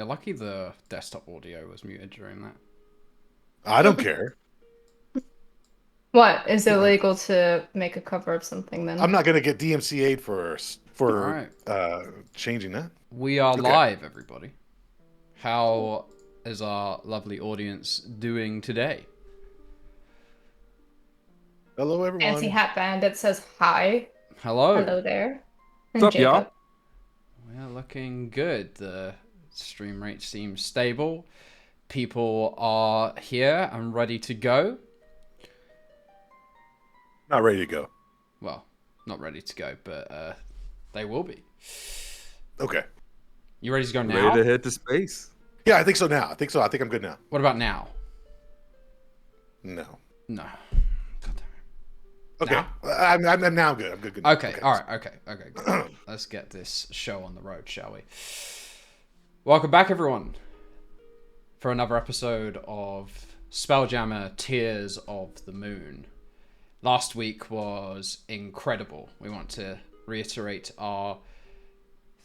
You're lucky the desktop audio was muted during that. I don't care. What? Is it Yeah. illegal to make a cover of something I'm then? not gonna get DMCA'd All for right. changing that. We are Okay. live, everybody. How is our lovely audience doing today? Hello, Fancy everyone. Hat Bandit says hi. Hello. Hello there. What's And up, y'all? Jacob. We're looking good. The stream rate seems stable. People are here and ready to go. Not ready to go. Well, not ready to go, but they will be. Okay. You ready to go now? Ready to head to space. Yeah, I think so now. I think so. I think I'm good now. What about now? No. No. God Okay. Now? I'm now good. I'm good. Good. Okay, alright, okay, good. Let's get this show on the road, shall we? Welcome back, everyone, for another episode of Spelljammer Tears of the Moon. Last week was incredible. We want to reiterate our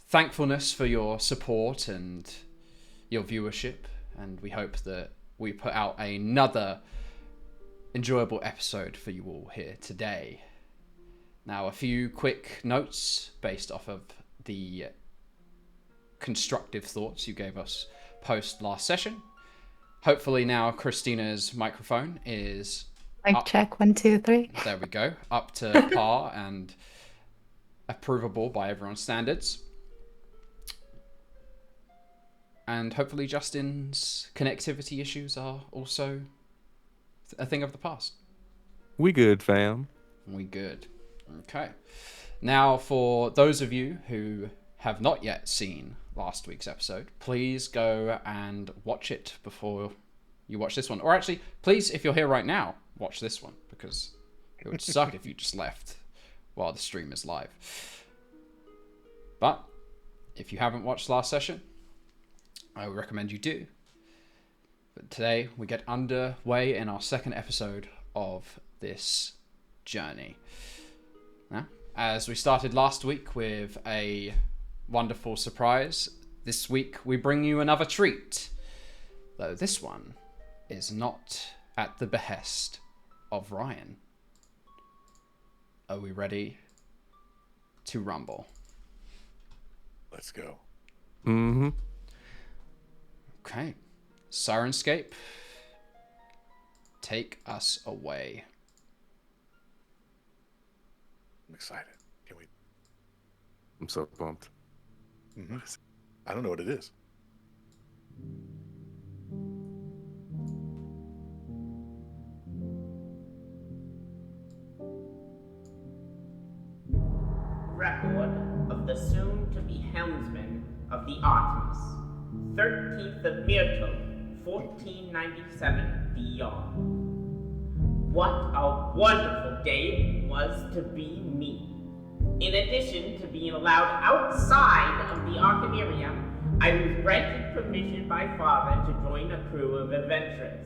thankfulness for your support and your viewership, and we hope that we put out another enjoyable episode for you all here today. Now, a few quick notes based off of the constructive thoughts you gave us post last session. Hopefully now Christina's microphone is Mic check, 1, 2, 3. there we go, up to par and approvable by everyone's standards. And hopefully Justin's connectivity issues are also a thing of the past. We good, fam. We good. Okay. Now, for those of you who have not yet seen last week's episode, please go and watch it before you watch this one. Or actually, please, if you're here right now, watch this one, because it would suck if you just left while the stream is live. But if you haven't watched last session, I would recommend you do. But today we get underway in our second episode of this journey. Now, as we started last week with a wonderful surprise, this week we bring you another treat. Though this one is not at the behest of Ryan. Are we ready to rumble? Let's go. Mm-hmm. Okay. Sirenscape, take us away. I'm excited. Can't wait. I'm so pumped. Mm-hmm. I don't know what it is. Record of the soon-to-be Helmsman of the Artemis, 13th of Myrtle, 1497 DR. What a wonderful day it was to be me. In addition to being allowed outside of the Arcanarium, I was granted permission by Father to join a crew of adventurers.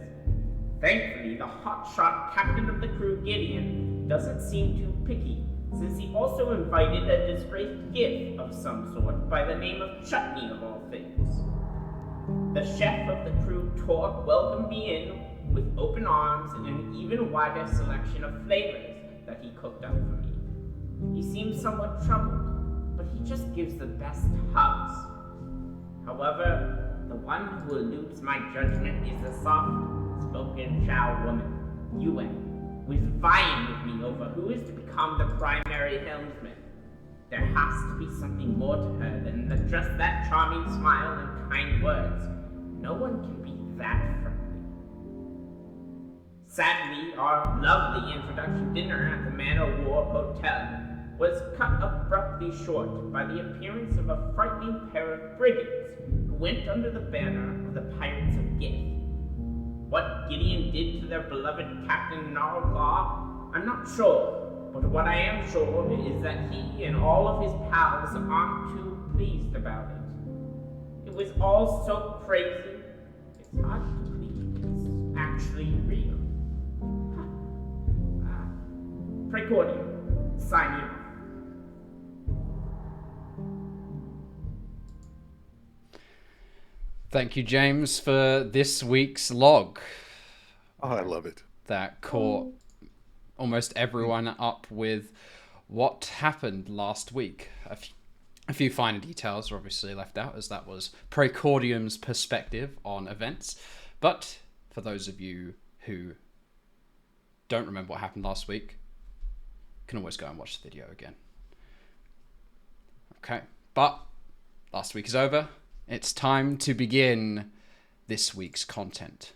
Thankfully, the hotshot captain of the crew, Gideon, doesn't seem too picky, since he also invited a disgraced gift of some sort by the name of Chutney of all things. The chef of the crew, Torque, welcomed me in with open arms and an even wider selection of flavors that he cooked up for me. He seems somewhat troubled, but he just gives the best hugs. However, the one who eludes my judgment is the soft-spoken Chow woman, Yue, who is vying with me over who is to become the primary helmsman. There has to be something more to her than just that charming smile and kind words. No one can be that friendly. Sadly, our lovely introduction dinner at the Man o' War Hotel was cut abruptly short by the appearance of a frightening pair of brigands who went under the banner of the Pirates of Gith. What Gideon did to their beloved Captain Narglaw, I'm not sure, but what I am sure is that he and all of his pals aren't too pleased about it. It was all so crazy, it's hard to believe it's actually real. Precordium, signing off. Thank you, James, for this week's log Oh, I love it. that caught almost everyone up with what happened last week. A few finer details are obviously left out, as that was Precordium's perspective on events. But for those of you who don't remember what happened last week, you can always go and watch the video again. Okay, but last week is over. It's time to begin this week's content.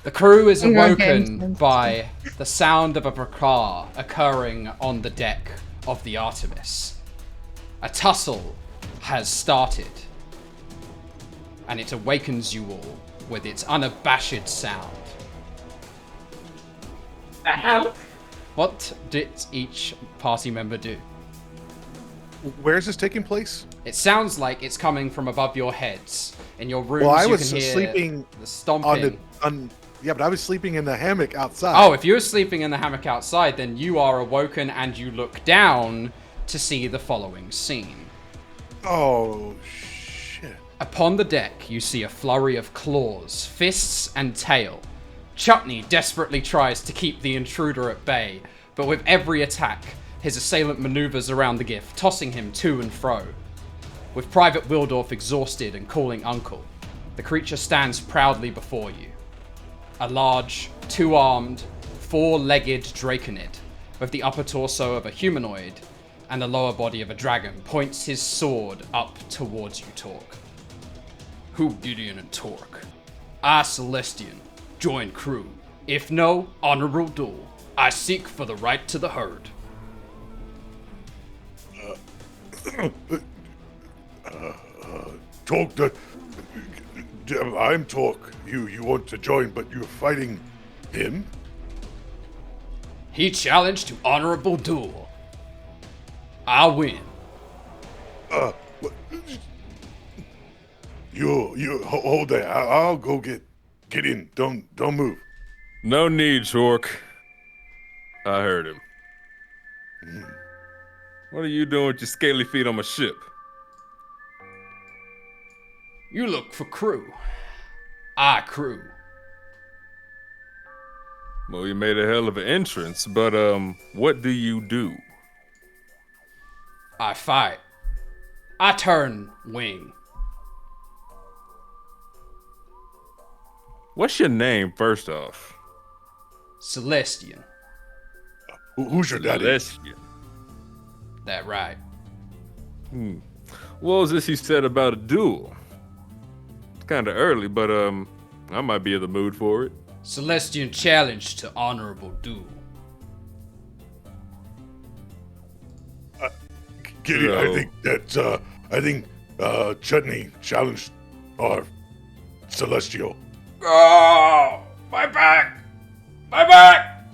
The crew is awoken by the sound of a fracas occurring on the deck of the Artemis. A tussle has started, and it awakens you all with its unabashed sound. The hell? What did each party member do? Where is this taking place? It sounds like it's coming from above your heads. In your rooms, Well, I you was can hear sleeping the stomping. Yeah, but I was sleeping in the hammock outside. Oh, if you're sleeping in the hammock outside, then you are awoken and you look down to see the following scene. Oh, shit. Upon the deck, you see a flurry of claws, fists, and tail. Chutney desperately tries to keep the intruder at bay, but with every attack, his assailant maneuvers around the gift, tossing him to and fro. With Private Wildorf exhausted and calling uncle, the creature stands proudly before you. A large, two-armed, four-legged draconid, with the upper torso of a humanoid and the lower body of a dragon, points his sword up towards you, Torque. Who Gideon and Torque? I, Celestion, join crew. If no, honorable duel. I seek for the right to the herd. Talk. I'm Talk. You want to join, but you're fighting him? He challenged to honorable duel. I win. What- you hold that. I'll go get in. Don't move. No need, Chork. I heard him. What are you doing with your scaly feet on my ship? You look for crew. I crew. Well, you made a hell of an entrance, but what do you do? I fight. I turn wing. What's your name, first off? Celestion. Who's your daddy? Celestion. That right. What was this you said about a duel? It's kind of early, but I might be in the mood for it. Celestian challenge to honorable duel. Gideon, No. I think Chutney challenged our Celestial. Oh, my back! My back!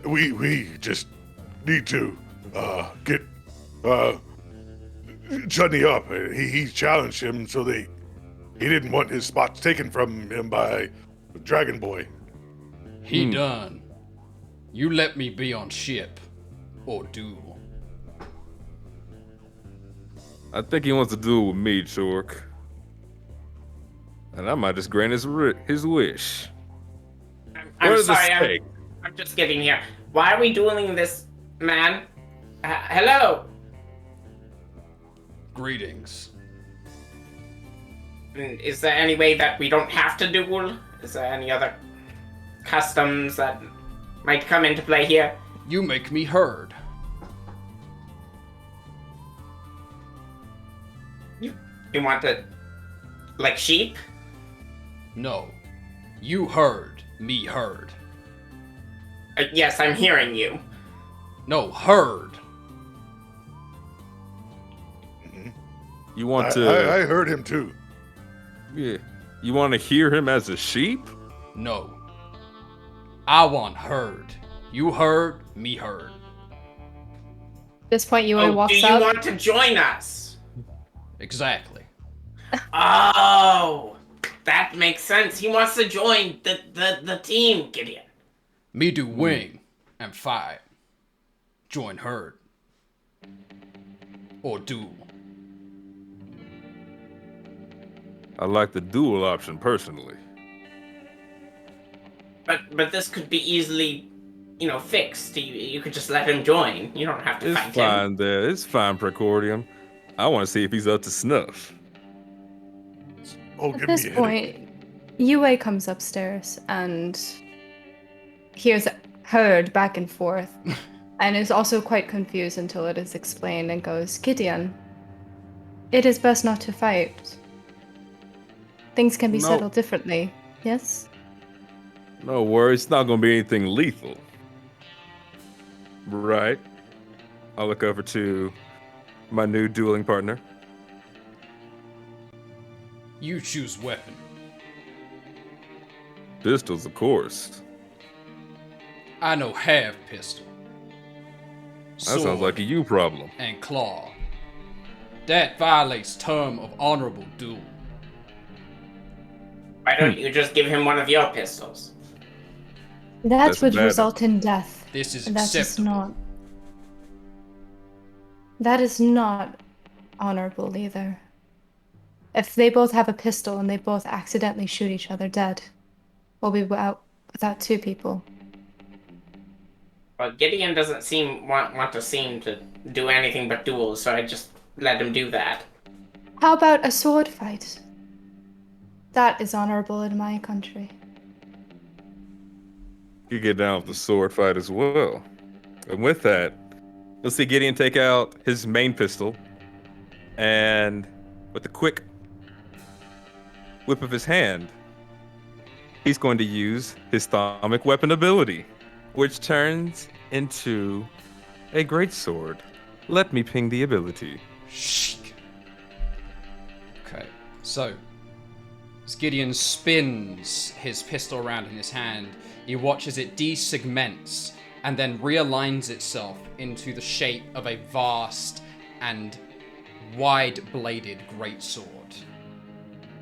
We just need to get Chutney up. He challenged him, so he didn't want his spots taken from him by Dragon Boy. He done. You let me be on ship. Or duel. I think he wants to duel with me, Chork. And I might just grant his wish. I'm What is the sorry, stake? I'm just getting here. Why are we dueling this man? Hello? Greetings. Is there any way that we don't have to duel? Is there any other customs that might come into play here? You make me heard. You want to... like sheep? No. You heard. Me heard. Yes, I'm hearing you. No, heard. You want I to... heard him too. Yeah. You want to hear him as a sheep? No. I want heard. You heard. Me heard. At this point, Yui Oh, walks do you up. want to join us? Exactly. Oh, that That makes sense. He wants to join the team, Gideon. Me do wing and fight. Join herd. Or duel. I like the dual option personally. But this could be easily, fixed. You could just let him join. You don't have to It's fight fine him. there. It's fine, Precordium. I want to see if he's up to snuff. Oh, At give this me a headache. point, Yue comes upstairs and hears Herd back and forth, and is also quite confused until it is explained and goes, Gideon, it is best not to fight. Things can be No. settled differently, yes? No worries, it's not gonna be anything lethal. Right. I'll look over to my new dueling partner. You choose weapon. Pistols, of course. I know have pistol. That sounds Sword like a you problem. and claw. That violates term of honorable duel. Why don't you just give him one of your pistols? That That's would better. result in death. This is And that is acceptable. not. That is not honorable either. If they both have a pistol and they both accidentally shoot each other dead, we'll be out without two people. Well, Gideon doesn't want to do anything but duels, so I just let him do that. How about a sword fight? That is honorable in my country. You get down with the sword fight as well. And with that, you'll see Gideon take out his main pistol, and with a quick whip of his hand, he's going to use his Thaumic weapon ability, which turns into a greatsword. Let me ping the ability. Shh. Okay, so as Gideon spins his pistol around in his hand, he watches it desegments and then realigns itself into the shape of a vast and wide-bladed greatsword.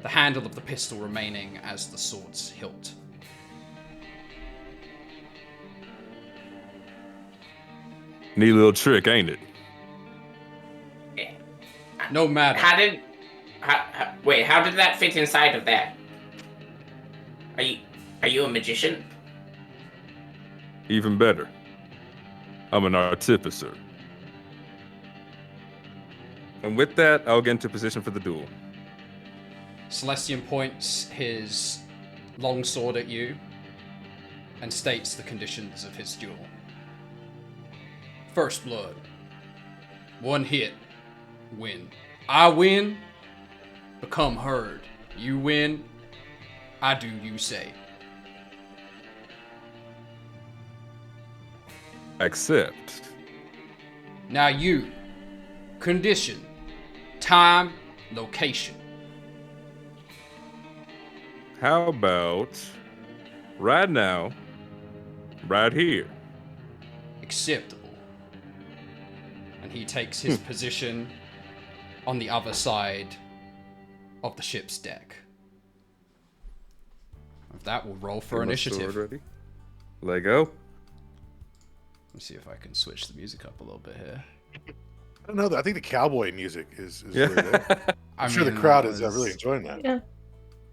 The handle of the pistol remaining as the sword's hilt. Neat little trick, ain't it? No matter. How did that fit inside of that? Are you a magician? Even better. I'm an artificer. And with that, I'll get into position for the duel. Celestion points his longsword at you and states the conditions of his duel. First blood. 1 hit. Win. I win. Become herd. You win. I do you say. Accept. Now you. Condition. Time. Location. How about right now, right here? Acceptable. And he takes his position on the other side of the ship's deck. With that, we'll roll for Get my initiative. sword ready. Lego. Let's see if I can switch the music up a little bit here. I don't know. I think the cowboy music is Yeah. really there. I'm sure the crowd is really enjoying that. Yeah.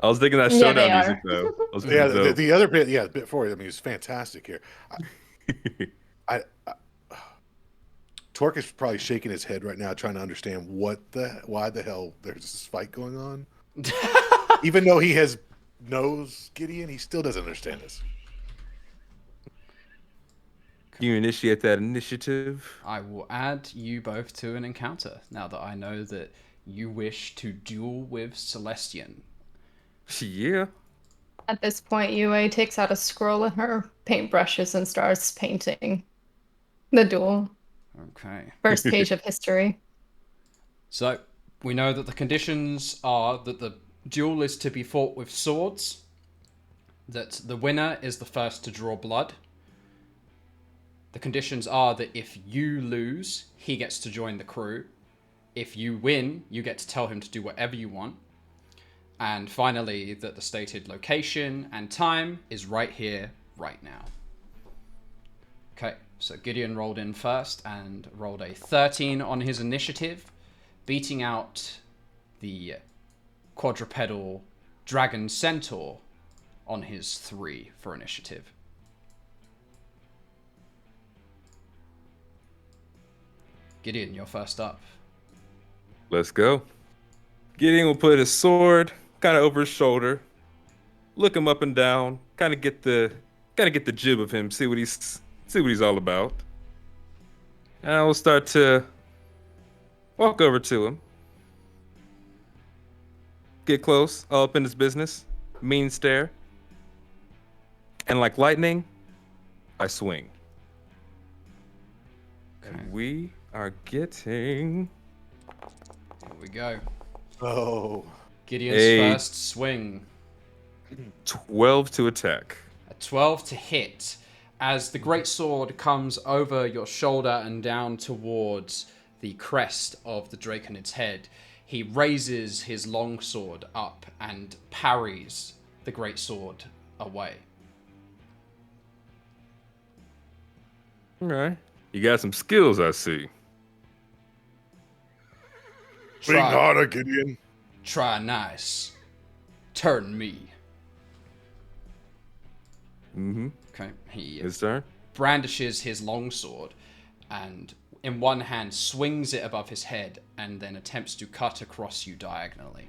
I was thinking that Yeah, showdown they music are. though. I was Yeah, thinking the other bit, yeah, bit four. I mean, it's fantastic here. I Torque is probably shaking his head right now, trying to understand why the hell there's this fight going on. Even though he knows Gideon, he still doesn't understand this. You initiate that initiative. I will add you both to an encounter now that I know that you wish to duel with Celestion. Yeah. At this point, Yue takes out a scroll and her paintbrushes and starts painting the duel. Okay. First page of history. So, we know that the conditions are that the duel is to be fought with swords, that the winner is the first to draw blood. The conditions are that if you lose, he gets to join the crew. If you win, you get to tell him to do whatever you want. And finally, that the stated location and time is right here, right now. Okay, so Gideon rolled in first and rolled a 13 on his initiative, beating out the quadrupedal dragon centaur on his 3 for initiative. Gideon, you're first up. Let's go. Gideon will put his sword kind of over his shoulder, look him up and down, kind of get the jib of him, see what he's all about. And I will start to walk over to him, get close, all up in his business, mean stare, and like lightning, I swing. Okay. And we are getting Here we go. Oh. Gideon's first swing. 12 to attack. A 12 to hit as the greatsword comes over your shoulder and down towards the crest of the Draconid's head. He raises his longsword up and parries the greatsword away. All right. You got some skills, I see. Swing harder, Gideon. Try nice. Turn me. Mm-hmm. Okay. He His turn. brandishes his longsword and in one hand swings it above his head and then attempts to cut across you diagonally.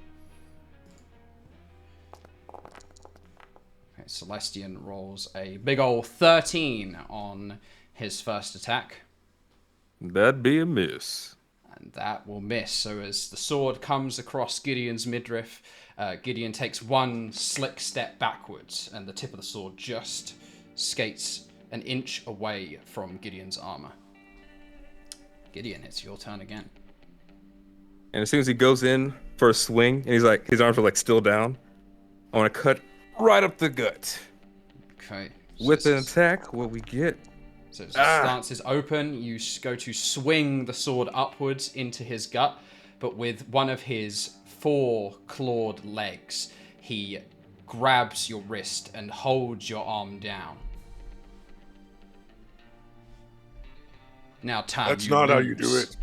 Okay, Celestion rolls a big ol' 13 on his first attack. That'd be a miss. And that will miss. So as the sword comes across Gideon's midriff, Gideon takes one slick step backwards, and the tip of the sword just skates an inch away from Gideon's armor. Gideon, it's your turn again. And as soon as he goes in for a swing, and he's like, his arms are like still down, I want to cut right up the gut. Okay. With an attack, what we get? So the stance is open. You go to swing the sword upwards into his gut, but with one of his 4 clawed legs, he grabs your wrist and holds your arm down. Now, time. That's not how you do it.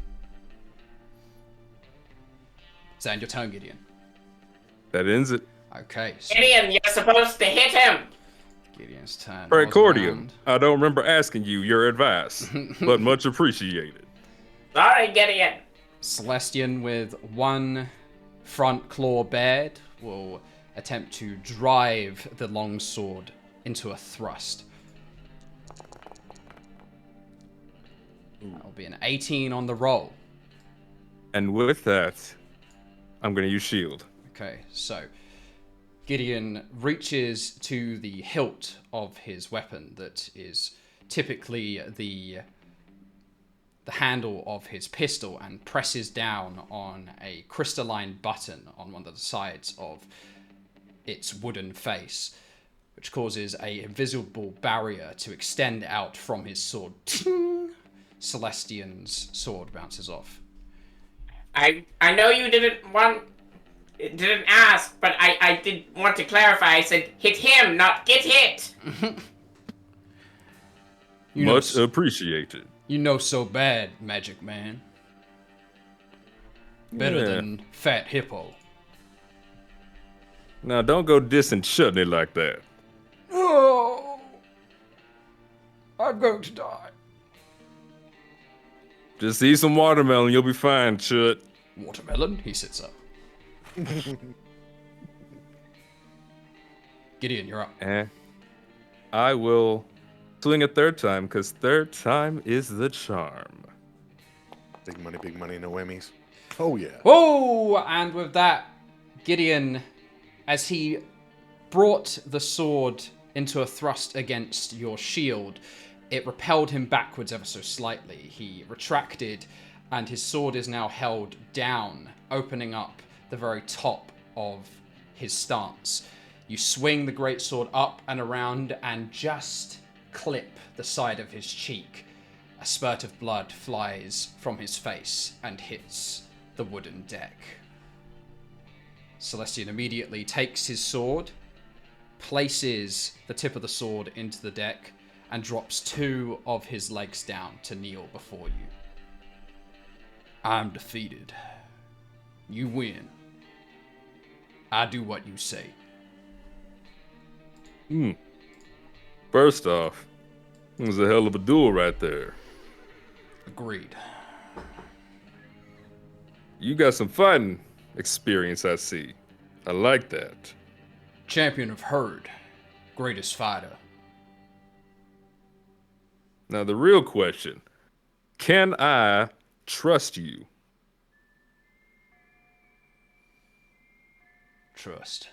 Is your turn, Gideon? That ends it. Okay. So Gideon, you're supposed to hit him. Gideon's turn. All right, rolls Cordian. around. I don't remember asking you your advice, but much appreciated. Sorry, Gideon. Celestion with one front claw bared will attempt to drive the longsword into a thrust. That'll be an 18 on the roll. And with that, I'm going to use shield. Okay, so Gideon reaches to the hilt of his weapon that is typically the handle of his pistol and presses down on a crystalline button on one of the sides of its wooden face, which causes a invisible barrier to extend out from his sword. Ting! Celestion's sword bounces off. I know you didn't ask, but I did want to clarify. I said hit him, not get hit. Much appreciated. You know so bad, Magic Man. Better Yeah. than Fat Hippo. Now, don't go dissing Chutney like that. Oh, I'm going to die. Just eat some watermelon, you'll be fine, Chut. Watermelon? He sits up. Gideon, you're up. I will swing a third time, because third time is the charm. Big money, no whammies. Oh, yeah. Whoa! And with that, Gideon, as he brought the sword into a thrust against your shield, it repelled him backwards ever so slightly. He retracted, and his sword is now held down, opening up the very top of his stance. You swing the greatsword up and around and just clip the side of his cheek. A spurt of blood flies from his face and hits the wooden deck. Celestion immediately takes his sword, places the tip of the sword into the deck, and drops 2 of his legs down to kneel before you. I'm defeated. You win. I do what you say. First off, it was a hell of a duel right there. Agreed. You got some fighting experience, I see. I like that. Champion of Herd. Greatest fighter. Now the real question, can I trust you? Trust.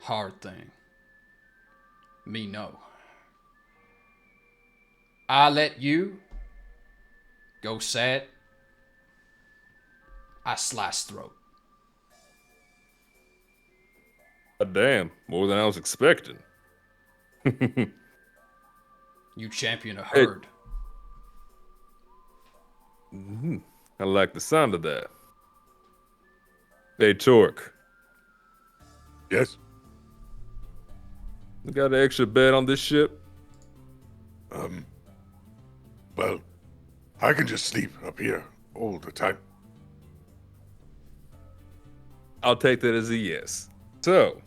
Hard thing. Me no. I let you go sad. I slice throat. Damn, more than I was expecting. You champion of Herd. I like the sound of that. Hey, Torque, Yes. you got an extra bed on this ship? Well, I can just sleep up here all the time. I'll take that as a yes. So,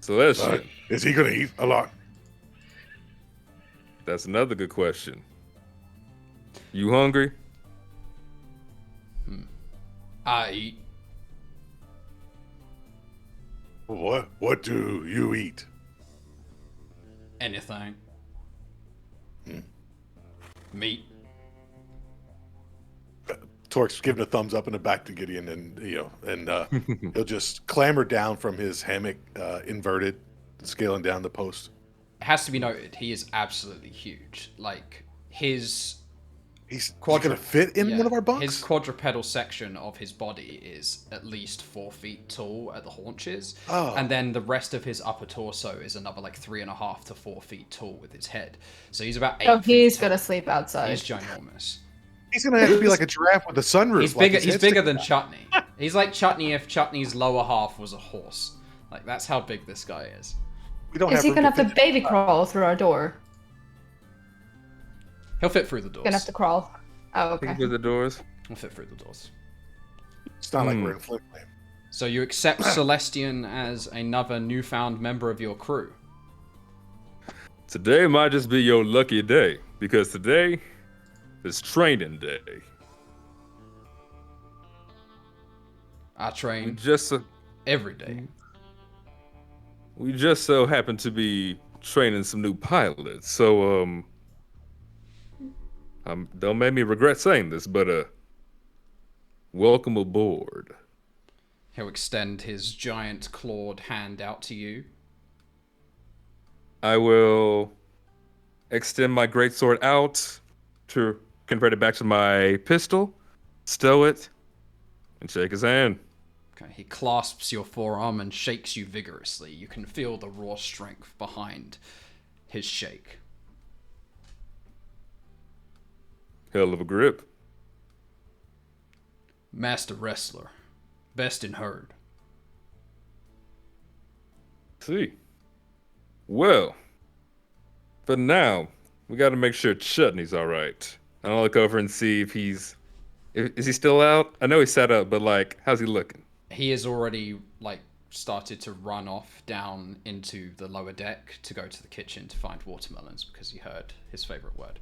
Celestion, Is he gonna eat a lot? that's another good question. You hungry? I eat. What do you eat? Anything. Meat. Torque's giving a thumbs up and a back to Gideon, and he'll just clamber down from his hammock, inverted, scaling down the post. It has to be noted, he is absolutely huge. Like, his He's gonna fit in one of our bunks. His quadrupedal section of his body is at least 4 feet tall at the haunches, and then the rest of his upper torso is another like 3.5 to 4 feet tall with his head. So he's about 8. Oh, he's feet gonna tall. sleep outside. He's ginormous. He's gonna have to be like a giraffe with a sunroof. He's like bigger. his He's head's bigger sticking than out. Chutney. He's like Chutney if Chutney's lower half was a horse. Like that's how big this guy is. We don't Is he room gonna have to fit- baby crawl through our door? He'll fit through the doors. Gonna have to crawl. Oh, okay. With the doors? He'll fit through the doors. It's not like we're in Flint Land. So you accept Celestion as another newfound member of your crew. Today might just be your lucky day, because today is training day. I train Just every day. we just so happen to be training some new pilots, so don't make me regret saying this, but welcome aboard. He'll extend his giant clawed hand out to you. I will extend my greatsword out to convert it back to my pistol, stow it, and shake his hand. Okay, he clasps your forearm and shakes you vigorously. You can feel the raw strength behind his shake. Hell of a grip. Master wrestler. Best in Herd. See. Well, for now, we gotta make sure Chutney's alright. I'll look over and see if is he still out? I know he sat up, but like, how's he looking? He has already, like, started to run off down into the lower deck to go to the kitchen to find watermelons because he heard his favorite word.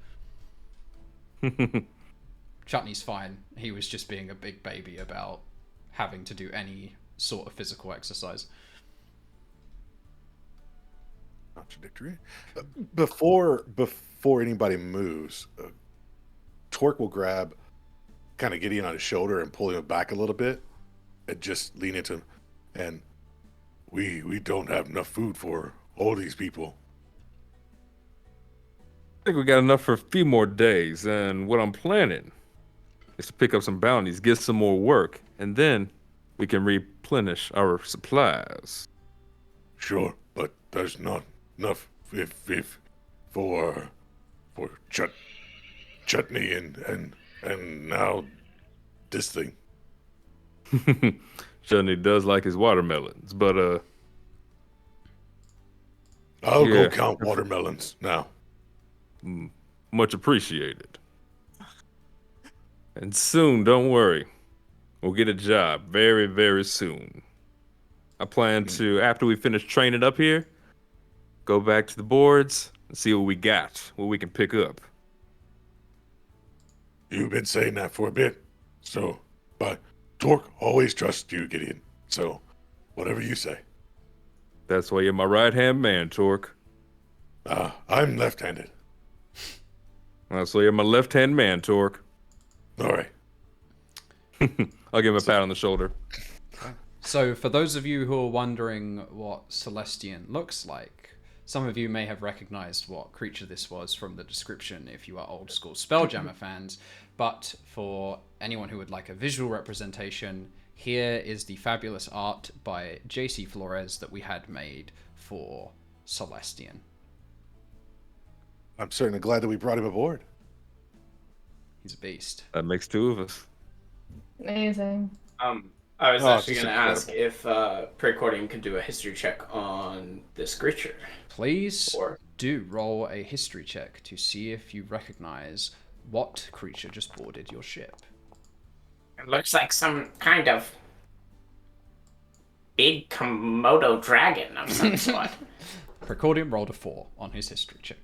Chutney's fine. He was just being a big baby about having to do any sort of physical exercise. Contradictory. Before anybody moves, Torque will grab kind of Gideon on his shoulder and pull him back a little bit, and just lean into him. And we don't have enough food for all these people. I think we got enough for a few more days, and what I'm planning is to pick up some bounties, get some more work, and then we can replenish our supplies. Sure, but there's not enough if for chutney and now this thing. Johnny does like his watermelons, but I'll Yeah. go count watermelons now. much appreciated. And soon, don't worry, we'll get a job very, very soon. I plan to, after we finish training up here, go back to the boards and see what we got, what we can pick up. You've been saying that for a bit. So, but Torque always trusts you, Gideon. So, whatever you say. That's why you're my right-hand man, Torque. I'm left-handed. That's why you're my left-hand man, Torque. All right. I'll give him a pat on the shoulder. So, for those of you who are wondering what Celestion looks like, some of you may have recognized what creature this was from the description if you are old school Spelljammer fans, but for anyone who would like a visual representation, here is the fabulous art by JC Flores that we had made for Celestion. I'm certainly glad that we brought him aboard. He's a beast. That makes two of us. Amazing. I was Oh, actually just going to ask if Precordium can do a history check on this creature. Please Or do roll a history check to see if you recognize what creature just boarded your ship. It looks like some kind of big Komodo dragon of some sort. Precordium rolled a 4 on his history check.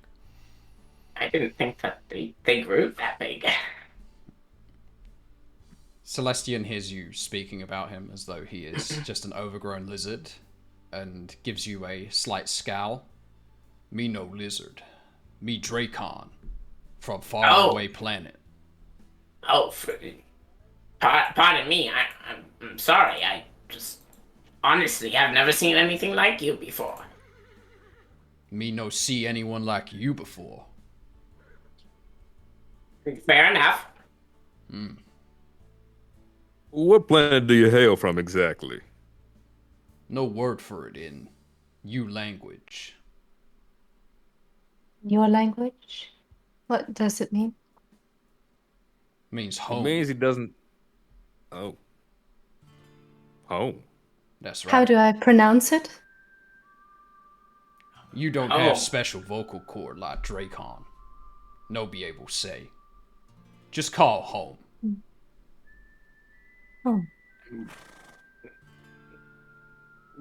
I didn't think that they grew that big. Celestion hears you speaking about him as though he is just an overgrown lizard and gives you a slight scowl. Me no lizard. Me Dracon. From faraway planet. Oh, pardon me. I'm sorry. I just honestly, I've never seen anything like you before. Me no see anyone like you before. Fair enough. What planet do you hail from exactly? No word for it in you language. Your language? What does it mean? Means It home. means he doesn't. Oh. Home. That's right. How do I pronounce it? You don't Oh. have special vocal cord like Dracon. No be able to say. Just call home. Oh,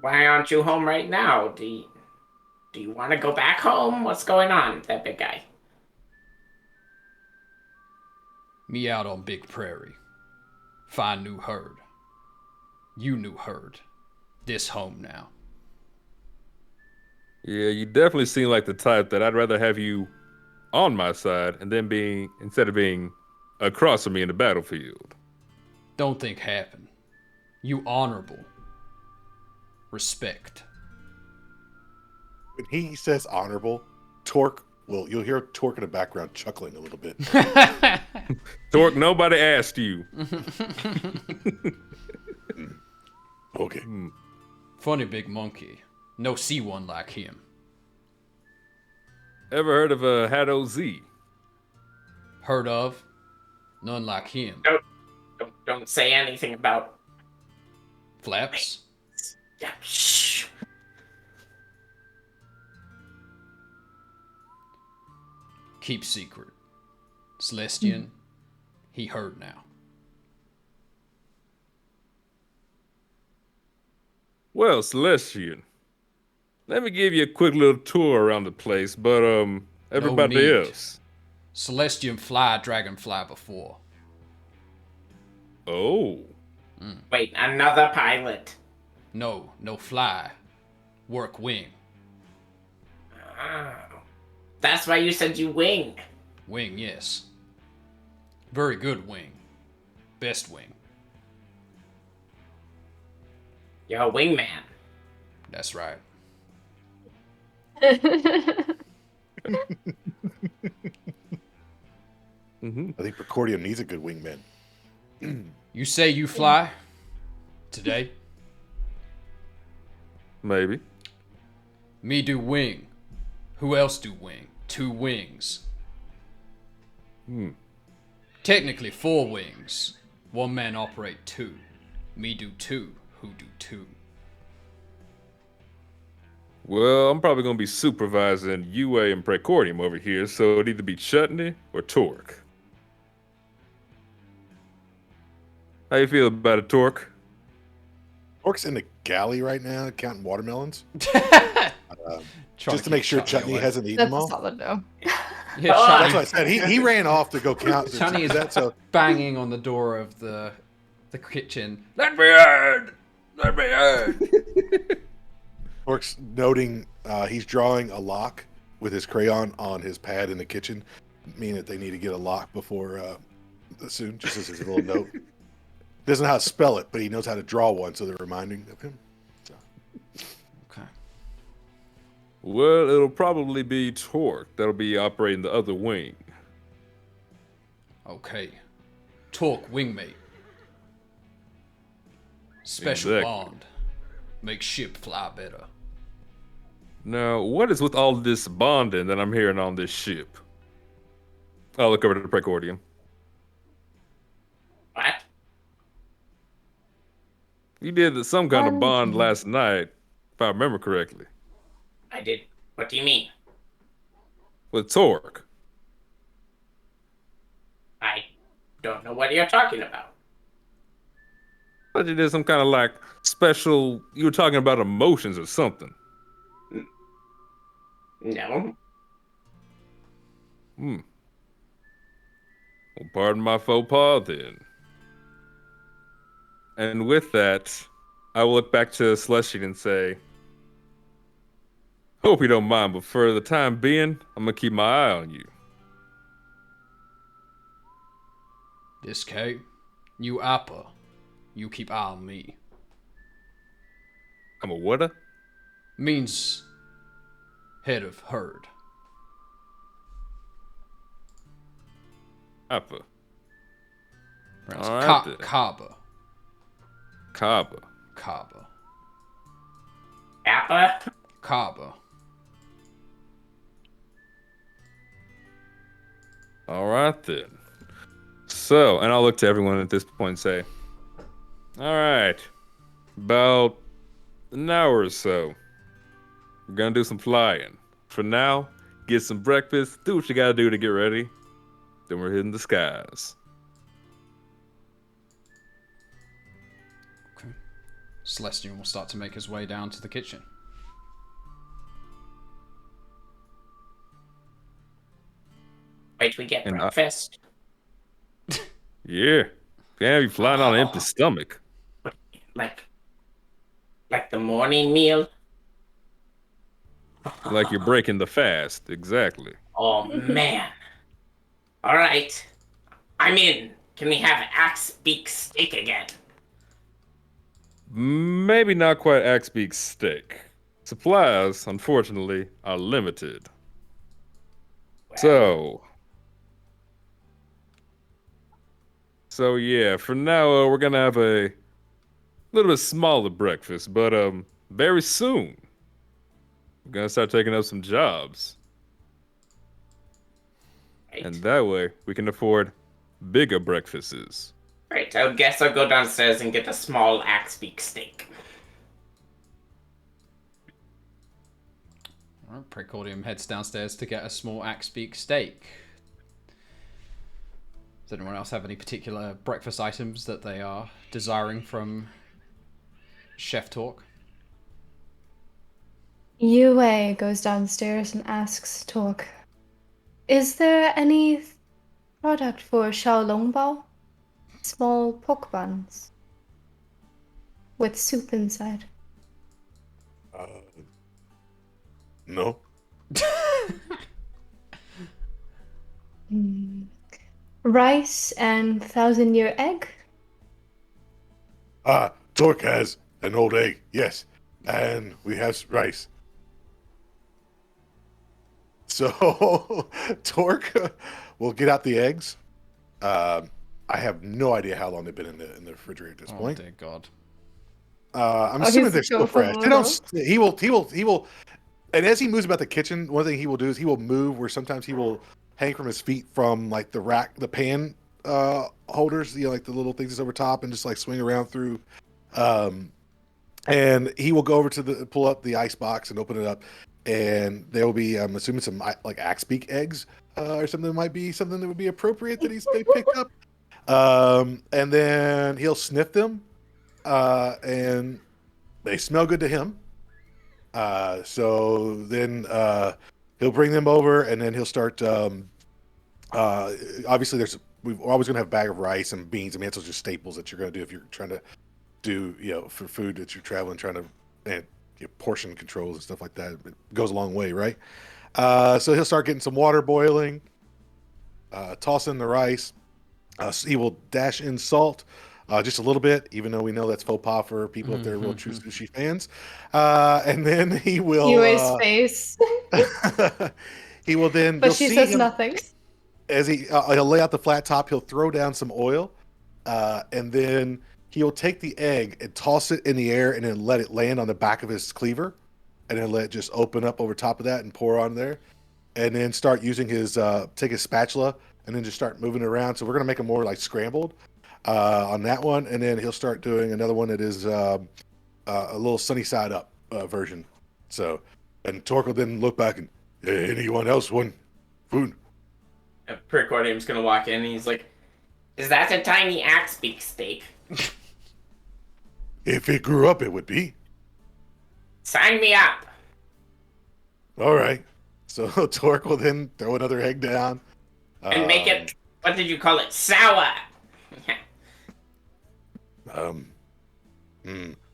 Why aren't you home right now? Do you want to go back home? What's going on, that big guy? Me out on Big Prairie. Find new herd. You new herd. This home now. Yeah, you definitely seem like the type that I'd rather have you on my side and then instead of being across from me in the battlefield. Don't think happen. You honorable. Respect. When he says honorable, Torque you'll hear Torque in the background chuckling a little bit. Torque, nobody asked you. Okay. Funny big monkey. No see one like him. Ever heard of a Haddo Z? Heard of? None like him. Don't say anything about. Flaps? Yeah, shh. Keep secret. Celestion, he heard now. Well, Celestion, let me give you a quick little tour around the place, but everybody need. else. Celestion fly dragonfly before. Oh. Wait, another pilot. No fly. Work wing. Oh, that's why you said you wing. Wing, yes. Very good wing. Best wing. You're a wingman. That's right. I think Precordium needs a good wingman. You say you fly? Today? Maybe. Me do wing. Who else do wing? 2 wings. Technically 4 wings. 1 man operate 2. Me do too. Who do too? Well, I'm probably gonna be supervising UA and Precordium over here, so it'd either be Chutney or Torque. How you feel about it, Torque? Torque's in the galley right now, counting watermelons. Just to make sure Chutney hasn't eaten That's them a all. solid no. Yeah, That's Chutney, what I said. He ran off to go count. Chutney is that, so banging on the door of the kitchen. Let me in! Let me in! Torque's noting he's drawing a lock with his crayon on his pad in the kitchen, meaning that they need to get a lock before soon, just as his little note. Doesn't know how to spell it, but he knows how to draw one, so they're reminding of him. So. Okay. Well, it'll probably be Torque that'll be operating the other wing. Okay. Talk wingmate. Special Exactly. bond. Make ship fly better. Now, what is with all this bonding that I'm hearing on this ship? I'll look over to the Precordium. What? You did some kind of bond Bonding. last night, if I remember correctly, I did. What do you mean? with Torque. I don't know what you're talking about. But you did some kind of like special. You were talking about emotions or something. No. Well, pardon my faux pas then. And with that, I will look back to Celestion and say, hope you don't mind, but for the time being, I'm gonna keep my eye on you. This K, you Appa. You keep eye on me. I'm a whatter? Means head of herd. Appa. Pronounced Alright then. Kaba. Kaba. Kaba. Appa? Kaba. Alright then. So, and I'll look to everyone at this point and say, alright, about an hour or so, we're gonna do some flying. For now, get some breakfast, do what you gotta do to get ready. Then we're hitting the skies. Okay. Celestion will start to make his way down to the kitchen. Wait till we get And I- breakfast. Yeah, can't be flying on an empty stomach. Like the morning meal? Like you're breaking the fast, exactly. Oh, man. All right. I'm in. Can we have axe beak steak again? Maybe not quite axe beak steak. Supplies, unfortunately, are limited. So yeah, for now we're gonna have a little bit smaller breakfast, but very soon we're gonna start taking up some jobs, Right. and that way we can afford bigger breakfasts. Right, I guess I'll go downstairs and get a small axe beak steak. Alright, Precordium heads downstairs to get a small axe beak steak. Does anyone else have any particular breakfast items that they are desiring from Chef Talk? Yue goes downstairs and asks Torque, is there any product for Xiaolongbao? Small pork buns with soup inside. No. Rice and 1,000-year egg? Torque has an old egg, yes. And we have rice. So, Torque will get out the eggs. I have no idea how long they've been in the refrigerator at this Oh point. dear God. I'm Oh, assuming he's they're still still fresh. from They don't. He will. And as he moves about the kitchen, one thing he will do is he will move where sometimes he will hang from his feet from like the rack, the pan holders, like the little things that's over top, and just like swing around through And he will go over to pull up the ice box and open it up, and there will be, I'm assuming, some like axe beak eggs or something that might be something that would be appropriate that they picked up. And then he'll sniff them, and they smell good to him. So then he'll bring them over, and then he'll start. Obviously, we're always going to have a bag of rice and beans. I mean, those are just staples that you're going to do if you're trying to do, for food that you're traveling, trying to, and portion controls and stuff like that. It goes a long way, right? So he'll start getting some water boiling, toss in the rice. He will dash in salt, just a little bit, even though we know that's faux pas for people if they're real true sushi fans. And then he will. Yue's face. He will then. But she says nothing. As he'll lay out the flat top, he'll throw down some oil, and then he'll take the egg and toss it in the air, and then let it land on the back of his cleaver, and then let it just open up over top of that and pour on there, and then start using take his spatula and then just start moving it around. So we're gonna make it more like scrambled on that one, and then he'll start doing another one that is a little sunny side up version. So, and Torque will then look back and, hey, anyone else want food? Precordium's gonna walk in and he's like, "Is that a tiny axe beak steak?" If it grew up, it would be. Sign me up. All right. So Torque will then throw another egg down. And make it, what did you call it? Sour.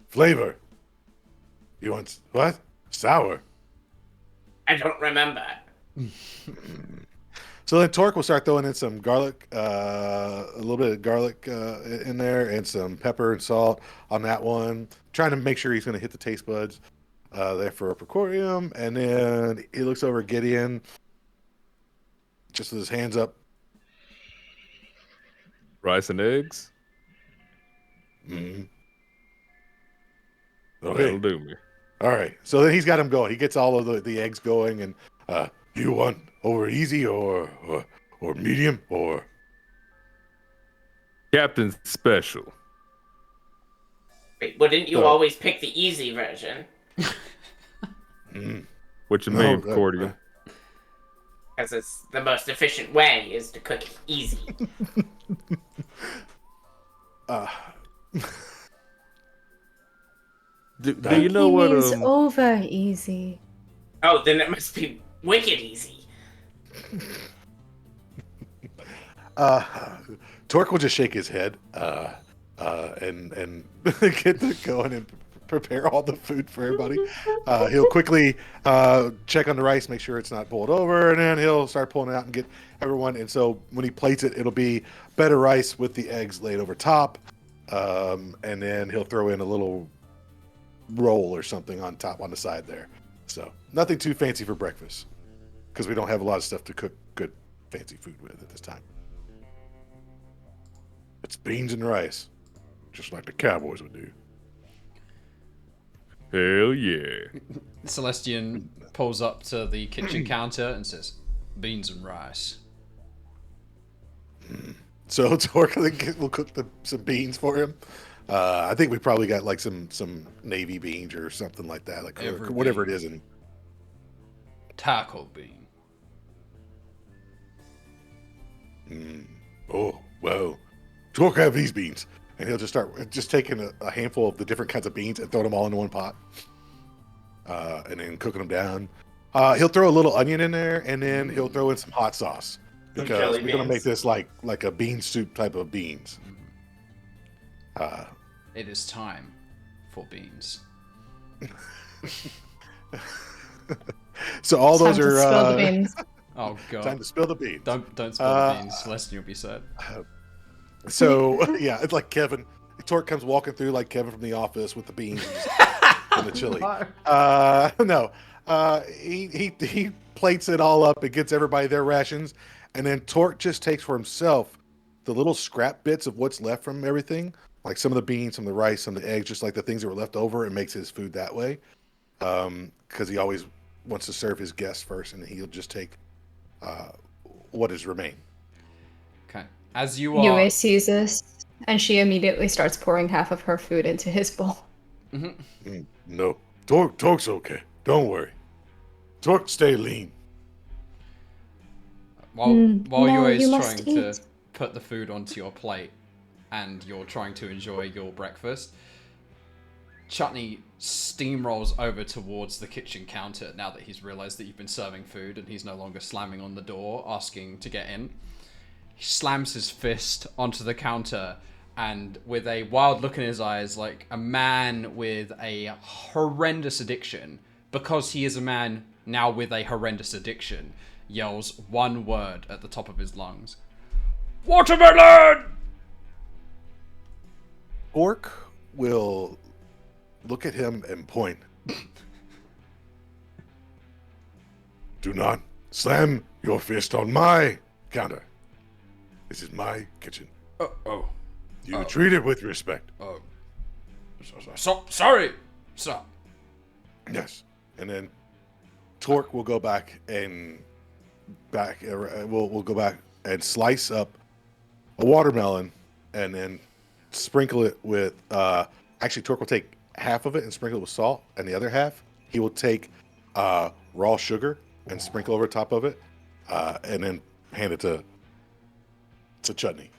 Flavor. You want what? Sour. I don't remember. So then Torque will start throwing in some garlic, a little bit of garlic in there, and some pepper and salt on that one, trying to make sure he's going to hit the taste buds there for a Precorium. And then he looks over at Gideon, just with his hands up. Rice and eggs? Okay. That'll do me. All right. So then he's got him going. He gets all of the eggs going, and you want over easy or medium or Captain's special. Wait, wouldn't you always pick the easy version? What you mean, Cordium? Because it's the most efficient way is to cook it easy. Do you know what? Means over easy. Oh, then it must be wicked easy. Torque will just shake his head and get to going and prepare all the food for everybody. He'll quickly check on the rice, make sure it's not boiled over, and then he'll start pulling it out and get everyone. And so when he plates it, it'll be better rice with the eggs laid over top, and then he'll throw in a little roll or something on top on the side there. So nothing too fancy for breakfast, because we don't have a lot of stuff to cook good fancy food with at this time. It's beans and rice, just like the Cowboys would do. Hell yeah. Celestion pulls up to the kitchen counter and says, "Beans and rice." So Torque will cook some beans for him. I think we probably got like some navy beans or something like that, like whatever it is. And taco bean. Oh, well, Torque have these beans. And he'll just start taking a handful of the different kinds of beans and throw them all into one pot. And then cooking them down. He'll throw a little onion in there, and then he'll throw in some hot sauce. Because we're going to make this like a bean soup type of beans. It is time for beans. So all those Time to are spill the beans. Oh god. time to spill the beans. Don't spill the beans. Celestion, you'll be sad. So yeah, it's like Kevin. Torque comes walking through like Kevin from The Office with the beans and the chili. No, he plates it all up and gets everybody their rations, and then Torque just takes for himself the little scrap bits of what's left from everything, like some of the beans, some of the rice, some of the eggs, just like the things that were left over, and makes his food that way. Because he always wants to serve his guests first, and he'll just take what is remain. Okay. As you are Yue sees this And she immediately starts pouring half of her food into his bowl. No, Torque's okay. Don't worry. Torque, stay lean. While no, Yue you is must trying to eat. put the food onto your plate and you're trying to enjoy your breakfast, Chutney steamrolls over towards the kitchen counter now that he's realized that you've been serving food and he's no longer slamming on the door asking to get in. He slams his fist onto the counter and with a wild look in his eyes, like a man with a horrendous addiction, because he is a man now with a horrendous addiction, yells one word at the top of his lungs. Watermelon! Torque will look at him and point. Do not slam your fist on my counter. This is my kitchen. You treat it with respect. Sorry, sir. Yes. And then Torque will go back and we'll go back and slice up a watermelon and then sprinkle it with actually Torque will take half of it and sprinkle it with salt, and the other half he will take raw sugar and sprinkle over top of it, and then hand it to Chutney.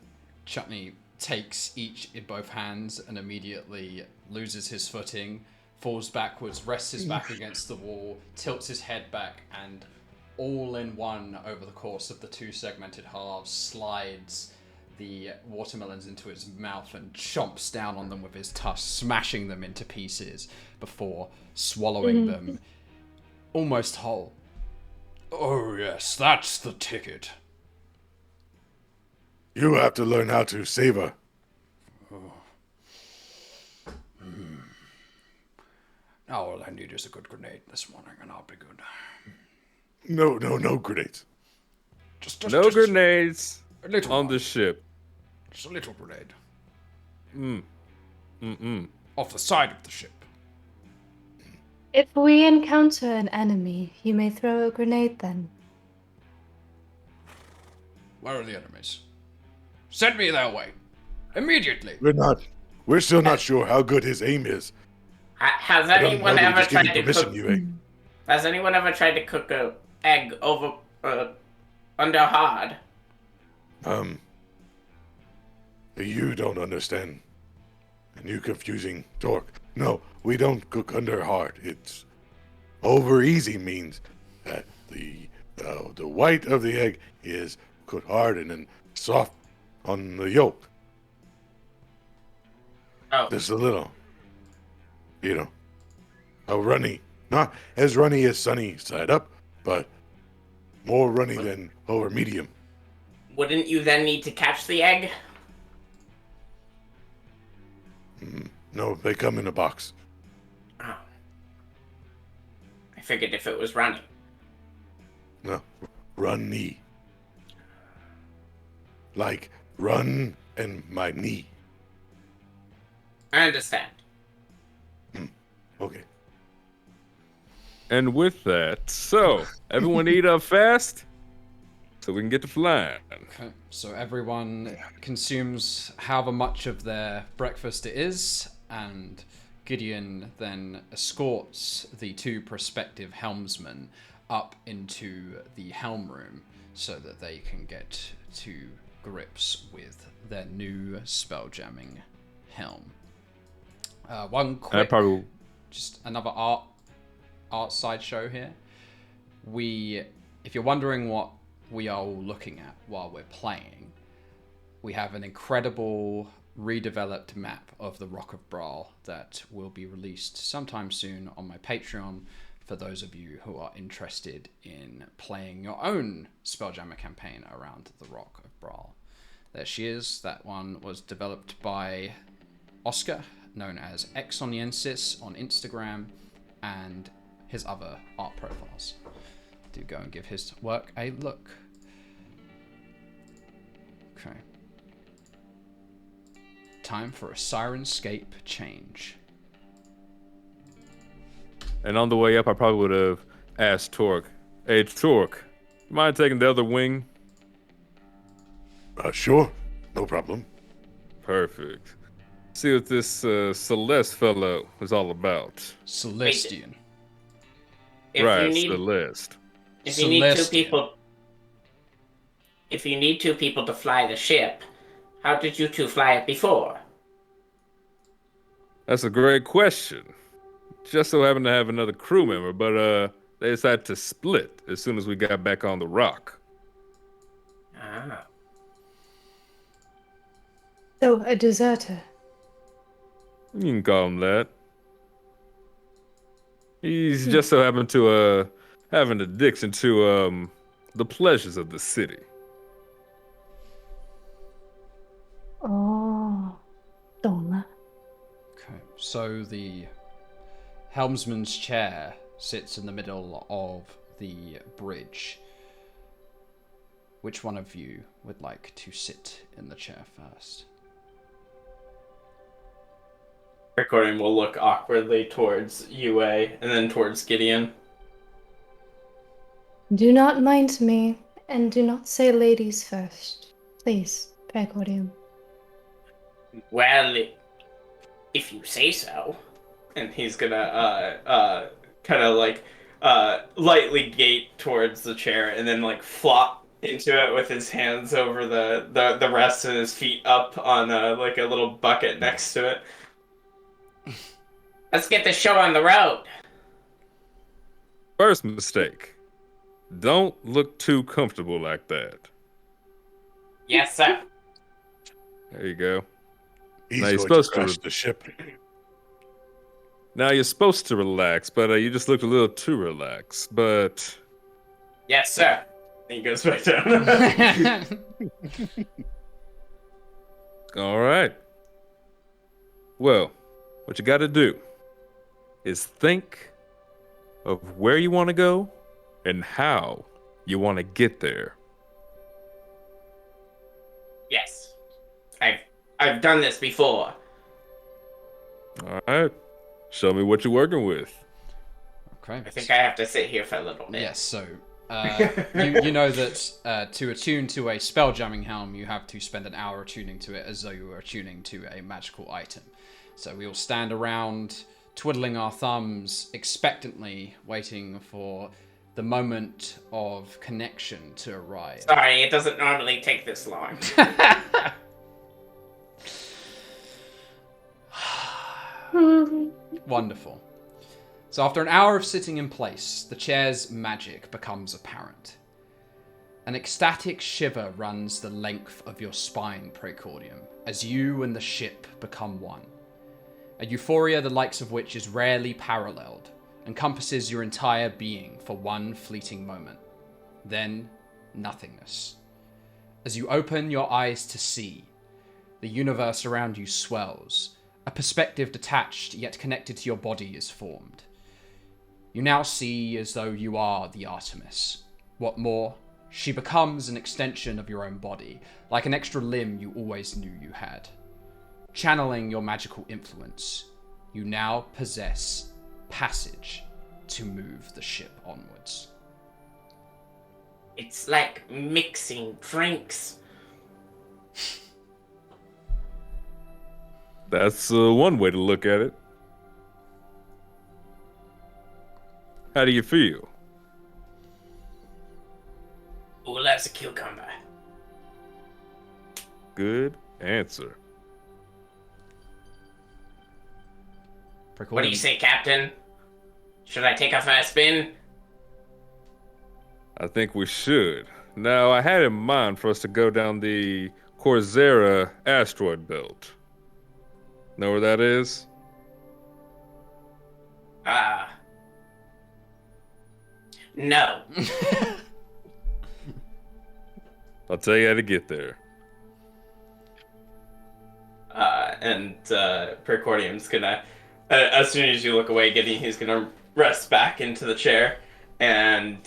Chutney takes each in both hands and immediately loses his footing, falls backwards, rests his back against the wall, tilts his head back, and all in one over the course of the two segmented halves slides the watermelons into his mouth and chomps down on them with his tusks, smashing them into pieces before swallowing them almost whole. Oh yes, that's the ticket. You have to learn how to savor. Now all I need is a good grenade this morning and I'll be good. No grenades. Just No grenades a little on one. the ship. Just a little grenade. Mm-mm. Off the side of the ship. If we encounter an enemy, you may throw a grenade then. Where are the enemies? Send me their way. Immediately. We're still not sure how good his aim is. Has I don't anyone know that we ever just give tried you to permission, cook? Yue. Has anyone ever tried to cook a egg over under hard? You don't understand. And you confusing Torque. No, we don't cook under hard. It's over easy means that the white of the egg is cooked hard and then soft on the yolk. Oh, Just a little. A runny. Not as runny as sunny side up, but more runny than over medium. wouldn't you then need to catch the egg? No, they come in a box. Oh. I figured if it was running. No, runny. Like run and my knee. I understand. Okay. And with that, so everyone eat up fast so we can get to flying. Okay, so everyone consumes however much of their breakfast it is, and Gideon then escorts the two prospective helmsmen up into the helm room so that they can get to grips with their new spelljamming helm. One quick, just another art sideshow here. If you're wondering what we are all looking at while we're playing, we have an incredible redeveloped map of the Rock of Brawl that will be released sometime soon on my Patreon for those of you who are interested in playing your own Spelljammer campaign around the Rock of Brawl. There she is. That one was developed by Oscar, known as Exoniensis on Instagram, and his other art profiles. Do go and give his work a look. Okay. Time for a Sirenscape change. And on the way up, I probably would have asked Torque, "Hey, Torque, you mind taking the other wing?" Sure. No problem. Perfect. See what this Celeste fellow is all about. Celestion. If Right, you need, Celeste. if you need two Celestion. people, if you need 2 people to fly the ship, how did you 2 fly it before? That's a great question. Just so happened to have another crew member, but they decided to split as soon as we got back on the rock. Ah. So, a deserter. You can call him that. He's just so happened to have an addiction to the pleasures of the city. Oh, 懂了. Okay, so the helmsman's chair sits in the middle of the bridge. Which one of you would like to sit in the chair first? Recording will look awkwardly towards UA and then towards Gideon. Do not mind me, and do not say ladies first. Please, Precorium. Well, if you say so. And he's gonna kind of like lightly gate towards the chair and then like flop into it with his hands over the rest and his feet up on like a little bucket next to it. Let's get the show on the road. First mistake. Don't look too comfortable like that. Yes, sir. There you go. He's Now you're going supposed to to crash the ship. Now you're supposed to relax, but you just looked a little too relaxed. But Yes, sir. And he goes back down. all right. Well, what you got to do is think of where you want to go and how you want to get there. Yes. I've done this before. All right. Show me what you're working with. Okay. I think I have to sit here for a little bit. Yes, so you know that to attune to a spelljamming helm, you have to spend an hour attuning to it as though you were attuning to a magical item. So we all stand around, twiddling our thumbs, expectantly waiting for the moment of connection to arrive. Sorry, it doesn't normally take this long. Wonderful. So after an hour of sitting in place, the chair's magic becomes apparent. An ecstatic shiver runs the length of your spine, Precordium, as you and the ship become one. A euphoria the likes of which is rarely paralleled, encompasses your entire being for one fleeting moment. Then, nothingness. As you open your eyes to see, the universe around you swells. A perspective detached yet connected to your body is formed. You now see as though you are the Artemis. What more, she becomes an extension of your own body, like an extra limb you always knew you had. Channeling your magical influence, you now possess passage to move the ship onwards. It's like mixing drinks. That's one way to look at it. How do you feel? Who loves a cucumber? Good answer. What do you say, Captain? Should I take a first spin? I think we should. Now, I had in mind for us to go down the Coursera asteroid belt. Know where that is? No. I'll tell you how to get there. And Precordium's gonna, as soon as you look away, Gideon, he's gonna rest back into the chair, and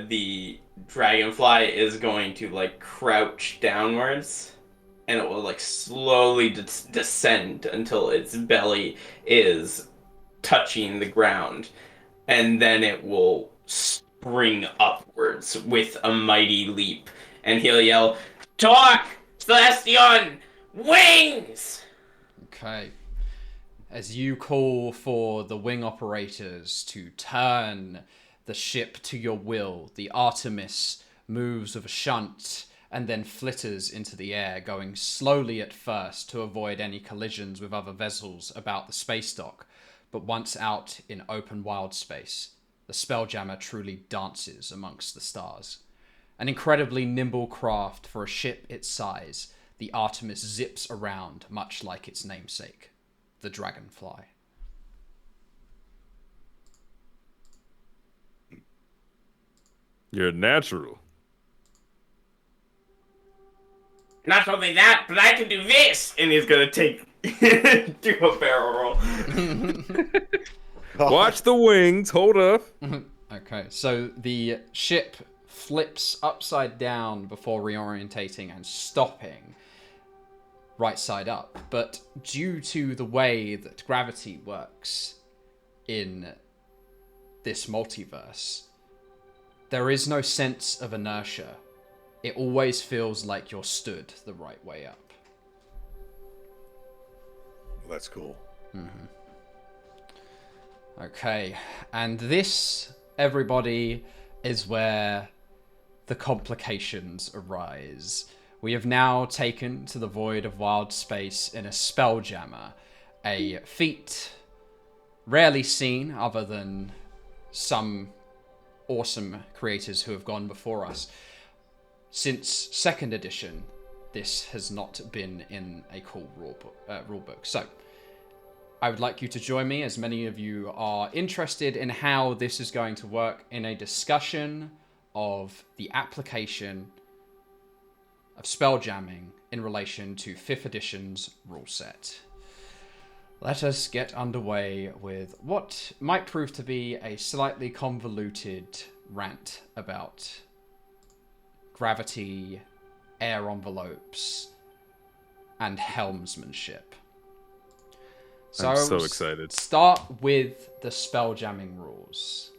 the dragonfly is going to like crouch downwards, and it will like slowly descend until its belly is touching the ground, and then it will spring upwards with a mighty leap, and he'll yell, "Talk, Celestion! Wings! Okay. As you call for the wing operators to turn the ship to your will, the Artemis moves with a shunt and then flitters into the air, going slowly at first to avoid any collisions with other vessels about the space dock. But once out in open wild space, the Spelljammer truly dances amongst the stars. An incredibly nimble craft for a ship its size, the Artemis zips around much like its namesake, the Dragonfly. You're a natural. Not only that, but I can do this! And he's gonna do a barrel roll. Watch the wings. Hold up. Okay, so the ship flips upside down before reorientating and stopping right side up. But due to the way that gravity works in this multiverse, there is no sense of inertia. It always feels like you're stood the right way up. That's cool. Okay, and this, everybody, is where the complications arise. We have now taken to the void of wild space in a Spelljammer, a feat rarely seen other than some awesome creators who have gone before us. Since 2nd edition, this has not been in a cool rulebook. So, I would like you to join me, as many of you are interested in how this is going to work, in a discussion of the application of spelljamming in relation to 5th edition's rule set. Let us get underway with what might prove to be a slightly convoluted rant about gravity, air envelopes, and helmsmanship. I'm so excited. Start with the spelljamming rules.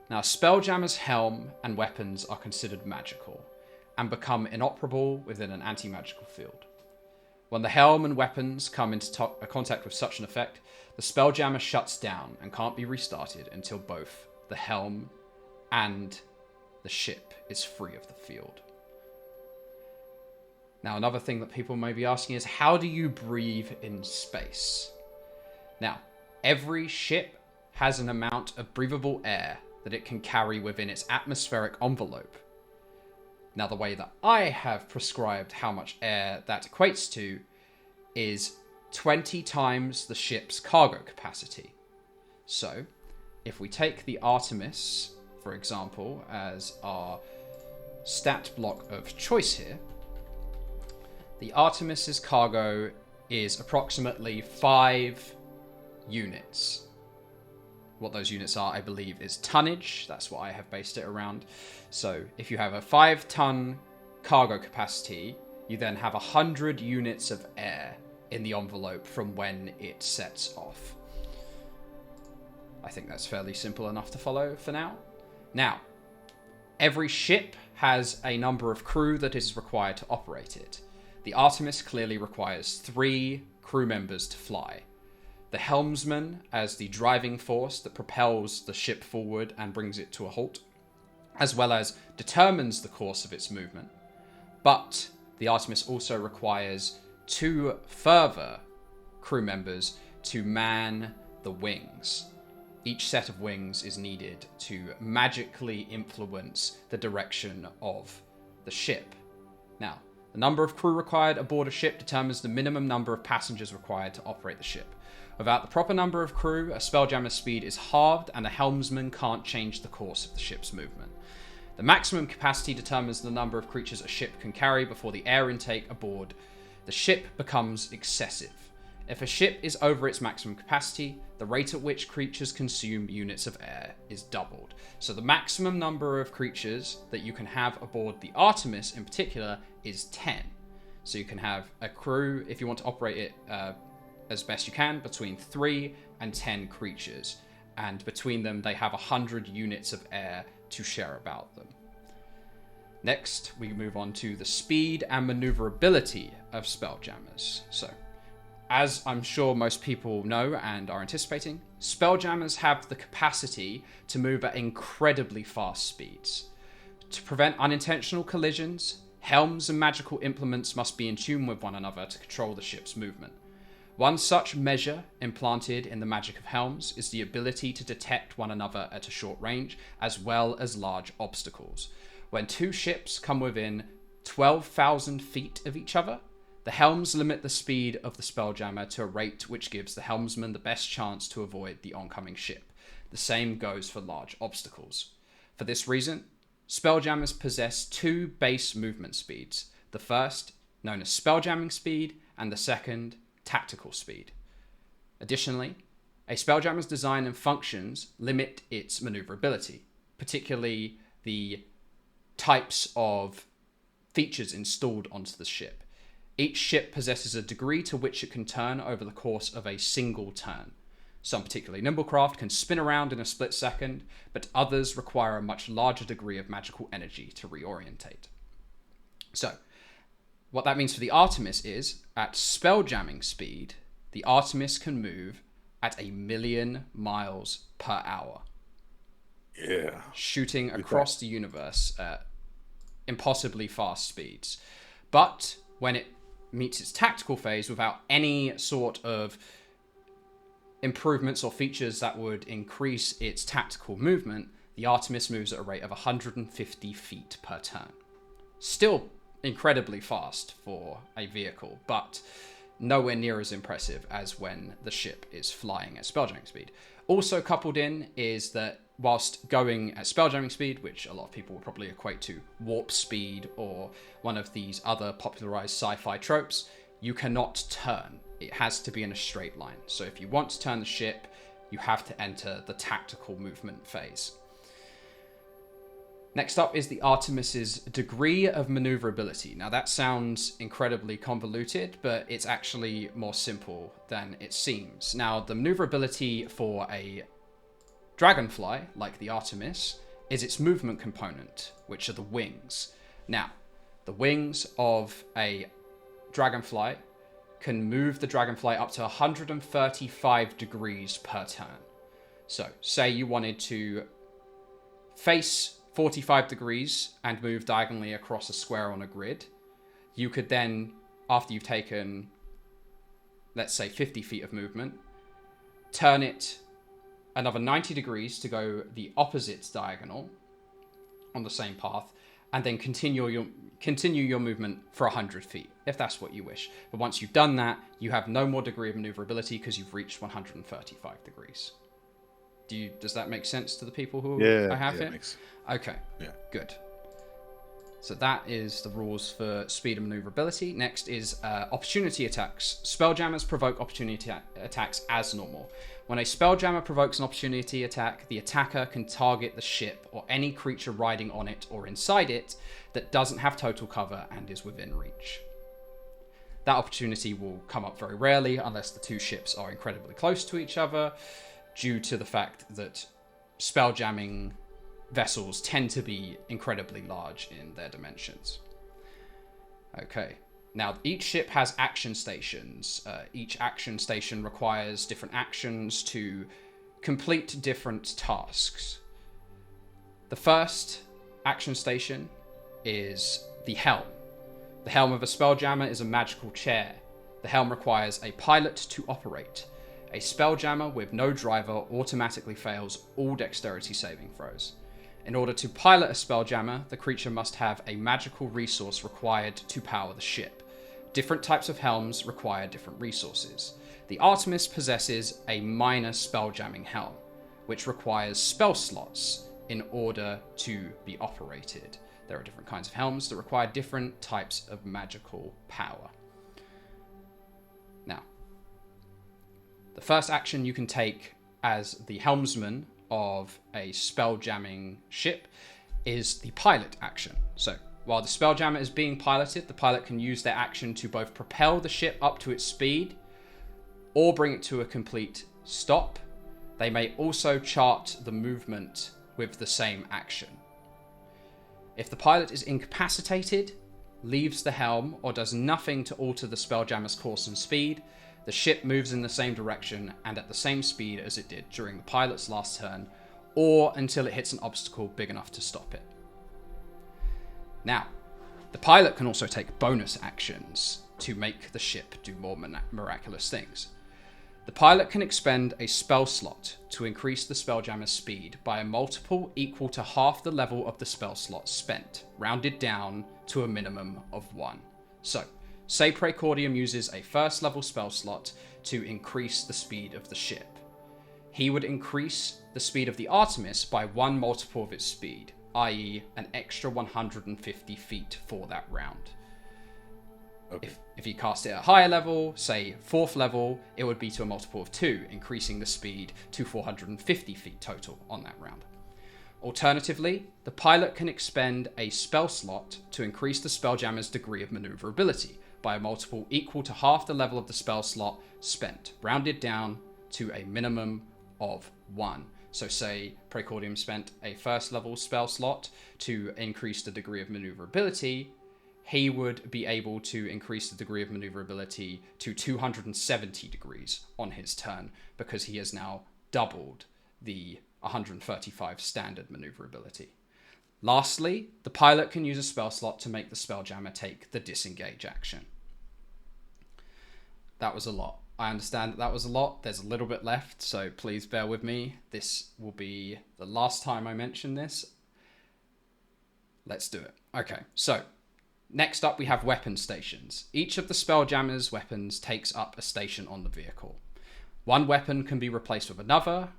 Now, Spelljammer's helm and weapons are considered magical and become inoperable within an anti-magical field. When the helm and weapons come into contact with such an effect, the Spelljammer shuts down and can't be restarted until both the helm and the ship is free of the field. Now, another thing that people may be asking is, how do you breathe in space? Now, every ship has an amount of breathable air that it can carry within its atmospheric envelope. Now, the way that I have prescribed how much air that equates to is 20 times the ship's cargo capacity. So, if we take the Artemis, for example, as our stat block of choice here, the Artemis's cargo is approximately 5 units. What those units are, I believe, is tonnage. That's what I have based it around. So if you have a 5-ton cargo capacity, you then have 100 units of air in the envelope from when it sets off. I think that's fairly simple enough to follow for now. Now, every ship has a number of crew that is required to operate it. The Artemis clearly requires 3 crew members to fly. The Helmsman as the driving force that propels the ship forward and brings it to a halt, as well as determines the course of its movement. But the Artemis also requires 2 further crew members to man the wings. Each set of wings is needed to magically influence the direction of the ship. Now, the number of crew required aboard a ship determines the minimum number of passengers required to operate the ship. Without the proper number of crew, a Spelljammer's speed is halved and a helmsman can't change the course of the ship's movement. The maximum capacity determines the number of creatures a ship can carry before the air intake aboard the ship becomes excessive. If a ship is over its maximum capacity, the rate at which creatures consume units of air is doubled. So the maximum number of creatures that you can have aboard the Artemis in particular is 10. So you can have a crew, if you want to operate it as best you can, between 3 and 10 creatures. And between them, they have 100 units of air to share about them. Next, we move on to the speed and maneuverability of Spelljammers. So, as I'm sure most people know and are anticipating, Spelljammers have the capacity to move at incredibly fast speeds. To prevent unintentional collisions, helms and magical implements must be in tune with one another to control the ship's movement. One such measure implanted in the magic of helms is the ability to detect one another at a short range, as well as large obstacles. When two ships come within 12,000 feet of each other, the helms limit the speed of the Spelljammer to a rate which gives the helmsman the best chance to avoid the oncoming ship. The same goes for large obstacles. For this reason, Spelljammers possess two base movement speeds. The first, known as Spelljamming speed, and the second, tactical speed. Additionally, a Spelljammer's design and functions limit its maneuverability, particularly the types of features installed onto the ship. Each ship possesses a degree to which it can turn over the course of a single turn. Some particularly nimble craft can spin around in a split second, but others require a much larger degree of magical energy to reorientate. So, what that means for the Artemis is, at spelljamming speed, the Artemis can move at 1,000,000 miles per hour. Yeah. Shooting across the universe at impossibly fast speeds. But when it meets its tactical phase without any sort of improvements or features that would increase its tactical movement, the Artemis moves at a rate of 150 feet per turn. Still incredibly fast for a vehicle, but nowhere near as impressive as when the ship is flying at spelljamming speed. Also coupled in is that whilst going at spelljamming speed, which a lot of people will probably equate to warp speed or one of these other popularized sci-fi tropes, you cannot turn. It has to be in a straight line. So if you want to turn the ship, you have to enter the tactical movement phase. Next up is the Artemis's degree of maneuverability. Now that sounds incredibly convoluted, but it's actually more simple than it seems. Now the maneuverability for a dragonfly, like the Artemis, is its movement component, which are the wings. Now, the wings of a dragonfly can move the dragonfly up to 135 degrees per turn. So, say you wanted to face 45 degrees and move diagonally across a square on a grid, you could then, after you've taken, let's say, 50 feet of movement, turn it another 90 degrees to go the opposite diagonal on the same path, and then continue your movement for 100 feet, if that's what you wish. But once you've done that, you have no more degree of maneuverability because you've reached 135 degrees. Does that make sense to the people who I have here? Okay, good. So that is the rules for speed and maneuverability. Next is opportunity attacks. Spelljammers provoke opportunity attacks as normal. When a spelljammer provokes an opportunity attack, the attacker can target the ship or any creature riding on it or inside it that doesn't have total cover and is within reach. That opportunity will come up very rarely unless the two ships are incredibly close to each other, due to the fact that spelljamming vessels tend to be incredibly large in their dimensions. Okay. Now, each ship has action stations. Each action station requires different actions to complete different tasks. The first action station is the helm. The helm of a spelljammer is a magical chair. The helm requires a pilot to operate. A spelljammer with no driver automatically fails all dexterity saving throws. In order to pilot a spelljammer, the creature must have a magical resource required to power the ship. Different types of helms require different resources. The Artemis possesses a minor spelljamming helm, which requires spell slots in order to be operated. There are different kinds of helms that require different types of magical power. Now, the first action you can take as the helmsman of a spelljamming ship is the pilot action. So, while the spelljammer is being piloted, the pilot can use their action to both propel the ship up to its speed or bring it to a complete stop. They may also chart the movement with the same action. If the pilot is incapacitated, leaves the helm, or does nothing to alter the Spelljammer's course and speed, the ship moves in the same direction and at the same speed as it did during the pilot's last turn, or until it hits an obstacle big enough to stop it. Now, the pilot can also take bonus actions to make the ship do more miraculous things. The pilot can expend a spell slot to increase the Spelljammer's speed by a multiple equal to half the level of the spell slot spent, rounded down to a minimum of 1. So, say Praecordium uses a first level spell slot to increase the speed of the ship. He would increase the speed of the Artemis by 1 multiple of its speed, i.e. an extra 150 feet for that round. Okay. If you cast it at a higher level, say 4th level, it would be to a multiple of 2, increasing the speed to 450 feet total on that round. Alternatively, the pilot can expend a spell slot to increase the Spelljammer's degree of maneuverability by a multiple equal to half the level of the spell slot spent, rounded down to a minimum of 1. So say Praecordium spent a first level spell slot to increase the degree of maneuverability, he would be able to increase the degree of maneuverability to 270 degrees on his turn, because he has now doubled the 135 standard maneuverability. Lastly, the pilot can use a spell slot to make the Spelljammer take the disengage action. That was a lot. I understand that was a lot. There's a little bit left, so please bear with me. This will be the last time I mention this. Let's do it. Okay, so next up we have weapon stations. Each of the Spelljammer's weapons takes up a station on the vehicle. One weapon can be replaced with another,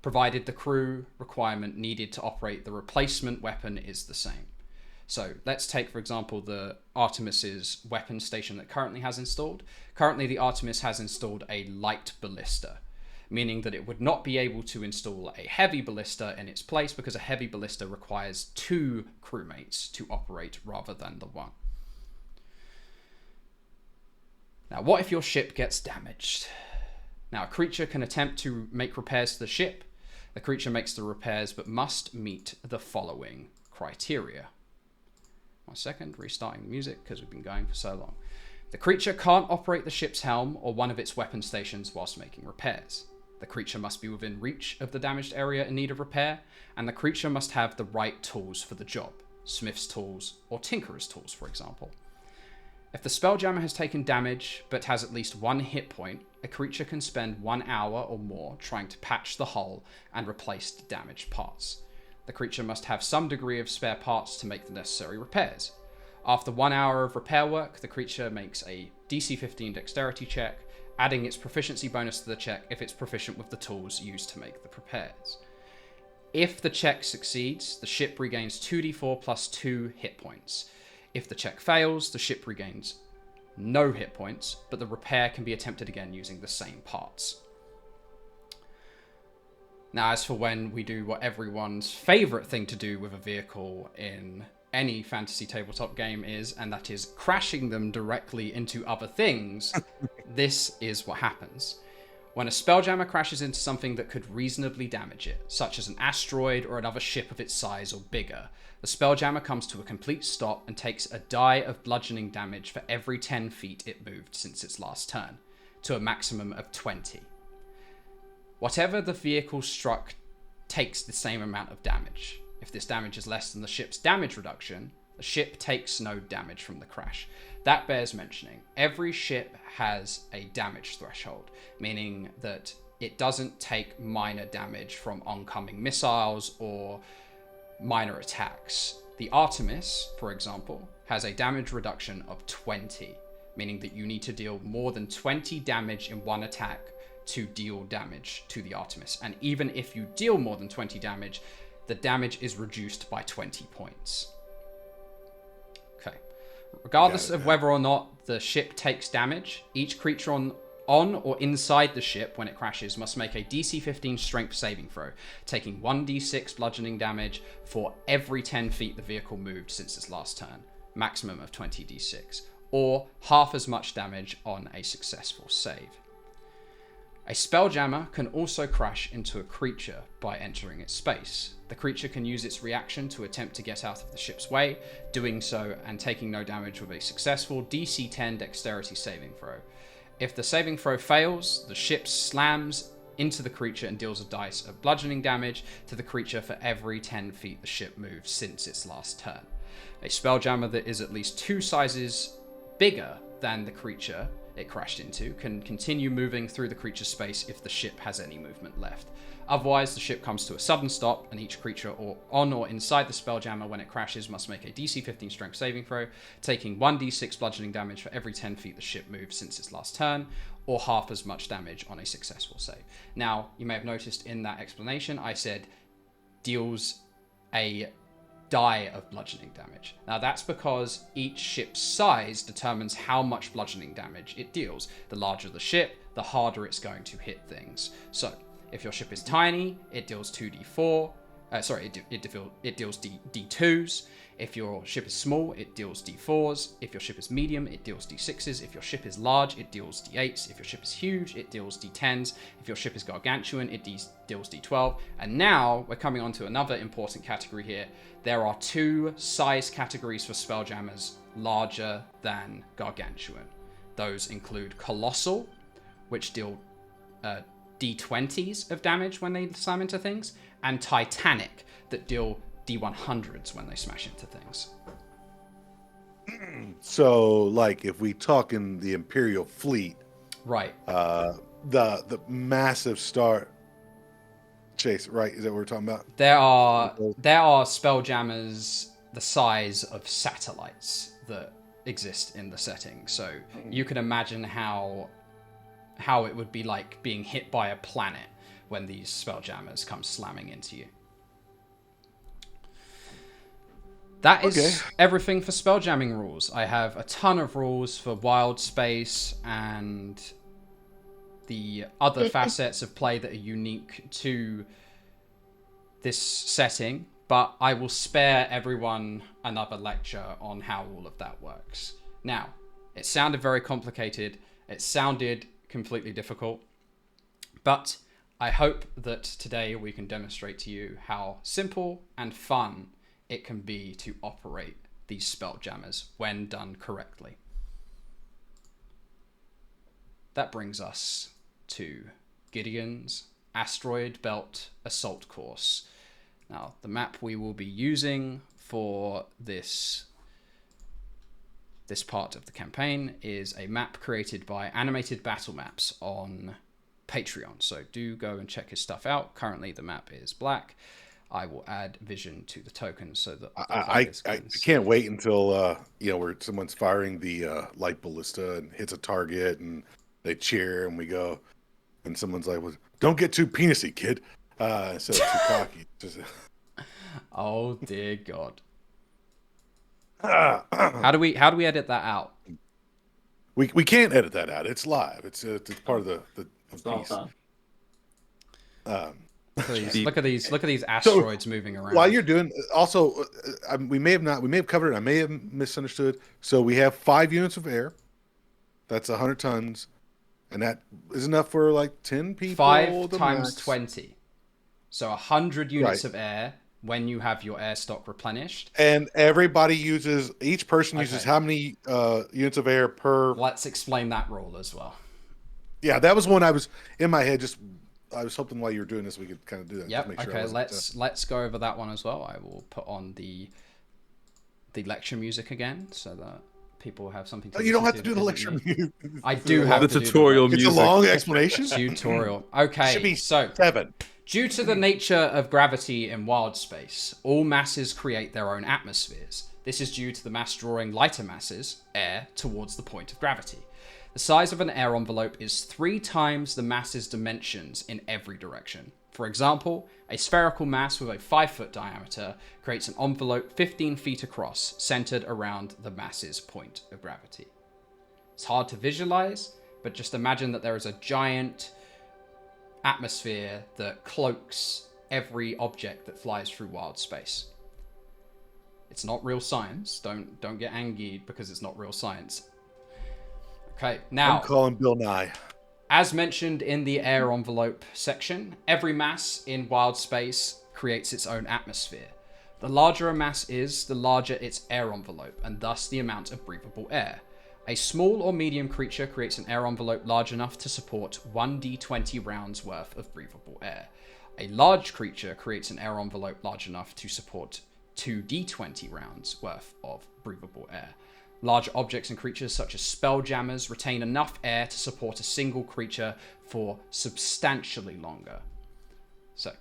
provided the crew requirement needed to operate the replacement weapon is the same. So let's take, for example, the Artemis's weapon station that currently has installed. Currently, the Artemis has installed a light ballista, meaning that it would not be able to install a heavy ballista in its place because a heavy ballista requires 2 crewmates to operate rather than the 1. Now, what if your ship gets damaged? Now, a creature can attempt to make repairs to the ship. The creature makes the repairs but must meet the following criteria. 1 second, restarting the music because we've been going for so long. The creature can't operate the ship's helm or one of its weapon stations whilst making repairs. The creature must be within reach of the damaged area in need of repair, and the creature must have the right tools for the job, smith's tools or tinkerer's tools, for example. If the Spelljammer has taken damage but has at least 1 hit point, a creature can spend 1 hour or more trying to patch the hull and replace the damaged parts. The creature must have some degree of spare parts to make the necessary repairs. After 1 hour of repair work, the creature makes a DC 15 dexterity check, adding its proficiency bonus to the check if it's proficient with the tools used to make the repairs. If the check succeeds, the ship regains 2d4 plus 2 hit points. If the check fails, the ship regains no hit points, but the repair can be attempted again using the same parts. Now, as for when we do what everyone's favourite thing to do with a vehicle in any fantasy tabletop game is, and that is crashing them directly into other things, this is what happens. When a Spelljammer crashes into something that could reasonably damage it, such as an asteroid or another ship of its size or bigger, the Spelljammer comes to a complete stop and takes a die of bludgeoning damage for every 10 feet it moved since its last turn, to a maximum of 20. Whatever the vehicle struck takes the same amount of damage. If this damage is less than the ship's damage reduction, the ship takes no damage from the crash. That bears mentioning. Every ship has a damage threshold, meaning that it doesn't take minor damage from oncoming missiles or minor attacks. The Artemis, for example, has a damage reduction of 20, meaning that you need to deal more than 20 damage in one attack to deal damage to the Artemis. And even if you deal more than 20 damage, the damage is reduced by 20 points. Okay. Regardless of whether or not the ship takes damage, each creature on or inside the ship when it crashes must make a DC 15 strength saving throw, taking 1d6 bludgeoning damage for every 10 feet the vehicle moved since its last turn, maximum of 20d6, or half as much damage on a successful save. A Spelljammer can also crash into a creature by entering its space. The creature can use its reaction to attempt to get out of the ship's way, doing so and taking no damage with a successful DC 10 dexterity saving throw. If the saving throw fails, the ship slams into the creature and deals a dice of bludgeoning damage to the creature for every 10 feet the ship moves since its last turn. A Spelljammer that is at least 2 sizes bigger than the creature it crashed into can continue moving through the creature's space if the ship has any movement left. Otherwise, the ship comes to a sudden stop, and each creature on or inside the Spelljammer when it crashes must make a DC 15 strength saving throw, taking 1d6 bludgeoning damage for every 10 feet the ship moves since its last turn, or half as much damage on a successful save. Now, you may have noticed in that explanation, I said deals a die of bludgeoning damage. Now that's because each ship's size determines how much bludgeoning damage it deals. The larger the ship, the harder it's going to hit things. So if your ship is tiny, it deals 2d4. It deals d2s. If your ship is small, it deals d4s. If your ship is medium, it deals d6s. If your ship is large, it deals d8s. If your ship is huge, it deals d10s. If your ship is gargantuan, it deals d12. And now we're coming on to another important category here. There are 2 size categories for Spelljammers larger than gargantuan. Those include colossal, which deal d20s of damage when they slam into things, and titanic, that deal d100s when they smash into things. So, like, if we talk in the Imperial fleet, Right. The massive star chase, right? Is that what we're talking about? There are Spelljammers the size of satellites that exist in the setting. So you can imagine how it would be like being hit by a planet when these Spelljammers come slamming into you. That is everything for Spelljamming rules. I have a ton of rules for Wild Space and the other facets of play that are unique to this setting, but I will spare everyone another lecture on how all of that works. Now, it sounded very complicated. It sounded completely difficult, but I hope that today we can demonstrate to you how simple and fun it can be to operate these Spelljammers when done correctly. That brings us to Gideon's Asteroid Belt Assault Course. Now, the map we will be using for this part of the campaign is a map created by Animated Battle Maps on Patreon. So do go and check his stuff out. Currently, the map is black. I will add vision to the token so that I can't wait until where someone's firing the light ballista and hits a target and they cheer and we go and someone's like, well, "Don't get too penisy, kid." Instead of too cocky. Oh dear God! How do we edit that out? We can't edit that out. It's live. It's part of the piece. Look at these asteroids moving around. While you're doing, also, we may have covered it. I may have misunderstood. So we have 5 units of air. That's 100 tons, and that is enough for like 10 people. 5 times 20, so 100 units of air when you have your air stock replenished. And each person uses how many units of air per? Let's explain that rule as well. Yeah, that was one I was in my head. I was hoping while you were doing this we could kind of do that. Yep. Okay. Let's go over that one as well. I will put on the lecture music again so that people have something to. You don't have to do the lecture music. I do have the to tutorial do music. It's a long explanation. Tutorial. Okay. Should be so 7. Due to the nature of gravity in wild space, all masses create their own atmospheres. This is due to the mass drawing lighter masses, air, towards the point of gravity. The size of an air envelope is 3 times the mass's dimensions in every direction. For example, a spherical mass with a 5-foot diameter creates an envelope 15 feet across, centered around the mass's point of gravity. It's hard to visualize, but just imagine that there is a giant atmosphere that cloaks every object that flies through wild space. It's not real science. Don't get angry because it's not real science. Okay, now I'm calling Bill Nye. As mentioned in the air envelope section, every mass in wild space creates its own atmosphere. The larger a mass is, the larger its air envelope, and thus the amount of breathable air. A small or medium creature creates an air envelope large enough to support 1d20 rounds worth of breathable air. A large creature creates an air envelope large enough to support 2d20 rounds worth of breathable air. Large objects and creatures such as Spelljammers retain enough air to support a single creature for substantially longer. So,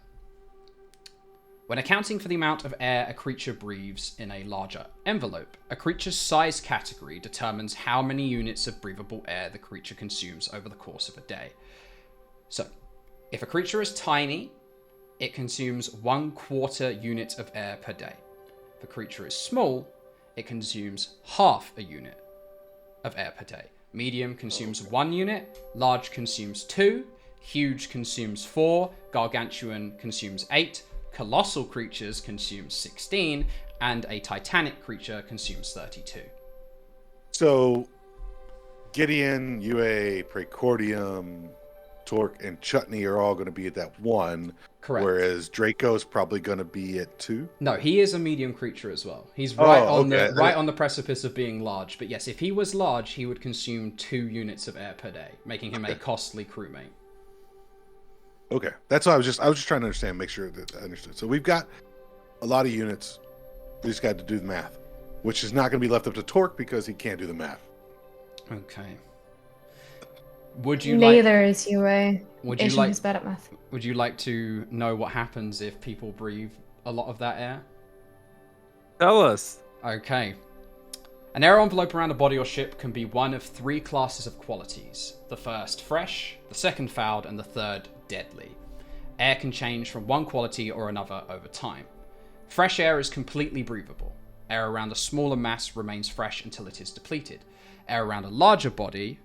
when accounting for the amount of air a creature breathes in a larger envelope, a creature's size category determines how many units of breathable air the creature consumes over the course of a day. So, if a creature is tiny, it consumes 1/4 unit of air per day. If a creature is small, it consumes half a unit of air per day. Medium consumes 1 unit, large consumes 2, huge consumes 4, gargantuan consumes 8, colossal creatures consume 16, and a titanic creature consumes 32. So, Gideon, UA, Precordium, Torque, and Chutney are all going to be at that 1. Correct. Whereas Draco's probably going to be at 2. No, he is a medium creature as well. He's right okay. on the precipice of being large. But yes, if he was large, he would consume 2 units of air per day, making him a costly crewmate. Okay, that's what I was just trying to understand, make sure that I understood. So we've got a lot of units. We just got to do the math, which is not going to be left up to Torque because he can't do the math. Okay. Would you Neither is UA. Would you Asian like? is bad at math. Would you like to know what happens if people breathe a lot of that air? Tell us. Okay. An air envelope around a body or ship can be one of 3 classes of qualities. The first, fresh, the second, fouled, and the third, deadly. Air can change from one quality or another over time. Fresh air is completely breathable. Air around a smaller mass remains fresh until it is depleted. Air around a larger body,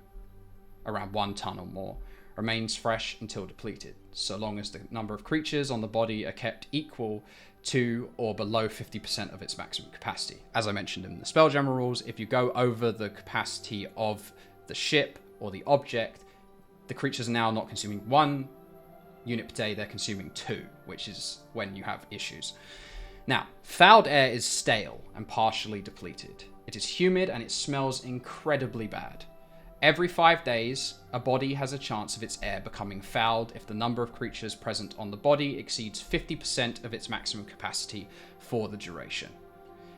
around 1 ton or more, remains fresh until depleted, so long as the number of creatures on the body are kept equal to or below 50% of its maximum capacity. As I mentioned in the Spelljammer rules, if you go over the capacity of the ship or the object, the creatures are now not consuming 1 unit per day, they're consuming 2, which is when you have issues. Now, fouled air is stale and partially depleted. It is humid and it smells incredibly bad. Every 5 days, a body has a chance of its air becoming fouled if the number of creatures present on the body exceeds 50% of its maximum capacity for the duration.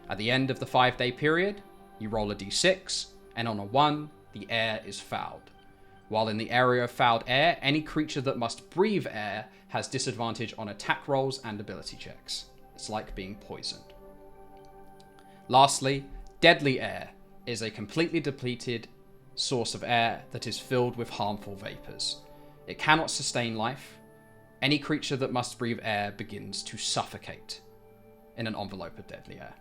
At the end of the 5-day period, you roll a d6, and on a 1, the air is fouled. While in the area of fouled air, any creature that must breathe air has disadvantage on attack rolls and ability checks. It's like being poisoned. Lastly, deadly air is a completely depleted source of air that is filled with harmful vapors. It cannot sustain life. Any creature that must breathe air begins to suffocate in an envelope of deadly air.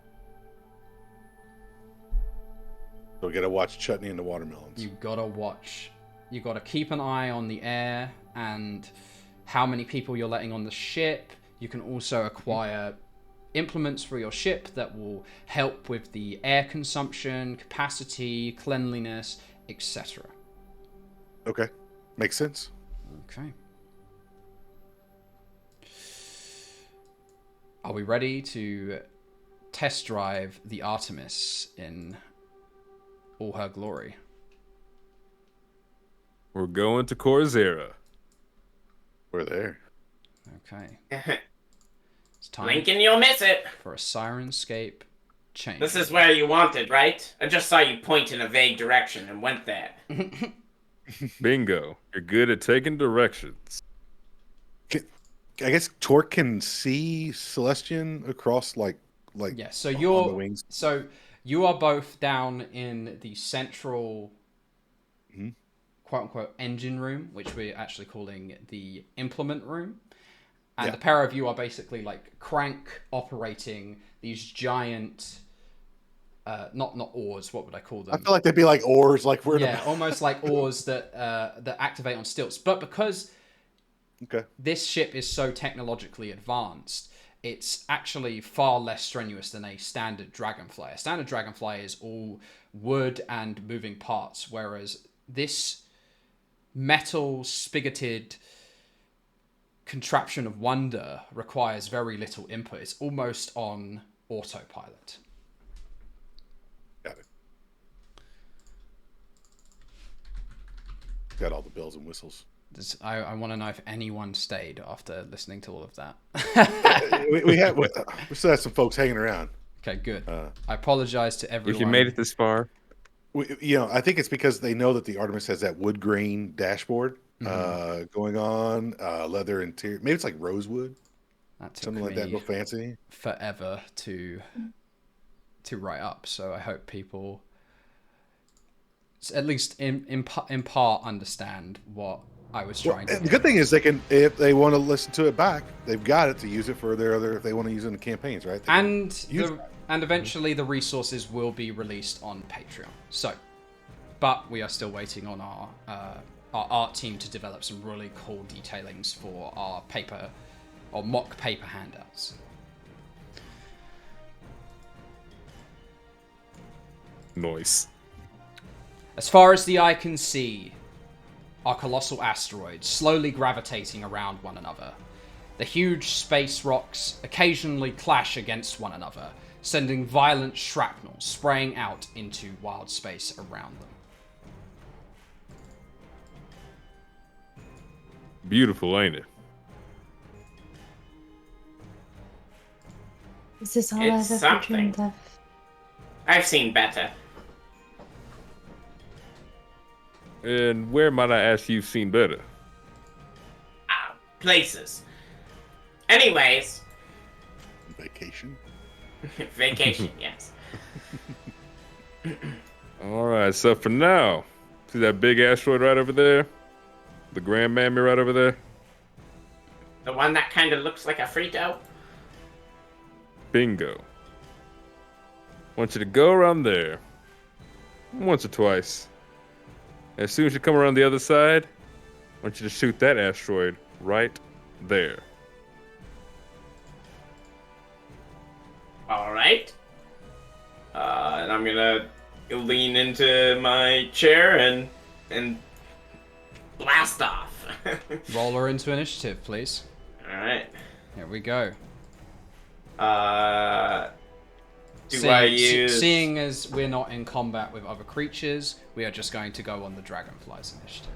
So we got to watch Chutney and the watermelons. You gotta watch. You gotta keep an eye on the air and how many people you're letting on the ship. You can also acquire implements for your ship that will help with the air consumption, capacity, cleanliness, etc. Okay, makes sense. Okay. Are we ready to test drive the Artemis in all her glory? We're going to Corzera. We're there. Okay. It's time Blink and you'll miss it. for a Sirenscape change. This is where you wanted, right? I just saw you point in a vague direction and went there. Bingo. You're good at taking directions. I guess Torque can see Celestion across like Yeah, so on the you're wings. so you are both down in the central quote unquote engine room, which we're actually calling the implement room. And the pair of you are basically like crank operating these giant not oars, what would I call them? I feel like they'd be like oars, like we're almost like oars that activate on stilts. But because this ship is so technologically advanced, it's actually far less strenuous than a standard dragonfly. A standard dragonfly is all wood and moving parts, whereas this metal spigoted contraption of wonder requires very little input. It's almost on autopilot. Got it. Got all the bells and whistles. I want to know if anyone stayed after listening to all of that. We still have some folks hanging around. Okay, good. I apologize to everyone. If you made it this far, I think it's because they know that the Artemis has that wood grain dashboard going on, leather interior. Maybe it's like rosewood, That took something like that. me No fancy. forever to write up. So I hope people, at least in part, understand what I was trying to The do. good thing is they can, if they want to listen to it back, they've got it to use it for their other. If they want to use it in the campaigns, right? And eventually the resources will be released on Patreon. So, but we are still waiting on our art team to develop some really cool detailings for our paper or mock paper handouts. noise. As far as the eye can see are colossal asteroids slowly gravitating around one another. The huge space rocks occasionally clash against one another, sending violent shrapnel spraying out into wild space around them. Beautiful, ain't it? Is this all It's I've ever dreamed something. of? I've seen better. And where might I ask you've seen better? Places. Anyways, Vacation. vacation, yes. All right, so for now, see that big asteroid right over there? The Grand Mammy right over there? The one that kind of looks like a Frito? Bingo. Want you to go around there once or twice. As soon as you come around the other side, I want you to shoot that asteroid right there. Alright. And I'm gonna lean into my chair and blast off. Roll her into initiative, please. Alright. Here we go. Seeing as we're not in combat with other creatures, we are just going to go on the Dragonfly's initiative.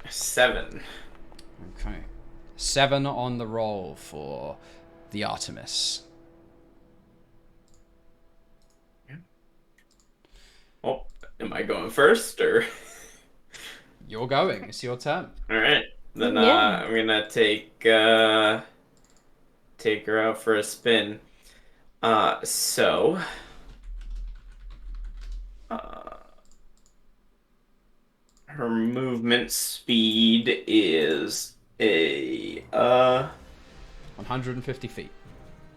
7. Okay. 7 on the roll for the Artemis. Oh, am I going first or? You're going. It's your turn. Alright. Then Yeah. I'm gonna take her out for a spin. So her movement speed is a 150 feet.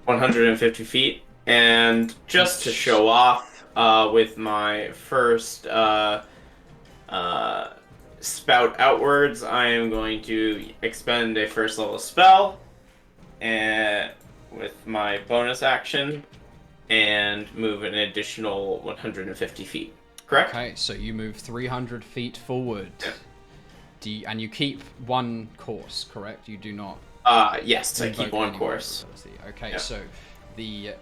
150 feet, and just to show off with my first spout outwards, I am going to expend a first level spell and with my bonus action and move an additional 150 feet. Correct? Okay, so you move 300 feet forward. And you keep one course, correct? You do not. Yes, I keep invoke one any course. ability. Okay, Yeah. so the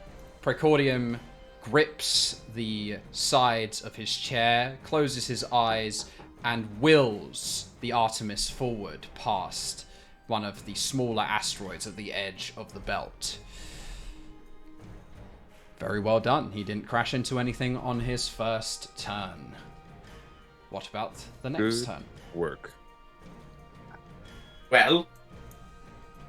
Precordium grips the sides of his chair, closes his eyes, and wills the Artemis forward past one of the smaller asteroids at the edge of the belt. Very well done. He didn't crash into anything on his first turn. What about the next Good turn? work. Well,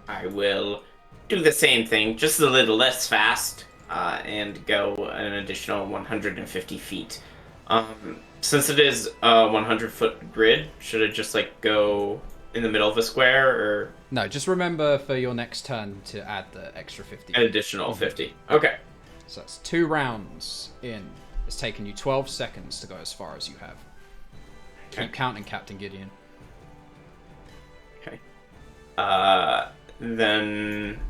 I will do the same thing, just a little less fast, and go an additional 150 feet. Since it is a 100-foot grid, should I just go in the middle of a square, or No, just remember for your next turn to add the extra 50. an additional 50? Okay. So that's 2 rounds in. It's taken you 12 seconds to go as far as you have. Okay. Keep counting, Captain Gideon. Okay. Then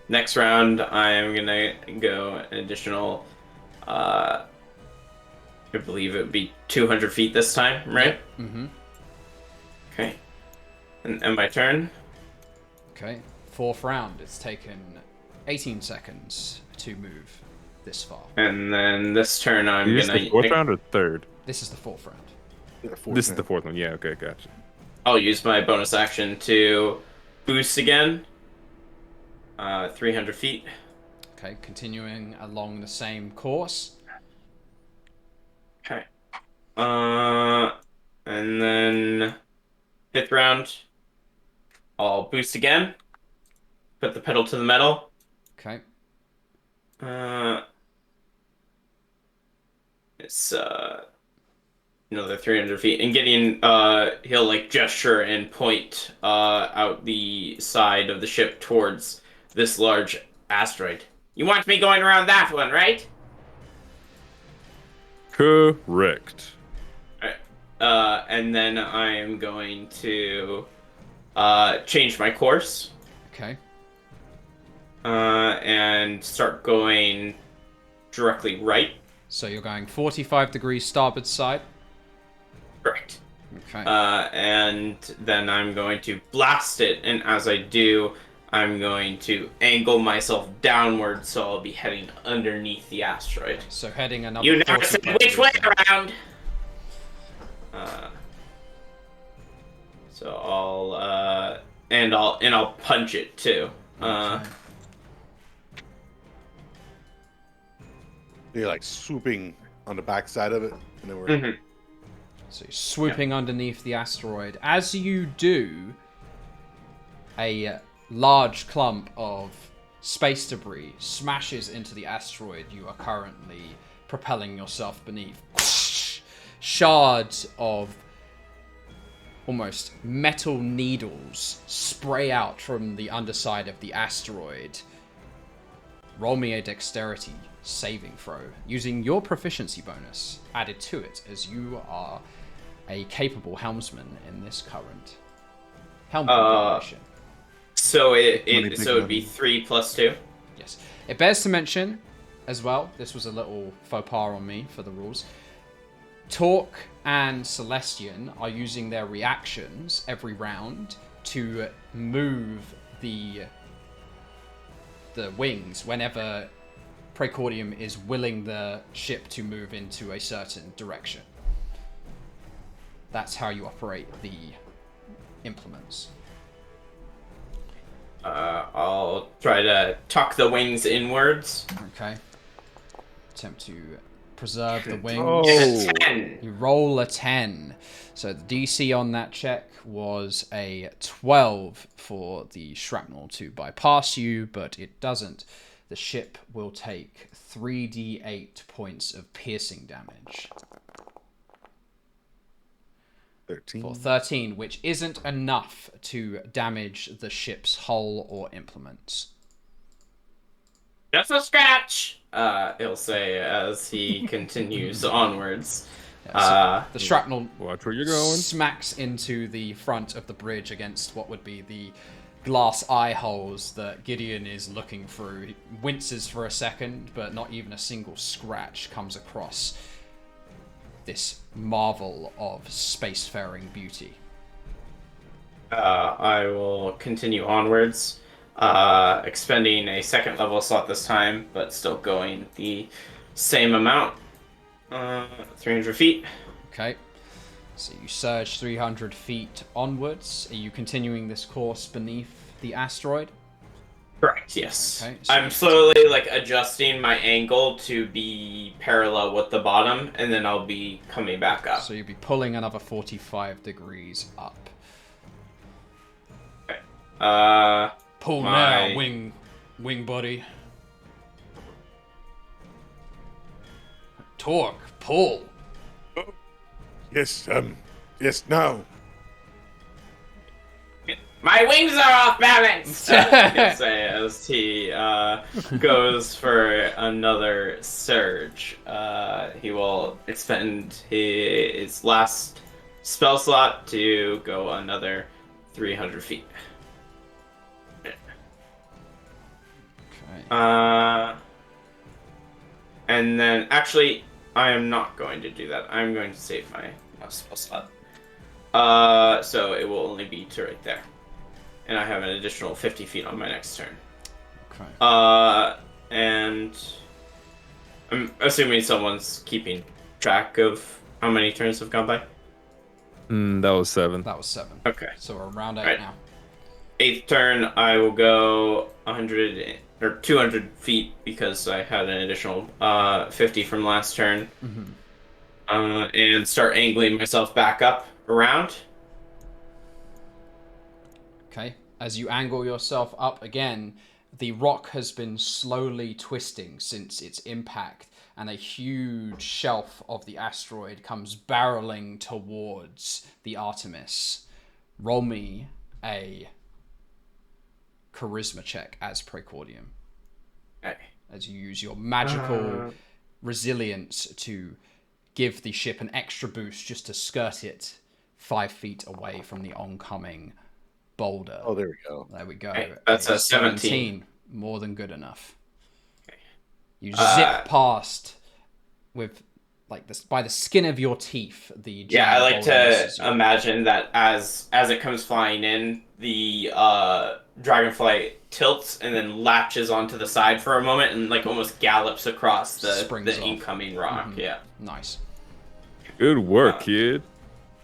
next round, I am gonna go an additional I believe it would be 200 feet this time, right? Mm-hmm. Okay. And my turn? Okay. 4th round. It's taken 18 seconds to move this far. And then this turn I'm Is this gonna... the 4th round or 3rd? This is the 4th round. This is the 4th one. Yeah, okay, gotcha. I'll use my bonus action to boost again. 300 feet. Okay, continuing along the same course. Okay. And then 5th round, I'll boost again. Put the pedal to the metal. Okay. It's another 300 feet. And Gideon, he'll like gesture and point out the side of the ship towards this large asteroid. You want me going around that one, right? Correct. And then I am going to change my course. Okay. And start going directly right. So you're going 45 degrees starboard side. Correct. Okay. And then I'm going to blast it, and as I do, I'm going to angle myself downward, so I'll be heading underneath the asteroid. So heading another. You never said 45 which way degrees down. around. So I'll punch it too. Okay. You're like swooping on the backside of it, and then we're. Mhm. So you're swooping underneath the asteroid. As you do, a large clump of space debris smashes into the asteroid you are currently propelling yourself beneath. Shards of almost metal needles spray out from the underside of the asteroid. Roll me a dexterity saving throw using your proficiency bonus added to it, as you are a capable helmsman in this current helm configuration. So it'd be 3 + 2. Yes. It bears to mention as well, this was a little faux pas on me for the rules. Torque and Celestion are using their reactions every round to move the wings whenever Praecordium is willing the ship to move into a certain direction. That's how you operate the implements. I'll try to tuck the wings inwards. Okay. Attempt to preserve the wings. Oh. 10. You roll a 10. So the DC on that check was a 12 for the shrapnel to bypass you, but it doesn't. The ship will take 3d8 points of piercing damage. 13. For 13, which isn't enough to damage the ship's hull or implements. Just a scratch, he'll say as he continues onwards. Yeah, so the shrapnel Watch where you're going. smacks into the front of the bridge against what would be the glass eye holes that Gideon is looking through. He winces for a second, but not even a single scratch comes across this marvel of spacefaring beauty. I will continue onwards, expending a 2nd level slot this time, but still going the same amount. 300 feet. Okay. So you surge 300 feet onwards. Are you continuing this course beneath the asteroid? Correct, yes. Okay, so I'm slowly adjusting my angle to be parallel with the bottom, and then I'll be coming back up. So you'll be pulling another 45 degrees up. Okay. Pull My- now, wing buddy. Torque, pull. Yes, no. My wings are off balance! He'll say as he goes for another surge. He will expend his last spell slot to go another 300 feet. Okay. And then, actually, I am not going to do that. I'm going to save my spell slot. So it will only be to right there. And I have an additional 50 feet on my next turn. Okay. And I'm assuming someone's keeping track of how many turns have gone by. That was 7. That was 7. Okay. So we're around 8 Right. now. 8th turn, I will go 100 or 200 feet because I had an additional 50 from last turn. And start angling myself back up around. Okay. As you angle yourself up again, the rock has been slowly twisting since its impact, and a huge shelf of the asteroid comes barreling towards the Artemis. Roll me a charisma check as Precordium. Okay. As you use your magical resilience to give the ship an extra boost just to skirt it 5 feet away from the oncoming boulder. Oh, there we go. There we go. Okay, that's a 17. More than good enough. Okay. You zip past with like this by the skin of your teeth. The Yeah, I like giant to boulder imagine that as it comes flying in, the dragonfly tilts and then latches onto the side for a moment and like almost gallops across Springs the off. incoming rock. Yeah. Nice. Good work, kid.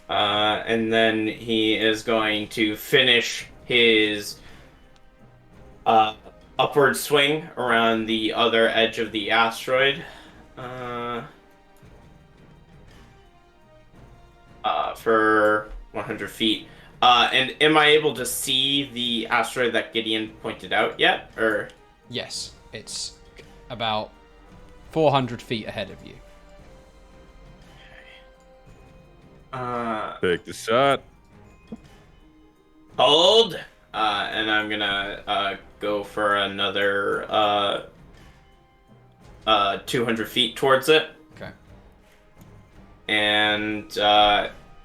And then he is going to finish his upward swing around the other edge of the asteroid. For 100 feet. And am I able to see the asteroid that Gideon pointed out yet? Or Yes, it's about 400 feet ahead of you. Take the shot. Hold. And I'm gonna go for another 200 feet towards it. Okay. And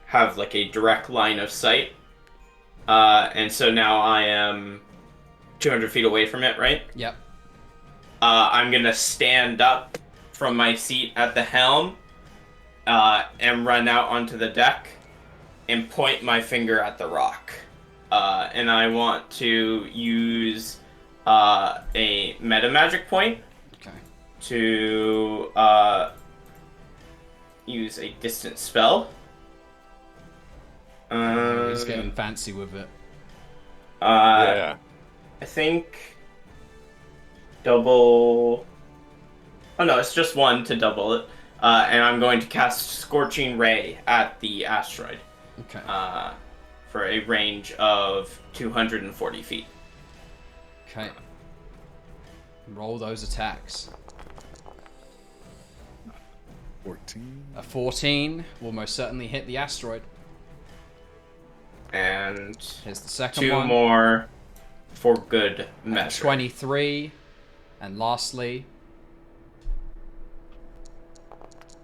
have like a direct line of sight. And so now I am 200 feet away from it, right? Yep. I'm gonna stand up from my seat at the helm and run out onto the deck and point my finger at the rock. And I want to use a meta magic point Okay. to use a distant spell. He's getting fancy with it. Yeah. I think double. Oh no, it's just one to double it. And I'm going to cast Scorching Ray at the asteroid Okay. for a range of 240 feet. Okay. Roll those attacks. 14. A 14 will most certainly hit the asteroid. And Here's the second 2 one. more for good measure. 23. And lastly,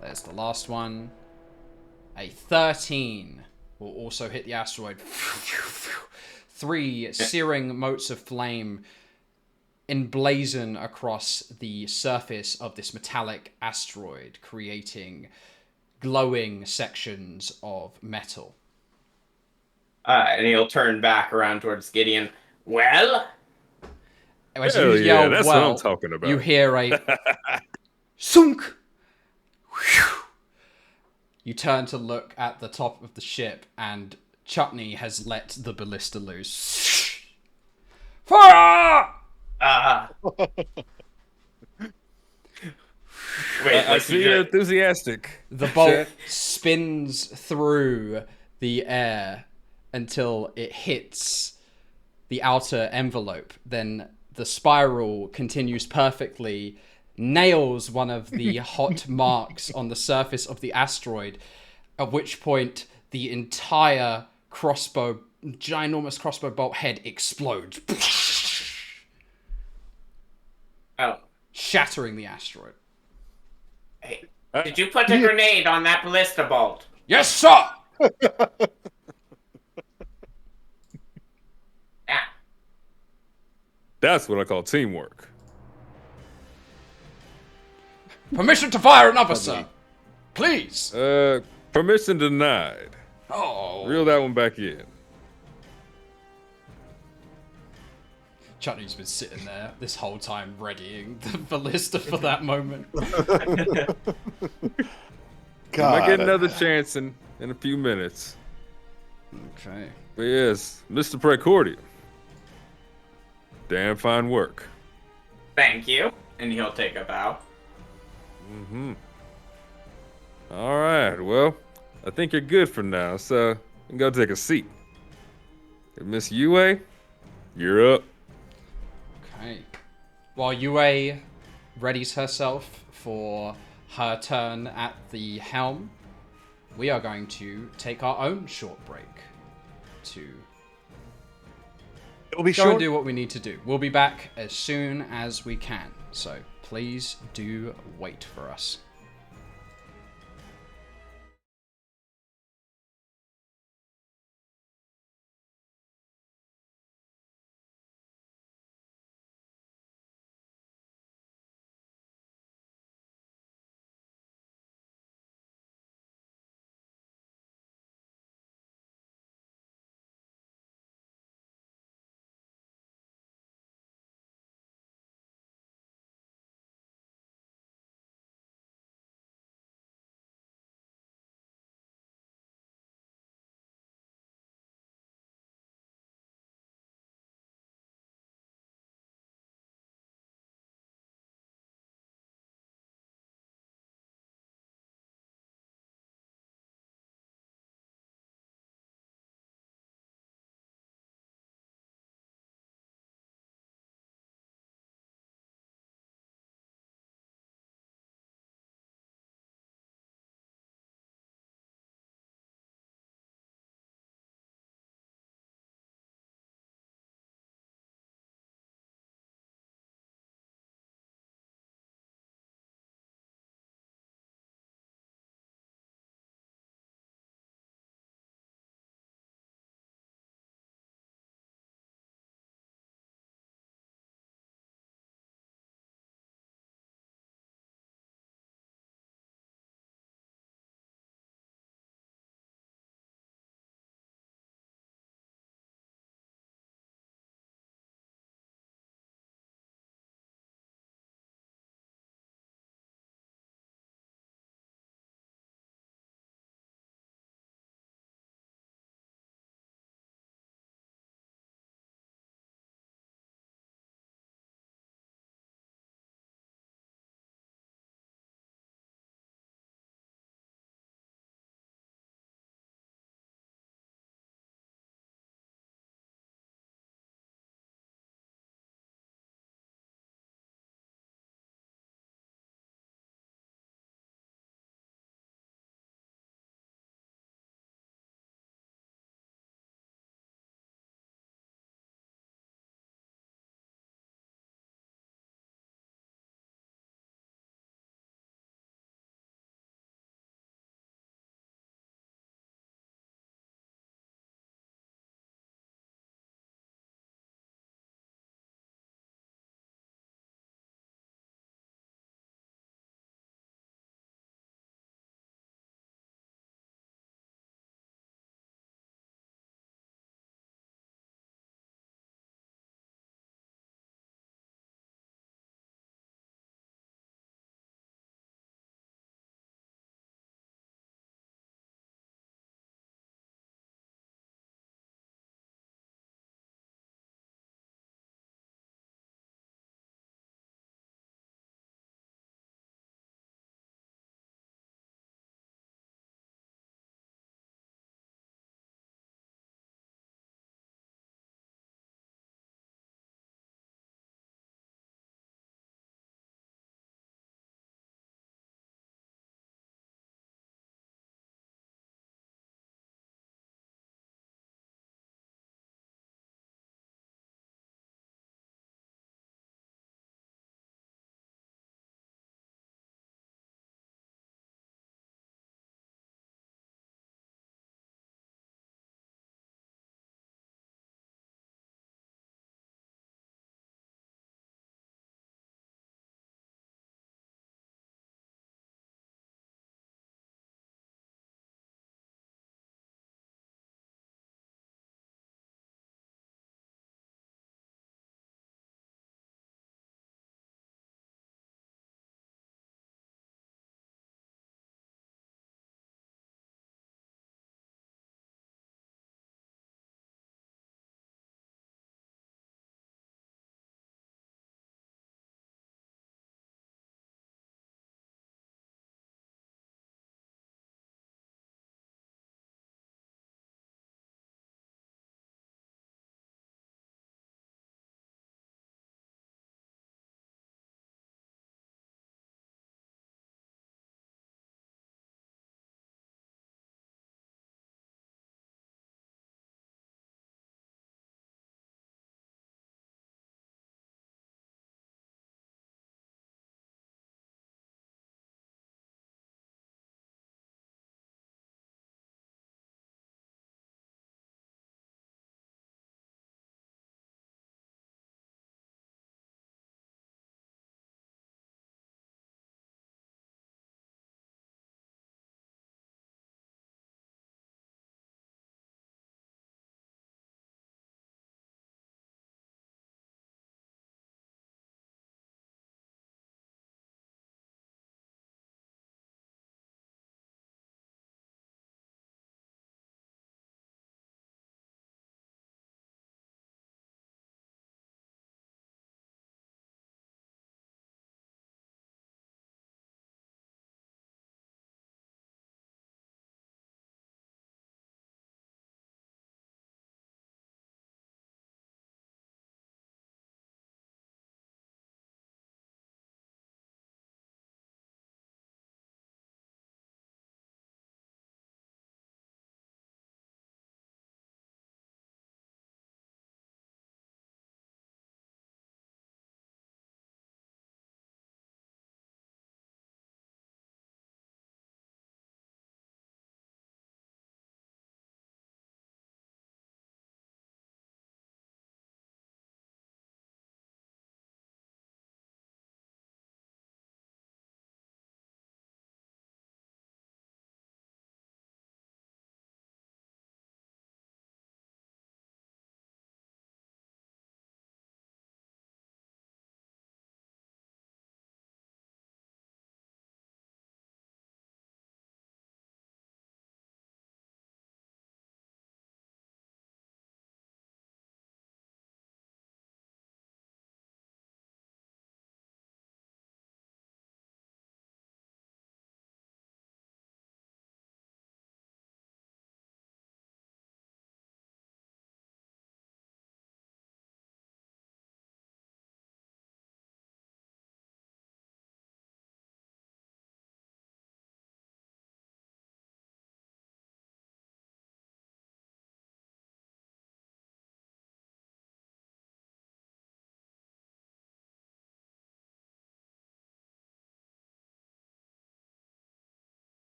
there's the last one. A 13 will also hit the asteroid. 3 searing motes of flame emblazon across the surface of this metallic asteroid, creating glowing sections of metal. And he'll turn back around towards Gideon. Well, As Hell you yeah, yell, that's well, what I'm talking about. you hear a sunk. You turn to look at the top of the ship, and Chutney has let the ballista loose. Fire! wait, I like see you're you enthusiastic. The bolt spins through the air until it hits the outer envelope. Then the spiral continues perfectly, nails one of the hot marks on the surface of the asteroid, at which point the entire ginormous crossbow bolt head explodes, Oh, shattering the asteroid. hey, did you put a grenade on that ballista bolt? Yes, sir! Yeah. That's what I call teamwork. Permission to fire another, sir. Please. Permission denied. Oh. Reel that one back in. Chutney's been sitting there this whole time readying the ballista for that moment. I get another chance in a few minutes. Okay. But yes, Mr. Precordium. Damn fine work. Thank you. And he'll take a bow. Mm-hmm. All right, well, I think you're good for now, so you can go take a seat. And Miss Yue, you're up. Okay. While Yue readies herself for her turn at the helm, we are going to take our own short break to It'll be go short. and do what we need to do. We'll be back as soon as we can, so please do wait for us.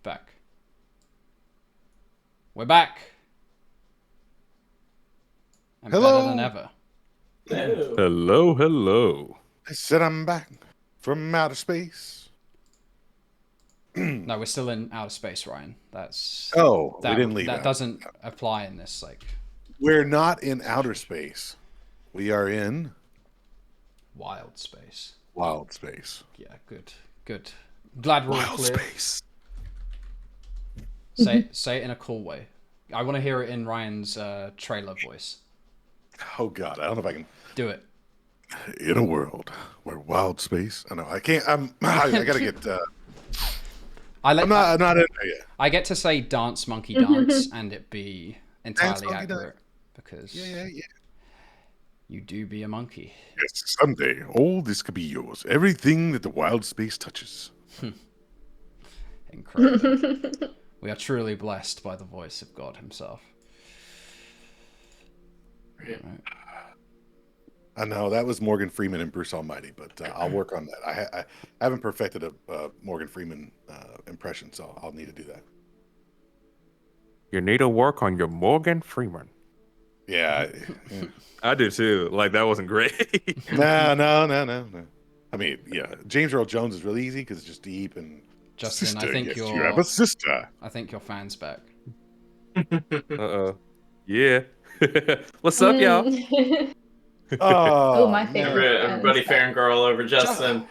Back. We're back. And Hello. better than ever. No. Hello, hello. I said I'm back from outer space. No, we're still in outer space, Ryan. That's Oh, that, we didn't leave. That doesn't apply in this. Like, We're not in outer space. We are in wild space. wild space. Yeah, good. Glad we're all Wild clear. space. Say it in a cool way. I want to hear it in Ryan's trailer voice. Oh God, I don't know if I can. Do it. In a world where wild space. I know I can't. I gotta get. I'm not in there yet. I get to say dance monkey dance and it be entirely monkey accurate because Yeah. you do be a monkey. Yes, someday all this could be yours. Everything that the wild space touches. Incredible. We are truly blessed by the voice of God himself. Right. I know that was Morgan Freeman and Bruce Almighty, but I'll work on that. I haven't perfected a Morgan Freeman impression, so I'll need to do that. You need to work on your Morgan Freeman. Yeah. I do too. Like, that wasn't great. No. I mean, yeah, James Earl Jones is really easy because it's just deep and. Justin, Sister, I think yes, you're. you have a sister. I think your fan's back. Uh-oh. Yeah. What's up, y'all? Oh, my man. favorite. Everybody fangirl over Justin.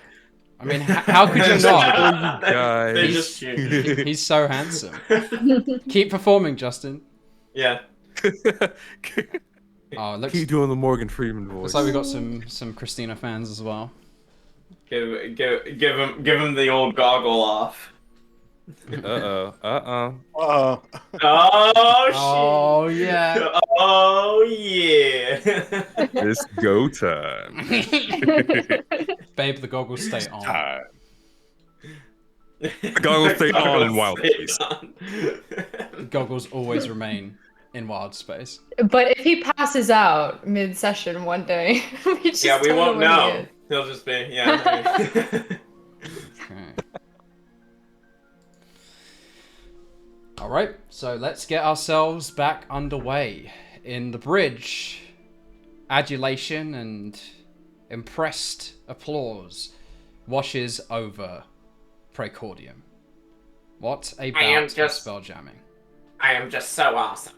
I mean, how could you not? Oh, you guys. They just shoot. He's so handsome. Keep performing, Justin. Yeah. Oh, it looks, Keep doing the Morgan Freeman voice. looks like we got some Christina fans as well. Give him the old goggle off. Uh-oh. Oh shit. Oh yeah. Oh yeah. It's go time. Babe, the goggles stay on. Time. Goggles stay on in wild Stay space. on. Goggles always remain in wild space. But if he passes out mid-session one day, we just Yeah, we don't won't where he know. is. He'll just be Okay. All right, so let's get ourselves back underway. In the bridge, adulation and impressed applause washes over Praecordium. What a I am bout of just- spelljamming. I am just so awesome.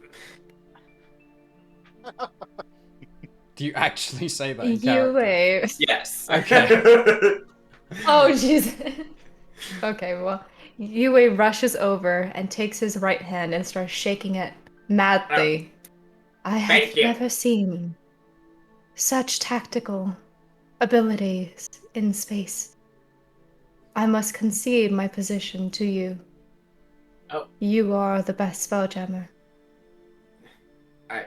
Do you actually say that in You character? wait. Yes. Okay. Oh, jeez. Okay, well, Yue rushes over and takes his right hand and starts shaking it madly. I have Thank you. never seen such tactical abilities in space. I must concede my position to you. Oh. You are the best spelljammer.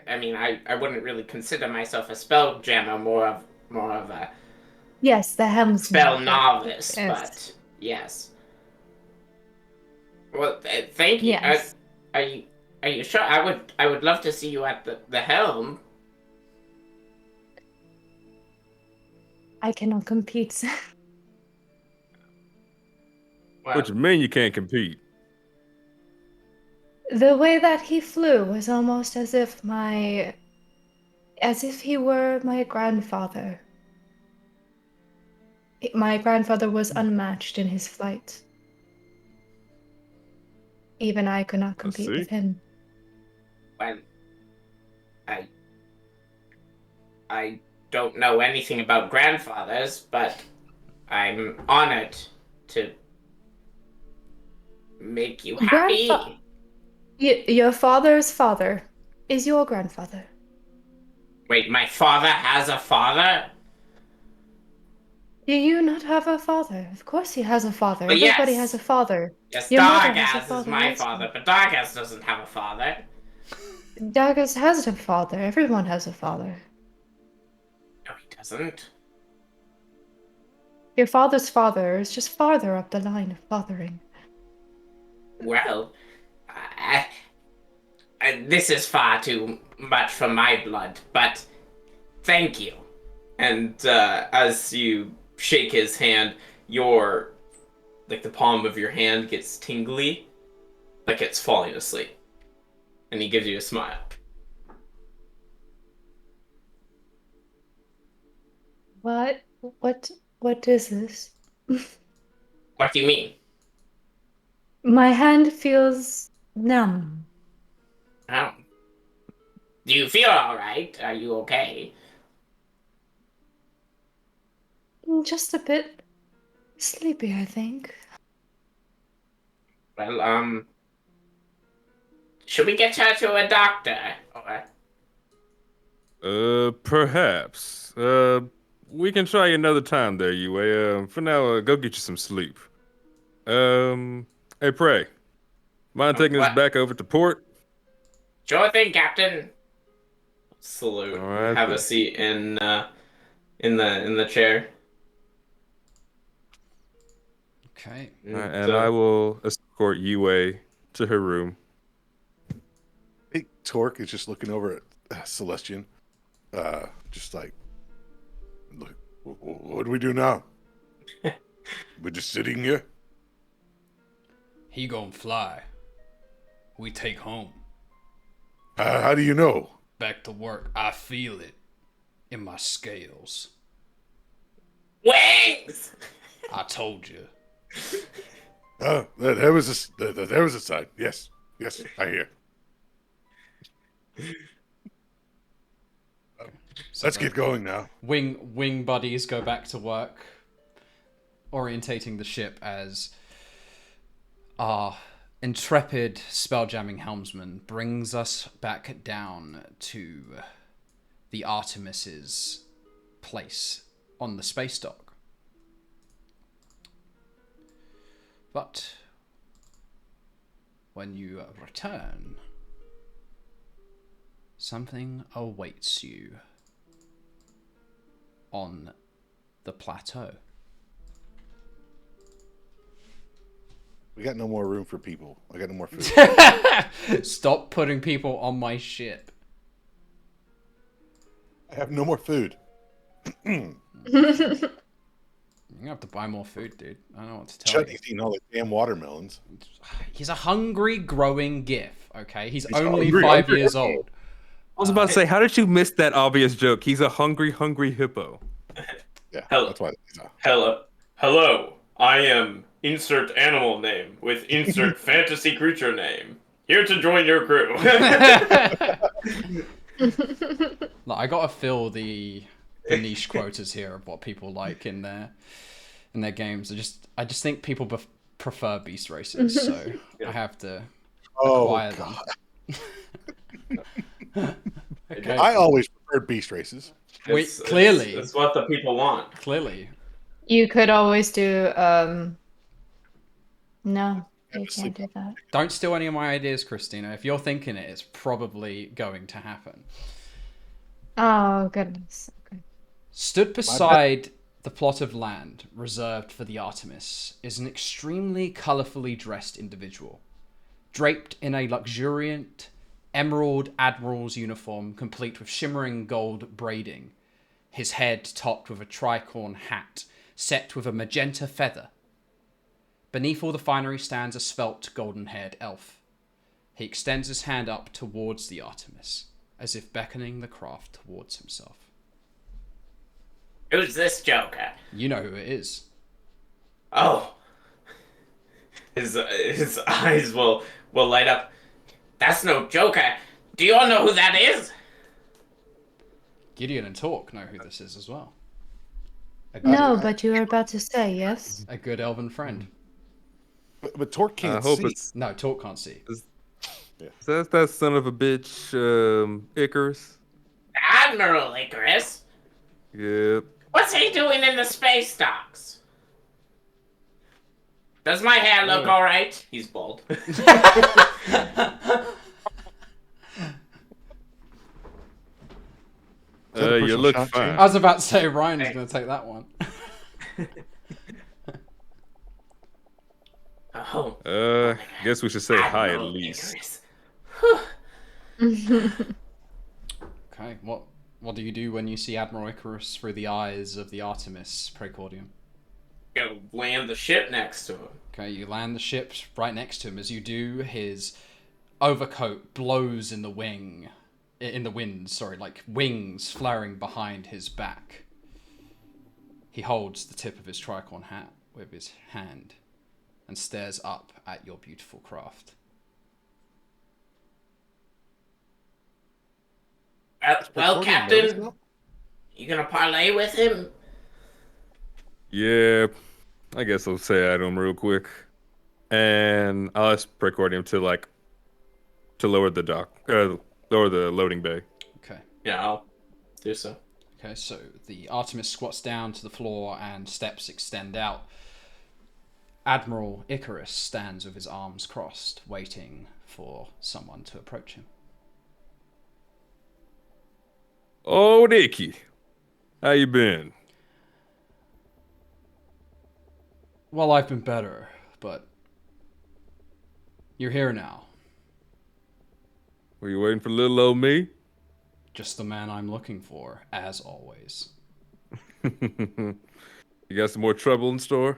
I mean, I wouldn't really consider myself a spelljammer, more of a Yes, the Helmsman. spell novice, Yes. but yes. Well, thank you. Yes. Are you sure? I would love to see you at the helm. I cannot compete. Well, What you mean you can't compete? The way that he flew was almost as if he were my grandfather. My grandfather was unmatched in his flight. Even I could not compete see. with him. well, I don't know anything about grandfathers, but I'm honored to make you happy. Your father's father is your grandfather. Wait, my father has a father? Do you not have a father? Of course he has a father. But Everybody yes. has a father. Yes, Your mother has a Dargaz is father my also. father, but Dargaz doesn't have a father. Dagus has a father. Everyone has a father. No, he doesn't. Your father's father is just farther up the line of fathering. Well, this is far too much for my blood, but thank you. And as you shake his hand, the palm of your hand gets tingly, like it's falling asleep. And he gives you a smile. What? What is this? What do you mean? My hand feels numb. Oh. Do you feel alright? Are you okay? Just a bit sleepy, I think. Well, should we get her to a doctor? Or... Perhaps. We can try another time there, Yue. For now, go get you some sleep. Hey, Prey. Mind taking us What? back over to port? Sure thing, Captain. Salute. All right, Have a then. seat in the chair. Okay. And I will escort Yue to her room. Hey, Torque is just looking over at Celestion. Just like, look, what do we do now? We're just sitting here? He gon' fly. We take home. How do you know? Back to work. I feel it in my scales. Wings! I told you. There was a sign. Yes, I hear. So Let's the get going now. Wing buddies go back to work, orientating the ship as our intrepid spelljamming helmsman brings us back down to the Artemis's place on the space dock. But when you return, something awaits you on the plateau. We got no more room for people. I got no more food. Stop putting people on my ship. I have no more food. You're gonna have to buy more food, dude. I don't know what to tell you. Chuddy's eating all the damn watermelons. He's a hungry, growing gif, okay? He's He's only hungry, 5 hungry. years old. I was about to say, how did you miss that obvious joke? He's a hungry hippo. Yeah, Hello. that's why. Hello. I am insert animal name with insert fantasy creature name. Here to join your crew. Like, I gotta fill the niche quotas here of what people like in their games. I just think people prefer beast races, so I have to acquire them. Okay. I always preferred beast races. Clearly. It's what the people want. Clearly. You could always do no, you can't do that. Don't steal any of my ideas, Christina. If you're thinking it, it's probably going to happen. Oh goodness. Okay. Stood beside the plot of land reserved for the Artemis is an extremely colourfully dressed individual, draped in a luxuriant emerald admiral's uniform complete with shimmering gold braiding, his head topped with a tricorn hat set with a magenta feather. Beneath all the finery stands a svelte golden-haired elf. He extends his hand up towards the Artemis, as if beckoning the craft towards himself. Who's this Joker? You know who it is. Oh. His eyes will light up. That's no Joker. Do you all know who that is? Gideon and Torque know who this is as well. No, but you were about to say yes. A good elven friend. But Torque can't I hope see. it's No, Torque can't see. that's that son of a bitch, Icarus. Admiral Icarus? Yep. What's he doing in the space docks? Does my hair look alright? He's bald. You look fine. I was about to say Ryan's going to take that one. Oh. Guess we should say hi at Admiral least. Icarus. Okay, what do you do when you see Admiral Icarus through the eyes of the Artemis Praecordium? Gonna land the ship next to him. Okay, you land the ship right next to him. As you do, his overcoat blows in the wind, like wings flaring behind his back. He holds the tip of his tricorn hat with his hand and stares up at your beautiful craft. Well, Recording Captain, notice now? you gonna parlay with him? Yeah, I guess I'll say hi to him real quick. And I'll ask Precordium to lower the lower the loading bay. Okay. Yeah, I'll do so. Okay, so the Artemis squats down to the floor and steps extend out. Admiral Icarus stands with his arms crossed, waiting for someone to approach him. Oh, Nicky, how you been? Well, I've been better, but you're here now. Were you waiting for little old me? Just the man I'm looking for, as always. You got some more trouble in store?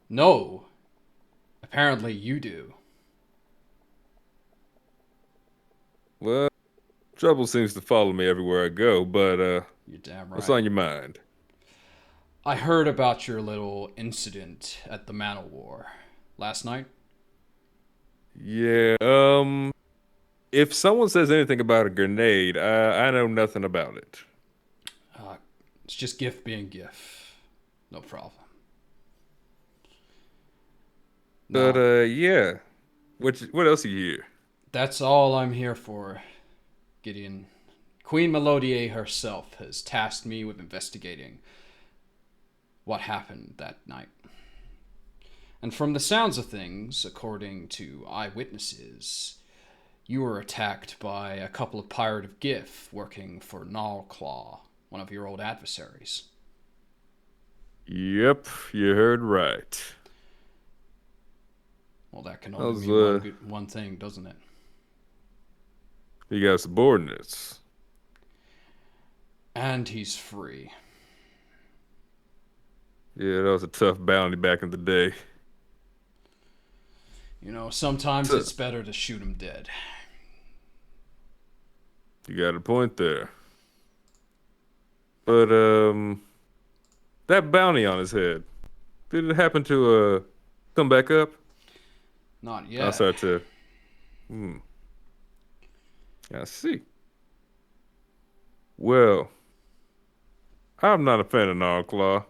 No. Apparently you do. Well, trouble seems to follow me everywhere I go, but You're damn right. what's on your mind? I heard about your little incident at the Manor War last night. Yeah, if someone says anything about a grenade, I know nothing about it. It's just GIF being GIF. No problem. But, No, yeah. What else are you here? that's all I'm here for, Gideon. Queen Melodier herself has tasked me with investigating what happened that night. And from the sounds of things, according to eyewitnesses, you were attacked by a couple of Pirate of GIF working for Gnarlclaw, one of your old adversaries. Yep, you heard right. Well, that can That only was, mean one thing, doesn't it? You got subordinates. And he's free. Yeah, that was a tough bounty back in the day. You know, sometimes So- it's better to shoot him dead. You got a point there. But, that bounty on his head, did it happen to, come back up? Not I'll yet. start to. I see. Well, I'm not a fan of Gnarlclaw.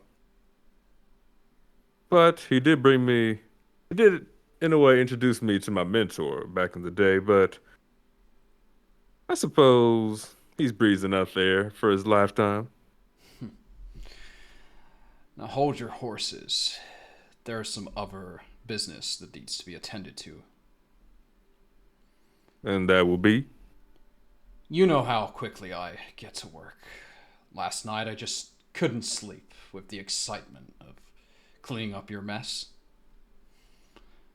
But he did in a way introduce me to my mentor back in the day, but I suppose he's breezing out there for his lifetime. Now hold your horses. There's some other business that needs to be attended to. And that will be. You know how quickly I get to work. Last night I just couldn't sleep with the excitement of cleaning up your mess.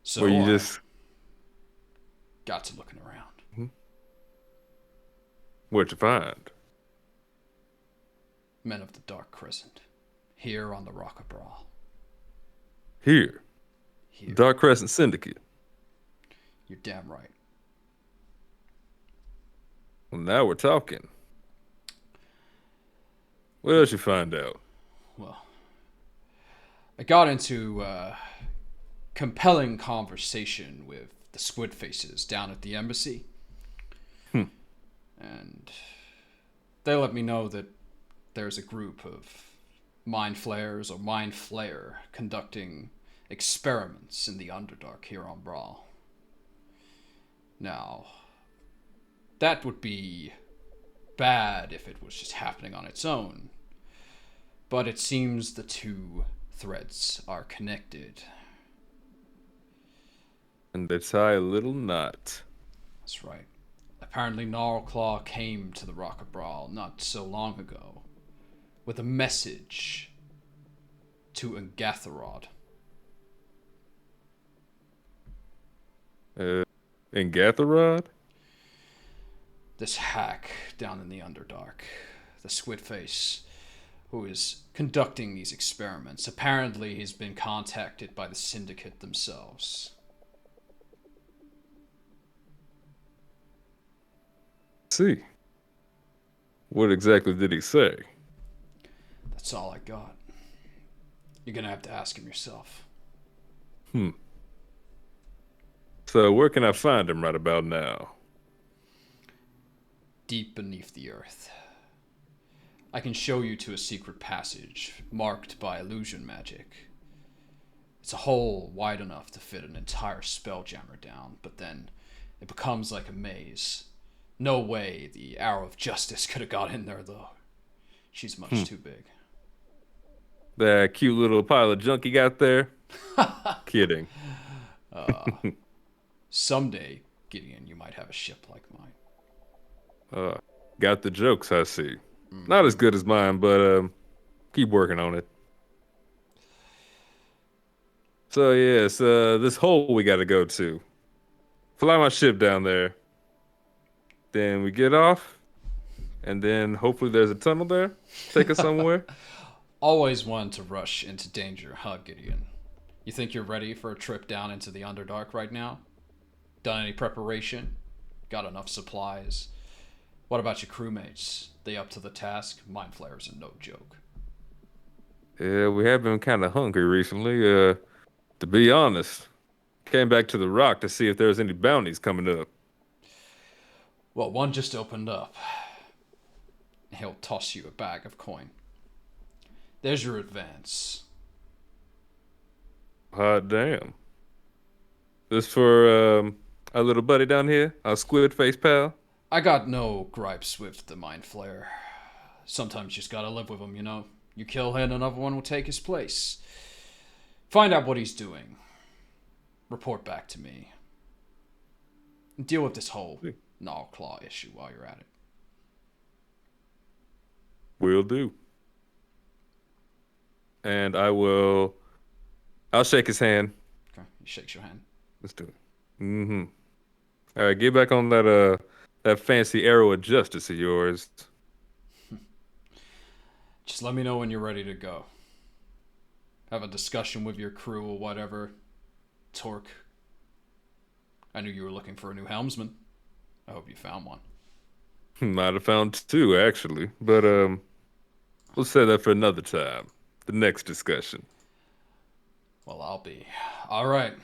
So Where you I just. got to looking around. What'd you find? Men of the Dark Crescent. Here on the Rock of Brawl. Here. Here. Dark Crescent Syndicate. You're damn right. Well, now we're talking. What else you find out? Well, I got into a compelling conversation with the Squid Faces down at the embassy. And they let me know that there's a group of Mind Flayers or Mind Flayer conducting experiments in the Underdark here on Brawl. Now, that would be bad if it was just happening on its own. But it seems the two threads are connected. And they tie a little knot. That's right. Apparently Gnarlclaw came to the Rock of Brawl not so long ago with a message to Ungatharod. In Gatharod? This hack down in the Underdark. The Squidface who is conducting these experiments. Apparently, he's been contacted by the Syndicate themselves. See. What exactly did he say? That's all I got. You're gonna have to ask him yourself. So where can I find him right about now? Deep beneath the earth. I can show you to a secret passage marked by illusion magic. It's a hole wide enough to fit an entire Spelljammer down, but then it becomes like a maze. No way the Arrow of Justice could have got in there, though. She's much too big. That cute little pile of junk you got there? Kidding. Someday, Gideon, you might have a ship like mine. Got the jokes, I see. Not as good as mine, but keep working on it. So yes, this hole we gotta go to. Fly my ship down there. Then we get off, and then hopefully there's a tunnel there. Take us somewhere. Always one to rush into danger, huh, Gideon? You think you're ready for a trip down into the Underdark right now? Done any preparation? Got enough supplies? What about your crewmates? They up to the task? Mind flayers are no joke. Yeah, we have been kind of hungry recently. To be honest, came back to the rock to see if there was any bounties coming up. Well, one just opened up. He'll toss you a bag of coin. There's your advance. Hot damn. This for our little buddy down here, our squid face pal. I got no gripes with the Mind Flayer. Sometimes you just gotta live with him, you know? You kill him, another one will take his place. Find out what he's doing. Report back to me. And deal with this whole Gnaw Claw issue while you're at it. Will do. And I'll shake his hand. Okay, he shakes your hand. Let's do it. Mm-hmm. All right, get back on that fancy arrow of justice of yours. Just let me know when you're ready to go. Have a discussion with your crew or whatever. Torque. I knew you were looking for a new helmsman. I hope you found one. Might have found two, actually. But we'll say that for another time. The next discussion. Well, I'll be. All right.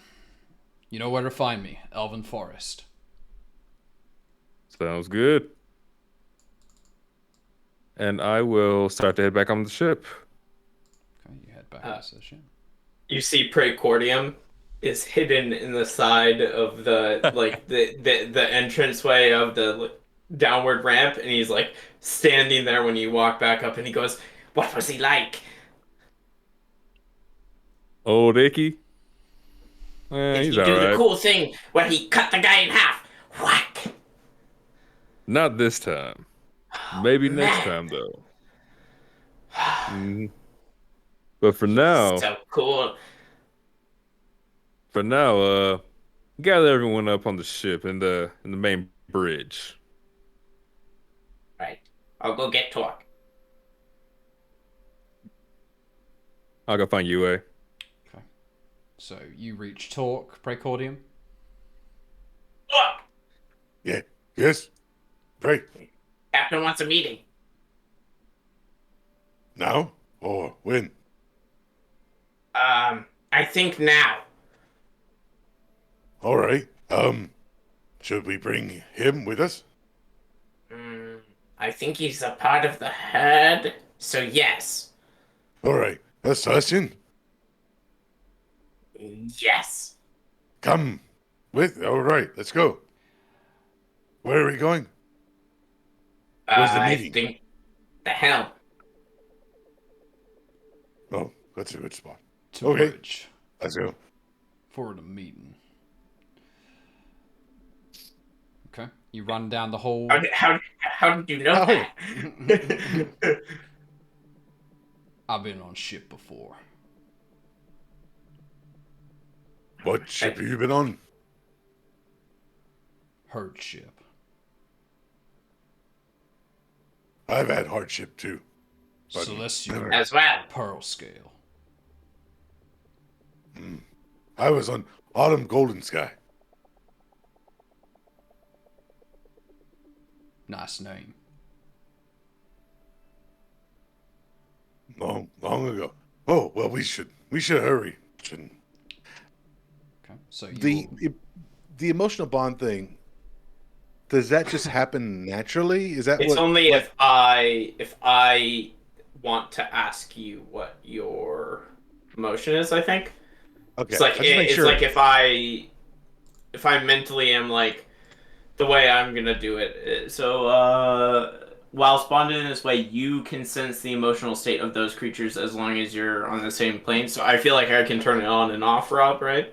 You know where to find me. Elven Forest. Sounds good. And I will start to head back on the ship. Okay, you head back to the ship. You see Praecordium is hidden in the side of the like the entranceway of the downward ramp, and he's like standing there when you walk back up, and he goes, "What was he like?" Old Icky? Did He's he do alright. the cool thing where he cut the guy in half? Whack! Not this time. Maybe next man. time, though. But for now, So cool. gather everyone up on the ship in the main bridge. Right. I'll go get Torque. I'll go find UA. Okay. So you reach Torque, Praecordium. Look! Yeah. Yes. Pray. Captain wants a meeting. Now or when? I think now. All right. Should we bring him with us? I think he's a part of the herd, so yes. All right. Celestion, Yes. come with. All right. Let's go. Where are we going? Where's the I meeting? think the helm. Oh, that's a good spot. To Okay. bridge. Let's go. For the meeting. Okay. You run down the whole. How did you know that? I've been on ship before. What ship have you been on? Herd ship. I've had hardship too. but Celestion As well. Pearl Scale. I was on Autumn Golden Sky. Nice name. Long ago. Oh well, we should hurry. Shouldn't. Okay, so you The emotional bond thing. Does that just happen naturally? Is that It's what? only if I want to ask you what your emotion is. I think Okay. it's like I just make it's sure. like if I mentally am like the way I'm gonna do it. So while bonded in this way, you can sense the emotional state of those creatures as long as you're on the same plane. So I feel like I can turn it on and off, Rob. Right?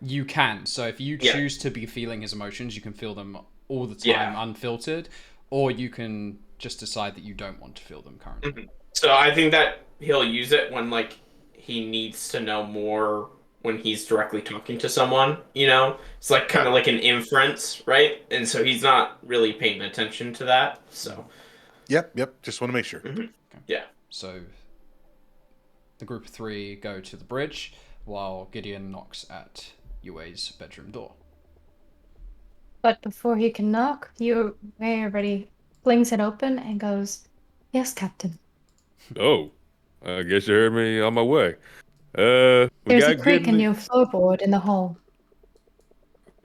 You can. So if you Yeah. choose to be feeling his emotions, you can feel them all the time, Yeah. unfiltered, or you can just decide that you don't want to feel them currently. Mhm. So I think that he'll use it when like he needs to know more when he's directly talking to someone, you know? It's like kind of like an inference, right? And so he's not really paying attention to that. So Yep. Just want to make sure. yeah. So the group of three go to the bridge, while Gideon knocks at Yue's bedroom door. But before he can knock, Ray already flings it open and goes, "Yes, Captain." Oh, I guess you heard me on my way. We There's a got creak good in ne- your floorboard in the hall.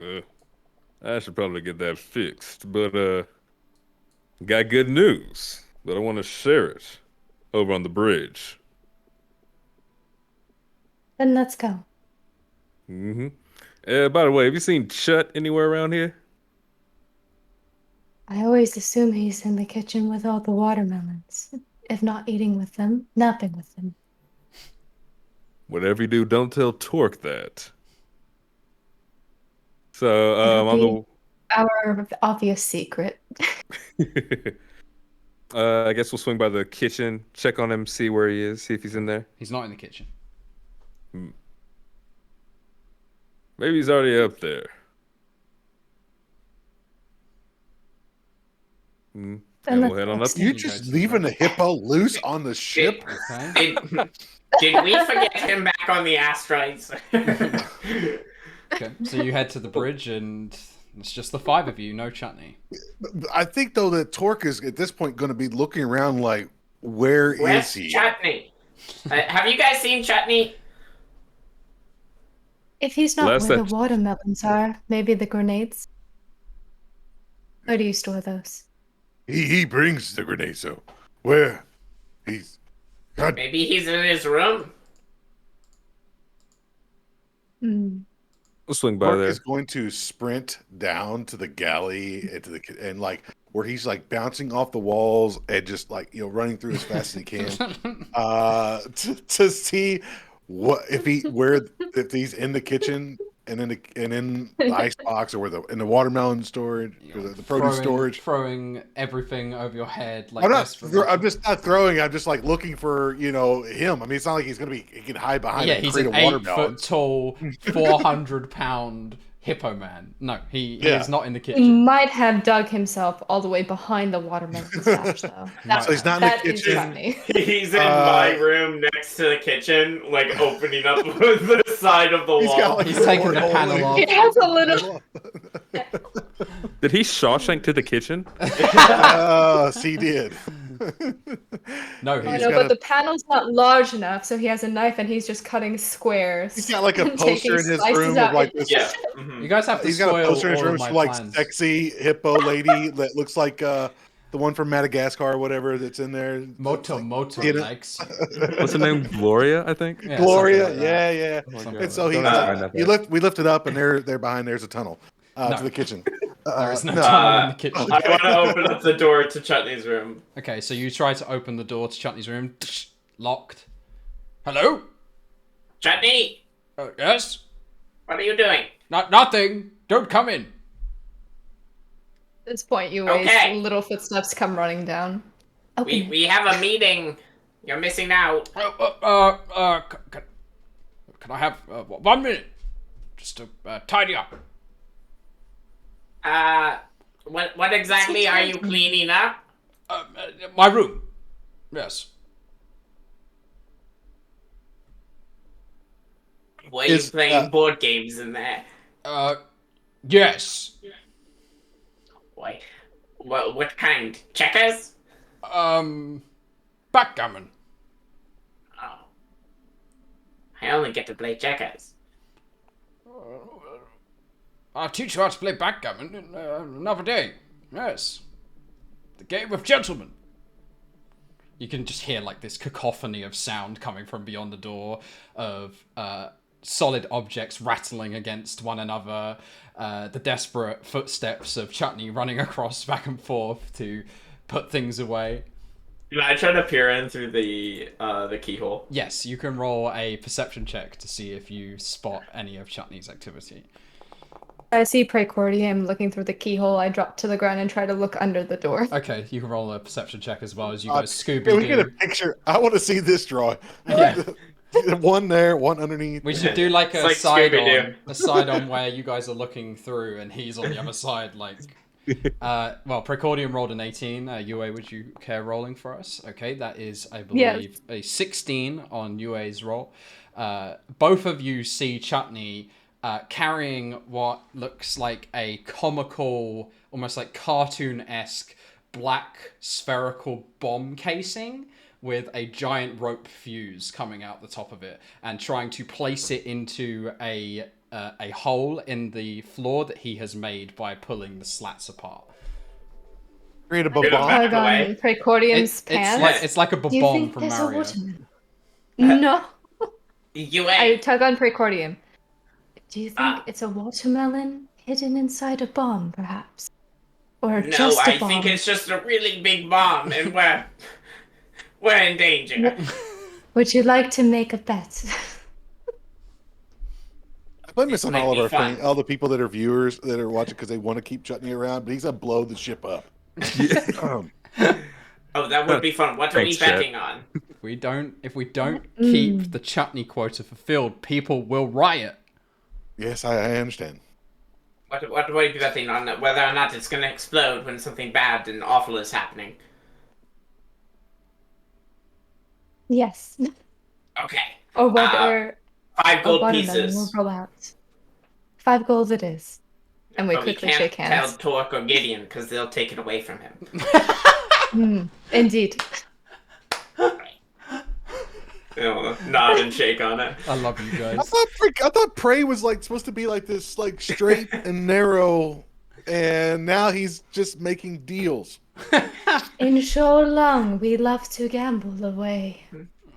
I should probably get that fixed, but got good news. But I want to share it over on the bridge. Then let's go. Mm-hmm. By the way, have you seen Chut anywhere around here? I always assume he's in the kitchen with all the watermelons. If not eating with them, napping with them. Whatever you do, don't tell Torque that. So, It'll on be our obvious secret. I guess we'll swing by the kitchen, check on him, see where he is, see if he's in there. He's not in the kitchen. Maybe he's already up there. Then And we'll let's head on go up. upstairs. You just leaving a hippo loose on the ship? Okay. Did we forget him back on the asteroids? Okay. So you head to the bridge, and it's just the five of you, no chutney. I think though that Torque is at this point going to be looking around like, where Where's is he? Chutney? Have you guys seen Chutney? If he's not Last where the ep- watermelons are, maybe the grenades? Where do you store those? He brings the grenade. So where? He's God. Maybe he's in his room. Hmm. We'll swing by Torque there. is going to sprint down to the galley and like where he's like bouncing off the walls and just like running through as fast as he can to see what if he's in the kitchen and in the ice box or in the watermelon storage or the produce storage. Throwing everything over your head like I'm this. just not throwing. I'm just like looking for him. I mean, it's not like he can hide behind Yeah, a he's crate an of watermelon. 8 foot tall, 400-pound hippo man. No, he Yeah. is not in the He kitchen. might have dug himself all the way behind the watermelon stash, though. Might So he's not in the That is kitchen. funny. He's in my room next to the kitchen, like opening up the side of the He's wall. got like He's a taking the porthole, panel like- off. It has a little. Did he Shawshank to the kitchen? He did. No, I he's know, got but a- the panel's not large enough, so he has a knife and he's just cutting squares. He's got like a and poster taking in his slices room out. of like this. Yeah. You guys have to He's got a spoil poster in his all room of my for like plans. sexy hippo lady that looks like the one from Madagascar or whatever that's in there. Moto You know- legs. What's her name? Gloria, I think. Yeah, Gloria, something like that. yeah. Oh my Something God. And so he Don't have to find that back. we lift it up and there behind there's a tunnel No. to the kitchen. There is no no. tunnel in the kitchen. I want to open up the door to Chutney's room. Okay, so you try to open the door to Chutney's room. Locked. Hello? Chutney, Yes? what are you doing? Nothing. Don't come in. At this point, you Okay. little footsteps come running down. Open it. We have a meeting. You're missing out. Can I have 1 minute? Just to tidy up. What exactly are you cleaning up? My room. Yes. Were you Is, playing board games in there? Yes. Wait, what kind? Checkers? Backgammon. Oh. I only get to play checkers. I'll teach you how to play backgammon another day. Yes. The game of gentlemen. You can just hear like this cacophony of sound coming from beyond the door of solid objects rattling against one another, the desperate footsteps of Chutney running across back and forth to put things away. Can I try to peer in through the keyhole? Yes, you can roll a perception check to see if you spot any of Chutney's activity. I see Precordium looking through the keyhole. I drop to the ground and try to look under the door. Okay, you can roll a perception check as well as you guys Can we get a Scooby-Doo. picture? I want to see this drawing. Yeah. One there, one underneath. We should do like a like Scooby-Doo. side on where you guys are looking through and he's on the other side. Like, well, Precordium rolled an 18. UA, would you care rolling for us? Okay, that is, I believe, a 16 on UA's roll. Both of you see Chutney carrying what looks like a comical, almost like cartoon-esque black spherical bomb casing with a giant rope fuse coming out the top of it and trying to place it into a hole in the floor that he has made by pulling the slats apart. Create a Get him bomb. back Tug on away. Precordium's pants. It's like a Do you bomb think from there's a Mario. watermelon? No. UA. I tug on Precordium. Do you think Ah. it's a watermelon hidden inside a bomb, perhaps? Or No, just a I bomb? think it's just a really big bomb, and we're in danger. Would you like to make a bet? I'm missing might all of be our fun. all the people that are viewers that are watching because they want to keep Chutney around, but he's gonna blow the ship up. Oh, that would be fun. What are we Thanks, Chad. betting on? If we don't keep the Chutney quota fulfilled, people will riot. Yes, I understand. What are we betting on? Whether or not it's going to explode when something bad and awful is happening. Yes. Okay. Or whether 5 a gold watermelon will pieces. roll out. 5 gold it is. And we But we quickly can't shake hands. tell Torque or Gideon because they'll take it away from him. Indeed. Nod and shake on it. I love you guys. I thought Prey was like supposed to be like this, like straight and narrow, and now he's just making deals. In so long, we love to gamble away.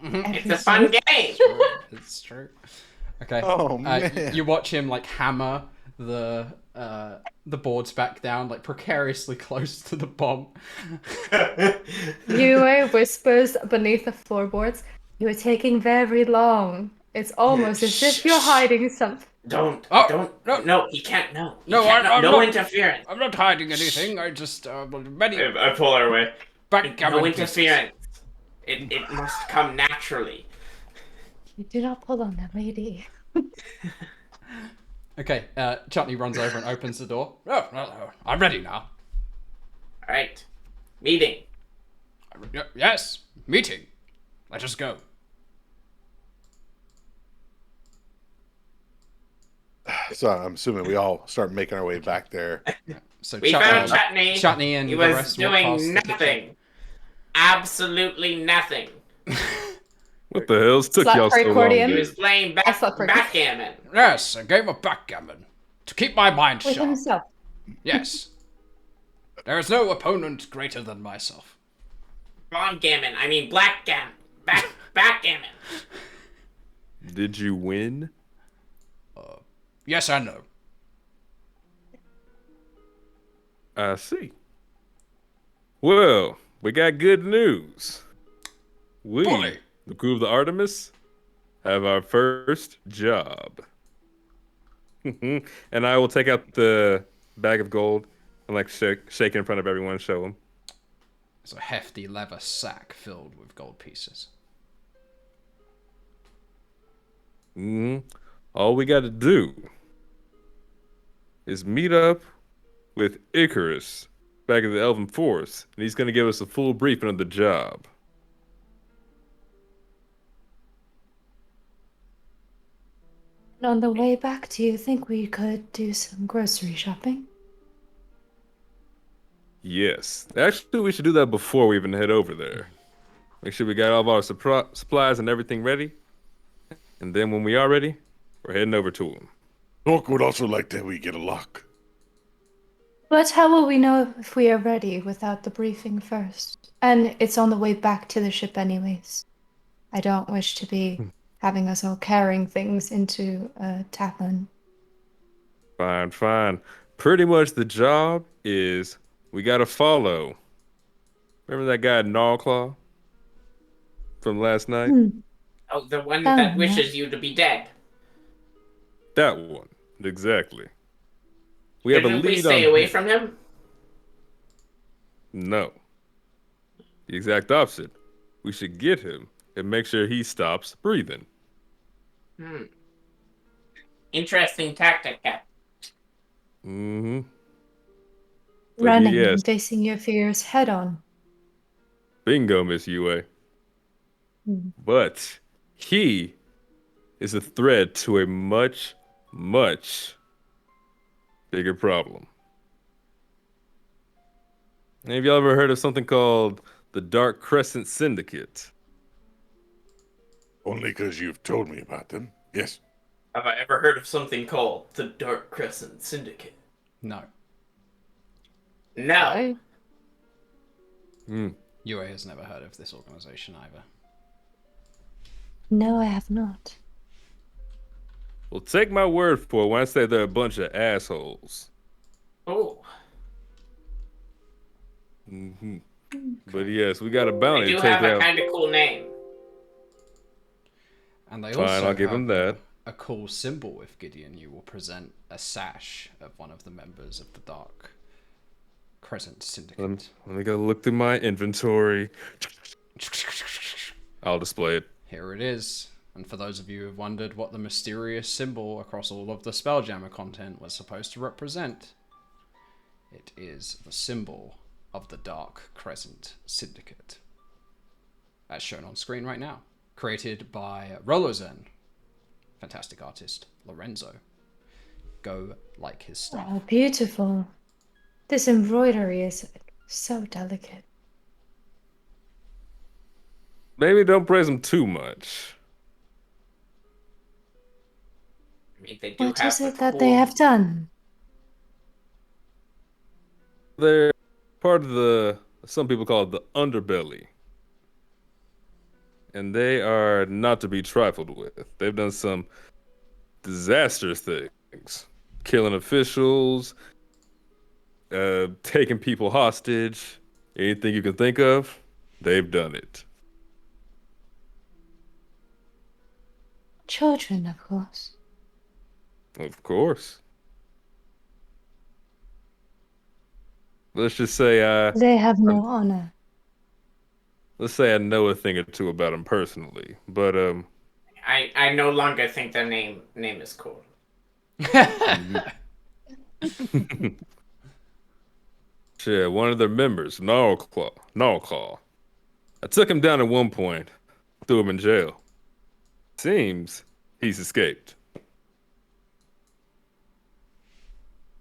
It's a fun game. It's true. Okay. Oh, man. You watch him like hammer the boards back down, like precariously close to the bomb. Yue whispers beneath the floorboards, "You're taking very long. It's almost as if you're hiding something." Don't. Oh, No, he can't. No. He No, can't, I'm no not- interference. I'm not hiding anything. I just many I pull her away. backgammon No pieces. interference. It must come naturally. You do not pull on that lady. Okay, Chutney runs over and opens the door. Oh, no, I'm ready now. Alright. Meeting. Yes, meeting. Let us go. So I'm assuming we all start making our way back there. So We found Chutney, Chutney. and He the was rest walk past doing the kitchen. nothing. Absolutely nothing. What the hell's took Slap y'all so long? Precordium. He dude? was playing I thought for- backgammon. Yes, a game of backgammon. To keep my mind With sharp. himself. Yes. There is no opponent greater than myself. Backgammon. I mean blackgammon. Backgammon. Did you win? Yes, I know. I see. Well, we got good news. We, Bully. the crew of the Artemis, have our first job. And I will take out the bag of gold and like shake it in front of everyone and show them. It's a hefty leather sack filled with gold pieces. All we got to do is meet up with Icarus back at the Elven Forest, and he's going to give us a full briefing of the job. On the way back, do you think we could do some grocery shopping? Yes. Actually, we should do that before we even head over there. Make sure we got all of our supplies and everything ready. And then when we are ready, we're heading over to him. Torque would also like that we get a lock. But how will we know if we are ready without the briefing first? And it's on the way back to the ship anyways. I don't wish to be having us all carrying things into a tavern. Fine, fine. Pretty much the job is we gotta follow. Remember that guy Gnawclaw from last night? Oh, the one Oh, that no. wishes you to be dead. That one, exactly. We have a Shouldn't we lead stay on away him. from him? No. The exact opposite. We should get him and make sure he stops breathing. Interesting tactic, Cap. Mm-hmm. But Running yes, and facing your fears head on. bingo, Miss Yue. But he is a threat to a much, much bigger problem. Any of y'all ever heard of something called the Dark Crescent Syndicate? Only because you've told me about them. Yes. Have I ever heard of something called the Dark Crescent Syndicate? No. No. UA has never heard of this organization either. No, I have not. Well, take my word for it when I say they're a bunch of assholes. Oh, But yes, we got a they bounty do to take have a out. kind of cool name. And they Fine, also I'll give have him that. a cool symbol with Gideon. You will present a sash of one of the members of the Dark Crescent Syndicate. Let me go look through my inventory. I'll display it. Here it is. And for those of you who have wondered what the mysterious symbol across all of the Spelljammer content was supposed to represent, it is the symbol of the Dark Crescent Syndicate, as shown on screen right now. Created by Rolozen, fantastic artist Lorenzo. Go like his stuff. Oh, beautiful. This embroidery is so delicate. Maybe don't praise them too much. I mean, they do What have is the it that they cool- have done? They're part of the, some people call it the underbelly. And they are not to be trifled with. They've done some disastrous things. Killing officials, taking people hostage, anything you can think of, they've done it. Children, of course. Of course. Let's just say They have no honor. let's say I know a thing or two about them personally. But I no longer think their name is cool. yeah, one of their members, Gnawclaw. I took him down at one point, threw him in jail. Seems he's escaped.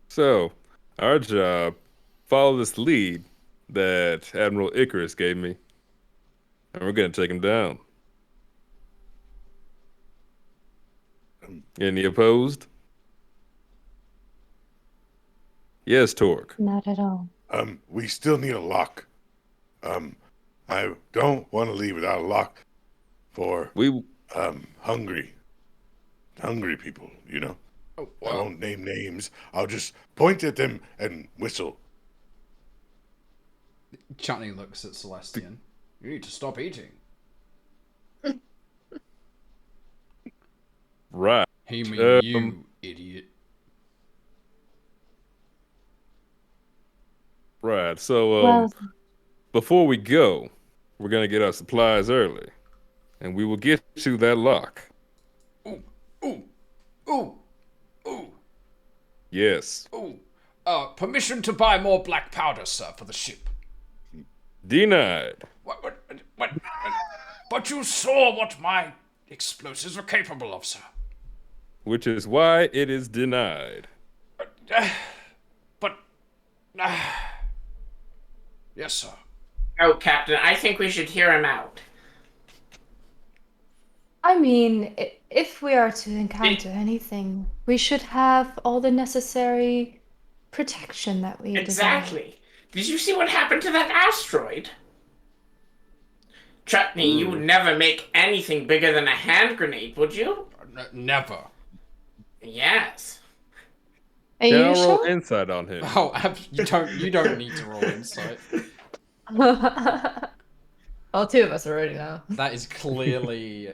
So, our job, follow this lead that Admiral Icarus gave me, and we're gonna take him down. Any opposed? Yes, Torque. Not at all. We still need a lock. I don't want to leave without a lock for We hungry people, you know? Oh, I won't name names. I'll just point at them and whistle. Chutney looks at Celestion. You need to stop eating. right. He mean you, idiot. Right. So Well, before we go, we're gonna get our supplies early, and we will get you that lock. Ooh, ooh, ooh, Yes. ooh. Permission to buy more black powder, sir, for the ship. Denied. What? But you saw what my explosives were capable of, sir. which is why it is denied. But yes, sir. Oh, Captain, I think we should hear him out. I mean, if we are to encounter anything, we should have all the necessary protection that we desire. Exactly. Did you see what happened to that asteroid? Chutney, you would never make anything bigger than a hand grenade, would you? Never. Yes. Are Can I you roll sure? insight on him? Oh, you don't need to roll insight. Well, two of us already know. That is clearly.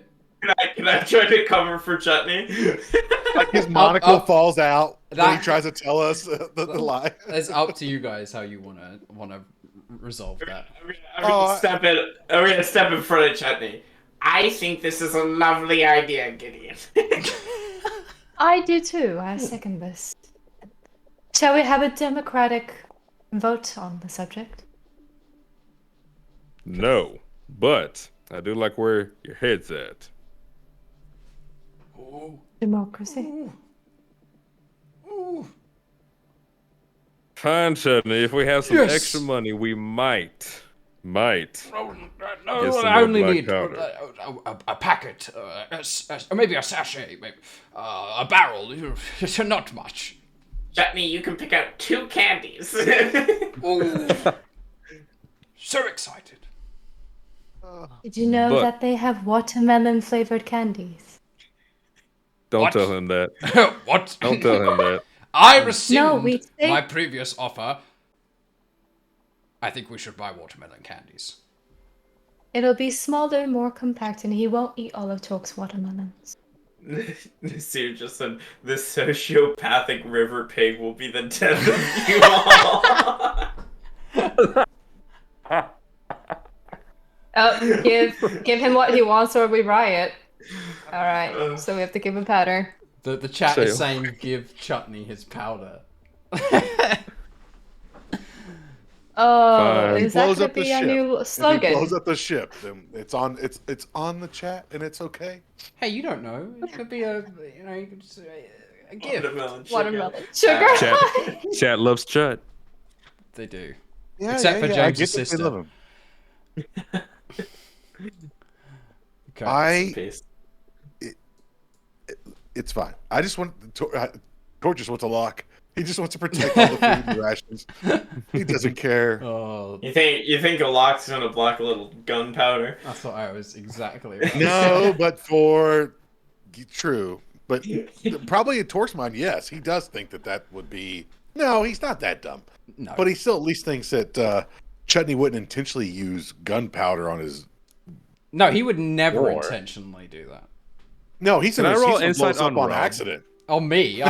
Can I try to cover for Chutney? Like his monocle up. falls out when he That- tries to tell us the lie. It's up to you guys how you wanna resolve that. I'm gonna step in front of Chutney. I think this is a lovely idea, Gideon. I do too. I second this. Shall we have a democratic vote on the subject? No, but I do like where your head's at. Democracy. Fine, Chutney. If we have some Yes. extra money, we might. No, Get I some only more need black a packet, maybe a sachet, maybe a barrel. Not much. Chutney, you can pick out 2 candies. Oh, so excited. Did you know But- that they have watermelon flavored candies? Don't What? tell him that. What? Don't tell him that. I rescind No, we say- my previous offer. I think we should buy watermelon candies. It'll be smaller, more compact, and he won't eat all of Torque's watermelons. So you're just the sociopathic river pig will be the death of you all. Oh, give him what he wants or we riot. Alright, so we have to give him powder. The chat Sale. is saying give Chutney his powder. Oh, Fine. is that Blows gonna up the be our ship. new If he slogan? blows up the ship, then it's on the chat and it's okay. Hey, you don't know. It could be you could say a gift. Watermelon sugar. Watermelon sugar. Chat loves Chut. They do. Yeah, Except for I James' get that they sister. love him. Okay. I Peace. it's fine. I just want Tor just wants a lock. He just wants to protect all the food and rations. He doesn't care. Oh, You think a lock's gonna block a little gunpowder? I thought I was exactly right. No, but for true. But probably in Tor's mind, yes, he does think that would be. No, he's not that dumb. No. But he still at least thinks that Chutney wouldn't intentionally use gunpowder on his. No, he would never Or- intentionally do that. No, he's Can gonna, I roll he's gonna blow insight us up on on Rob? accident. Oh, me?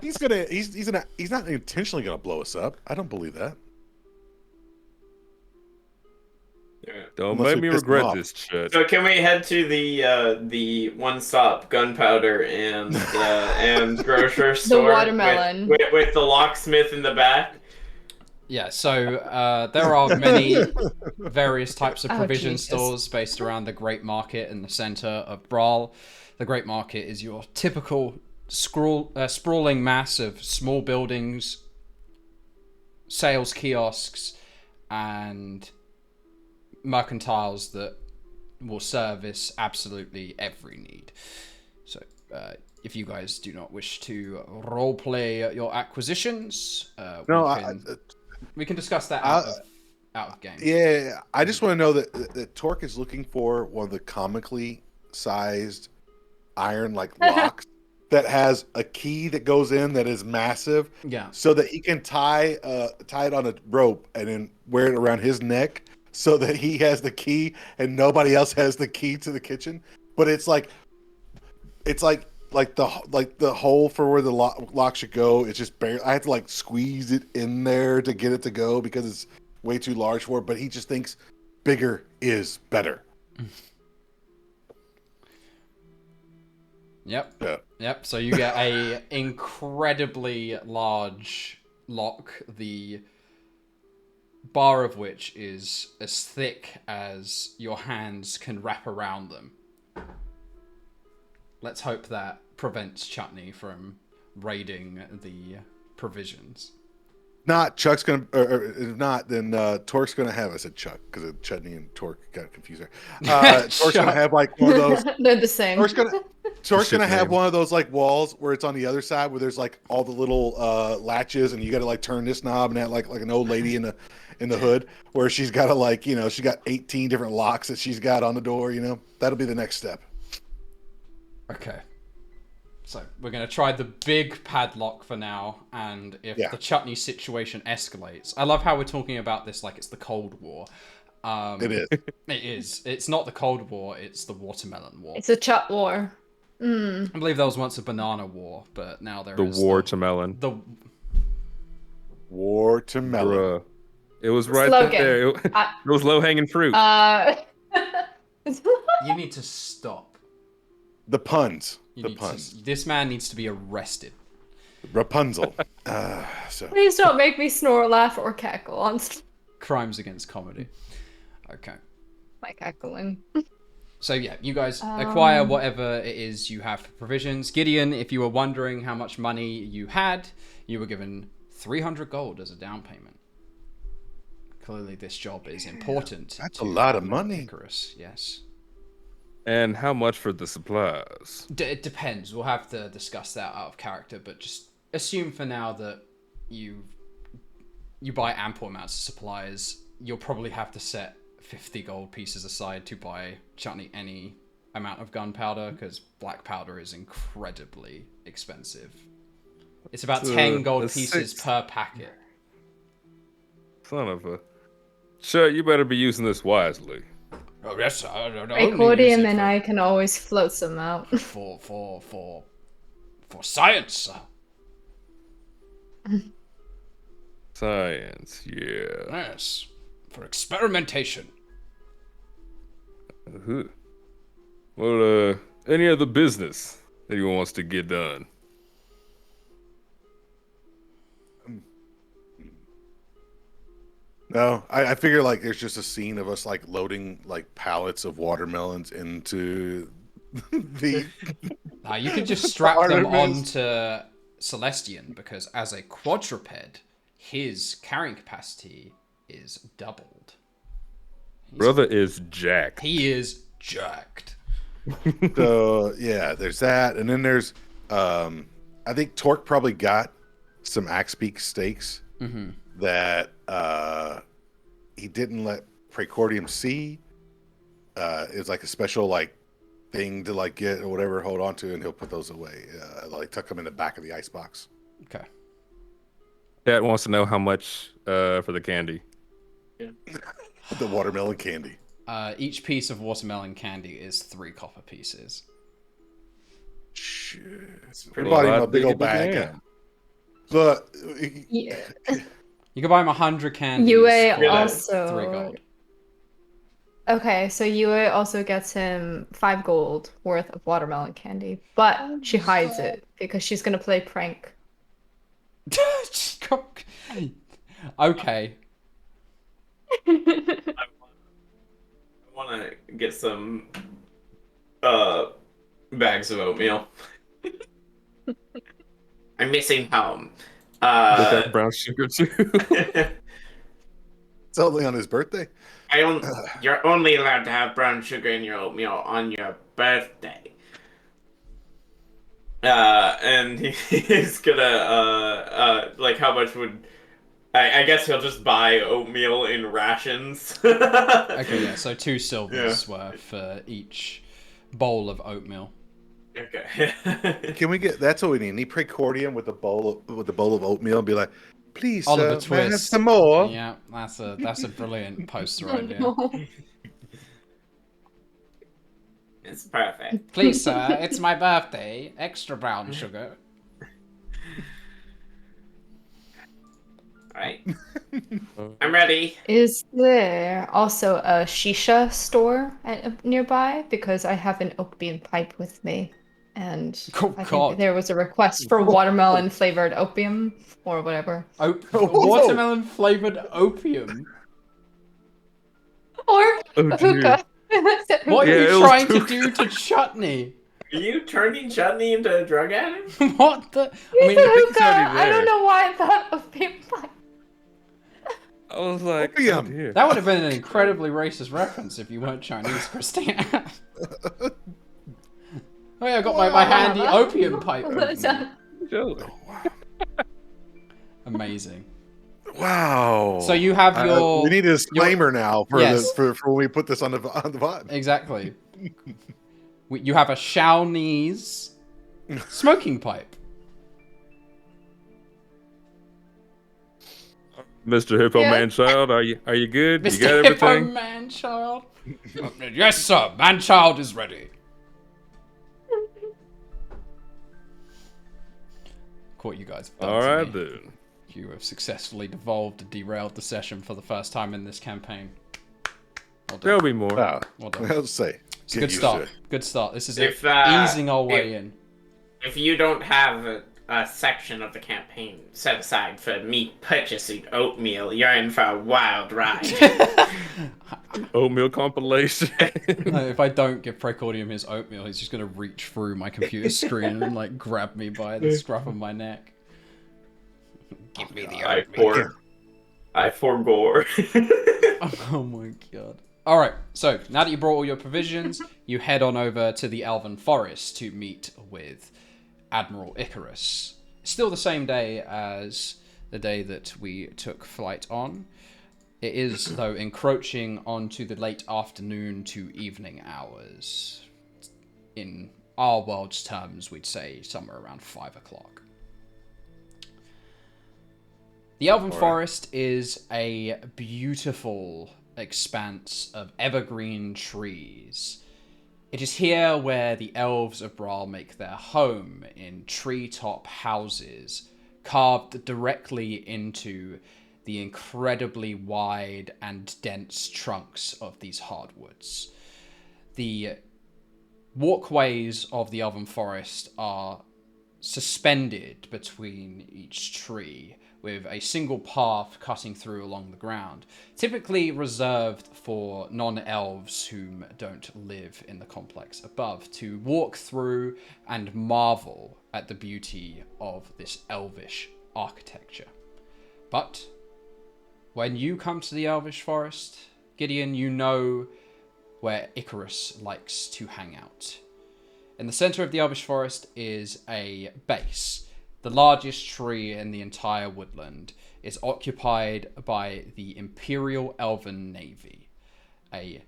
He's not intentionally gonna blow us up. I don't believe that. Don't Unless make we me piss him regret off. this, Chut. So can we head to the one-stop gunpowder and grocery store watermelon. with the locksmith in the back? Yeah, so there are many various types of Oh, provision Jesus. stores based around the Great Market in the center of Brawl. The Great Market is your typical sprawling mass of small buildings, sales kiosks, and mercantiles that will service absolutely every need. So, if you guys do not wish to roleplay your acquisitions, we can discuss that out of game. Yeah, I just want to know that Torque is looking for one of the comically sized iron like locks that has a key that goes in that is massive, Yeah. so that he can tie it on a rope and then wear it around his neck, so that he has the key and nobody else has the key to the kitchen. But it's like the hole for where the lock should go. It's just barely. I have to like squeeze it in there to get it to go because it's way too large for it. But he just thinks bigger is better. Yep. Yeah. Yep. So you get a incredibly large lock, the bar of which is as thick as your hands can wrap around them. Let's hope that prevents Chutney from raiding the provisions. Not Chuck's gonna, or if not, then Torque's gonna have. I said Chuck because Chutney and Torque got confused there. Torque's gonna have like one of those. They're the same. Torque's gonna have name. one of those like walls where it's on the other side where there's like all the little latches and you got to like turn this knob and that like an old lady in the hood where she's got to like she got 18 different locks that she's got on the door. That'll be the next step. Okay. So we're going to try the big padlock for now, and if the Chutney situation escalates... I love how we're talking about this like it's the Cold War. It is. It is. It's not the Cold War, it's the Watermelon War. It's a Chut war. Mm. I believe there was once a Banana War, but now there The is... WAR-termelon. The WAR-termelon. Bruh. It was right Slogan. there. It was low-hanging fruit. You need to stop. The puns. You The need puns. to, this man needs to be arrested. Rapunzel. Please don't make me snore, laugh, or cackle on Crimes against comedy. Okay. my cackling. So yeah, you guys acquire whatever it is you have for provisions. Gideon, if you were wondering how much money you had, you were given 300 gold as a down payment. Clearly this job is important. That's a lot of money. Icarus, yes. And how much for the supplies? It depends. We'll have to discuss that out of character, but just assume for now that you buy ample amounts of supplies. You'll probably have to set 50 gold pieces aside to buy Chutney any amount of gunpowder, because black powder is incredibly expensive. It's about 10 gold pieces per packet. Son of a... Sure, you better be using this wisely. Oh yes, I don't know. Accordion and I can always float some out. For science. Science, yeah. Yes, for experimentation. Well, any other business that anyone wants to get done? No, I figure like there's just a scene of us like loading like pallets of watermelons into the. Now you could just strap them Artemis. onto Celestion, because as a quadruped, his carrying capacity is doubled. Brother is jacked. He is jacked. So yeah, there's that, and then there's I think Torque probably got some axe beak steaks that he didn't let Precordium see. It's like a special like thing to like get or whatever, hold on to, and he'll put those away. Like tuck them in the back of the icebox. Okay. Cat wants to know how much for the candy. The watermelon candy. Each piece of watermelon candy is 3 copper pieces. Shit. pretty Everybody in lot a big old bigger than bag. that. But Yeah. You can buy him 100 candies. Yue for also. 3 gold. Okay, so Yue also gets him 5 gold worth of watermelon candy, but she hides it because she's gonna play prank. Okay. I want to get some bags of oatmeal. I'm missing home. With that brown sugar too. it's only on his birthday. You're only allowed to have brown sugar in your oatmeal on your birthday. And he's gonna like, how much would I guess he'll just buy oatmeal in rations. Okay, yeah, so 2 silvers worth for each bowl of oatmeal. Okay. Can we get? That's what we need. Need Precordium with a bowl of oatmeal and be like, please, Oliver sir, may I have Twist. some more. Yeah, that's a brilliant poster idea. It's perfect. Please, sir, it's my birthday. Extra brown sugar. Right. I'm ready. Is there also a shisha store nearby? Because I have an opium pipe with me, and Oh, I God. think there was a request for watermelon flavored opium or whatever. Watermelon flavored opium. Or Oh, a hookah. What Yeah, are it you was trying to too- do to Chutney? Are you turning Chutney into a drug addict? What the? I He's mean, a think it's hookah. already I don't there. know why I thought of vape pipe. I was like, Opium. oh, dear. that would have been an incredibly racist reference if you weren't Chinese, Christina. Oh yeah, I got my handy opium pipe. with me. Joey. Amazing. Wow. So you have your. we need a disclaimer now for Yes. for when we put this on the VOD. Exactly. You have a Shawnese smoking pipe. Mr. Hippo Yeah. Man Child, are you good? You Mr. got Hippo everything? Man-child. Yes, sir. Man-child is ready. What you guys have done All to right, me. then. You have successfully devolved and derailed the session for the first time in this campaign. Well done. There'll be more. Wow. Well done. Let's say. It's a good start. Good start. This is If, easing our way if- in. If you don't have a section of the campaign set aside for me purchasing oatmeal, you're in for a wild ride. Oatmeal compilation. If I don't give Precordium his oatmeal, he's just gonna reach through my computer screen and like grab me by the scruff of my neck. Give me the oatmeal. I forgore. Oh my god. Alright, so now that you brought all your provisions, you head on over to the Elven Forest to meet with Admiral Icarus. It's still the same day as the day that we took flight on. It is, though, encroaching onto the late afternoon to evening hours. In our world's terms, we'd say somewhere around 5 o'clock. The Elven Forest is a beautiful expanse of evergreen trees. It is here where the elves of Brawl make their home, in treetop houses carved directly into the incredibly wide and dense trunks of these hardwoods. The walkways of the Elven Forest are suspended between each tree, with a single path cutting through along the ground, typically reserved for non-elves whom don't live in the complex above, to walk through and marvel at the beauty of this elvish architecture. But when you come to the Elvish Forest, Gideon, you know where Icarus likes to hang out. In the center of the Elvish Forest is a base. The largest tree in the entire woodland is occupied by the Imperial Elven Navy, a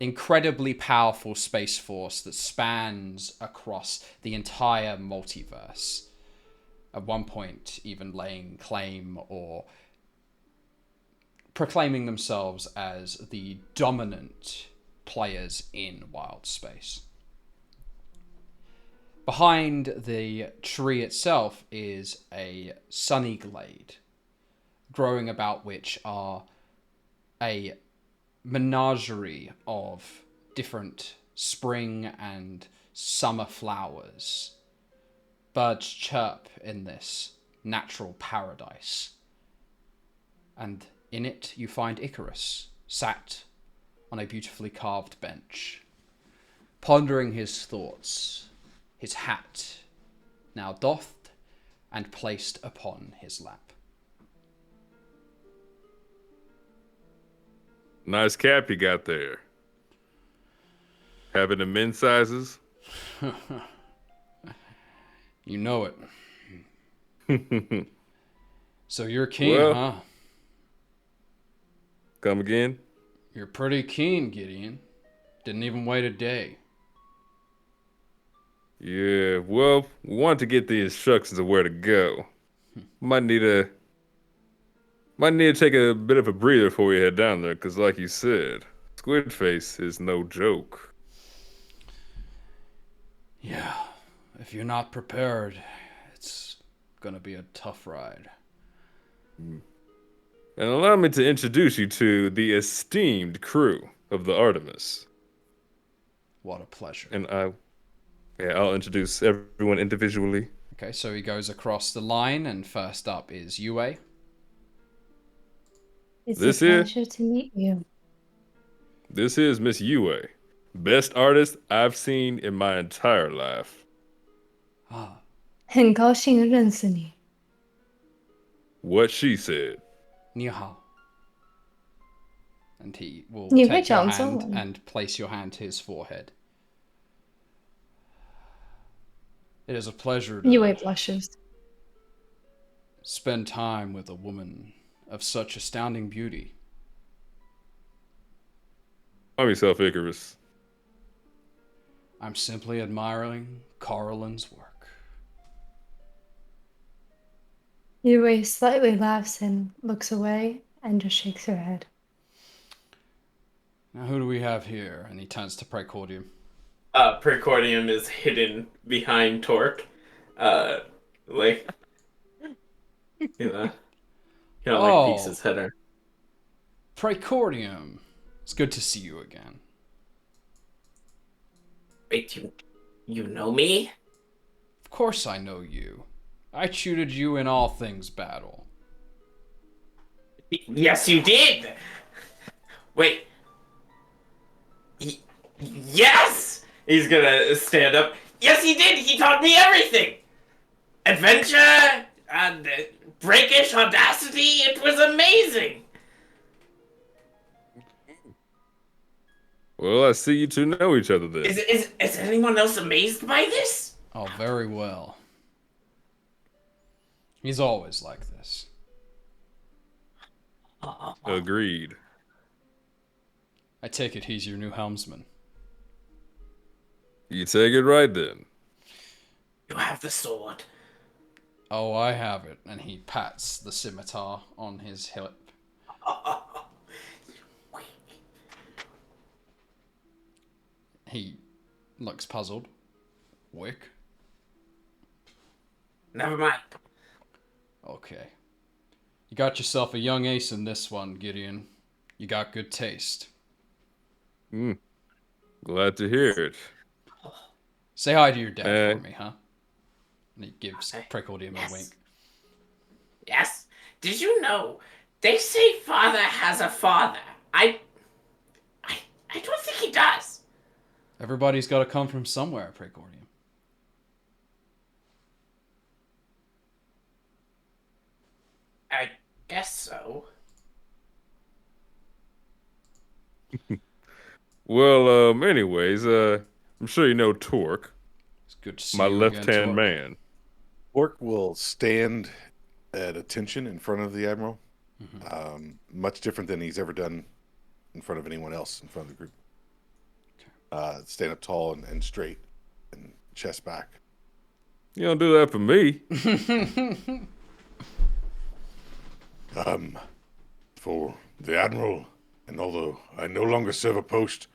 incredibly powerful space force that spans across the entire multiverse, at one point even laying claim or proclaiming themselves as the dominant players in wild space. Behind the tree itself is a sunny glade, growing about which are a menagerie of different spring and summer flowers. Birds chirp in this natural paradise. And in it you find Icarus, sat on a beautifully carved bench, pondering his thoughts, his hat now doffed and placed upon his lap. Nice cap you got there. Having the men's sizes? You know it. So you're keen, Well- huh? Come again? You're pretty keen, Gideon. Didn't even wait a day. Yeah, well, we want to get the instructions of where to go. Might need to take a bit of a breather before we head down there, because like you said, Squid Face is no joke. Yeah, if you're not prepared, it's gonna be a tough ride. And allow me to introduce you to the esteemed crew of the Artemis. What a pleasure. And I'll introduce everyone individually. Okay, so he goes across the line, and first up is Yue. It's This a here? pleasure to meet you. This is Miss Yue, Best artist I've seen in my entire life. Ah, 很高兴认识你。 What she said. 你好. And he will 你会 take your 讲中 hand 文？ and place your hand to his forehead. It is a pleasure Yue to blushes. spend time with a woman of such astounding beauty. Call yourself Icarus. I'm simply admiring Corallin's work. Yue slightly laughs and looks away and just shakes her head. Now, who do we have here? And he turns to Precordium. Precordium is hidden behind Torque. Like, you know, like peeks his head out. Precordium. It's good to see you again. Wait, you know me? Of course I know you. I tutored you in all things battle. Yes, you did! Wait. Yes! He's gonna stand up. Yes, he did! He taught me everything! Adventure, and breakish audacity, it was amazing! Well, I see you two know each other then. Is anyone else amazed by this? Oh, very well. He's always like this. Agreed. I take it he's your new helmsman. You take it right then. You have the sword. Oh, I have it. And he pats the scimitar on his hip. He looks puzzled. Wick? Never mind. Okay. You got yourself a young ace in this one, Gideon. You got good taste. Glad to hear it. Say hi to your dad for me, huh? And he gives Precordium a wink. Yes. Did you know they say father has a father? I don't think he does. Everybody's got to come from somewhere, Precordium. I guess so. Well, anyways, I'm sure you know Torque, It's good to see my you left-hand again, Torque. man. Orc will stand at attention in front of the Admiral. Much different than he's ever done in front of anyone else in front of the group. Stand up tall and straight and chest back. You don't do that for me. For the Admiral, and although I no longer serve a post,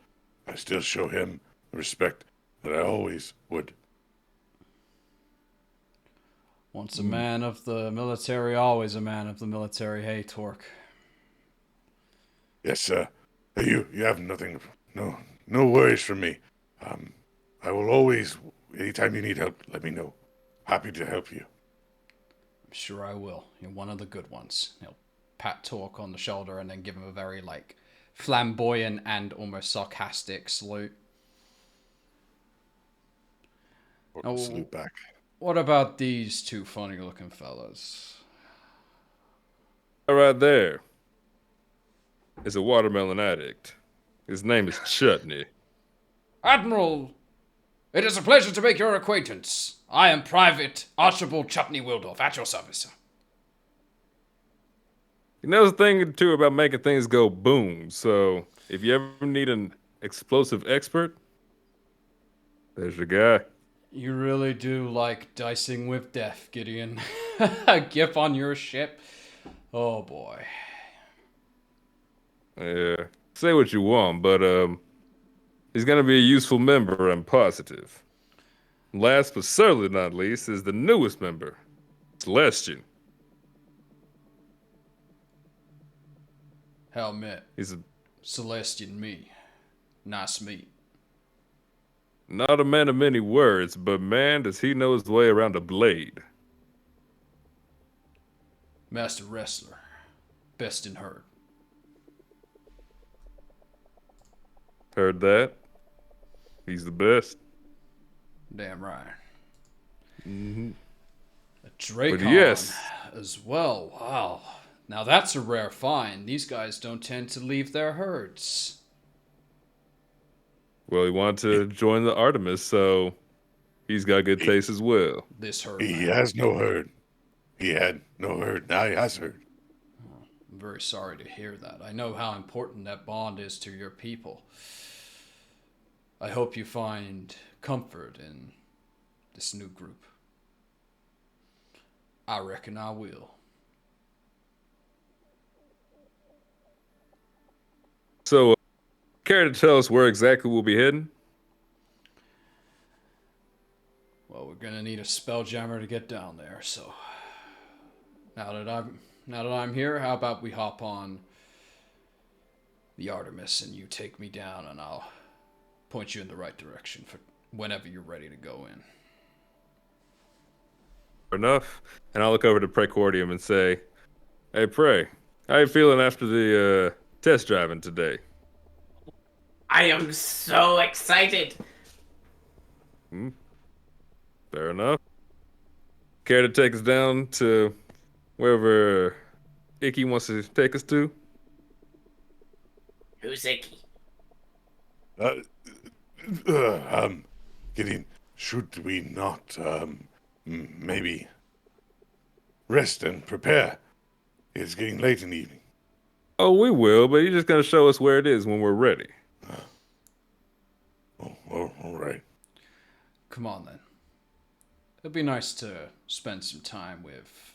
I still show him the respect that I always would. Once a man of the military, always a man of the military. Hey, Torque. Yes, sir. You have nothing, no worries from me. I will always, anytime you need help, let me know. Happy to help you. I'm sure I will. You're one of the good ones. He'll pat Torque on the shoulder and then give him a very, flamboyant and almost sarcastic salute. Orc Oh. will salute back. What about these two funny-looking fellas? Right there is a watermelon addict. His name is Chutney. Admiral, it is a pleasure to make your acquaintance. I am Private Archibald Chutney Wildorf, at your service, sir. He knows a thing or two about making things go boom, so if you ever need an explosive expert, there's your guy. You really do like dicing with death, Gideon. A gif on your ship? Oh boy. Yeah, say what you want, but he's gonna be a useful member, I'm positive. Last but certainly not least is the newest member, Celestion. Helmet. He's Celestion me. Nice meet. not a man of many words, but man, does he know his way around a blade. Master Wrestler. Best in herd. Heard that? He's the best. Damn right. Mm-hmm. A Dracon yes. as well. Wow. Now that's a rare find. These guys don't tend to leave their herds. Well, he wanted to join the Artemis, so he's got good taste as well. This herd. He Man. has no herd. He had no herd. Now he has herd. I'm very sorry to hear that. I know how important that bond is to your people. I hope you find comfort in this new group. I reckon I will. So, care to tell us where exactly we'll be heading? Well, we're gonna need a spelljammer to get down there, so now that I'm here, how about we hop on the Artemis and you take me down and I'll point you in the right direction for whenever you're ready to go in. Fair enough. And I'll look over to Precordium and say, "Hey, Prey, how you feeling after the test driving today?" I am so excited. Fair enough. Care to take us down to wherever Icky wants to take us to? Who's Icky? Gideon, should we not, maybe rest and prepare? It's getting late in the evening. Oh, we will, but you're just going to show us where it is when we're ready. All right. Come on then. It'd be nice to spend some time with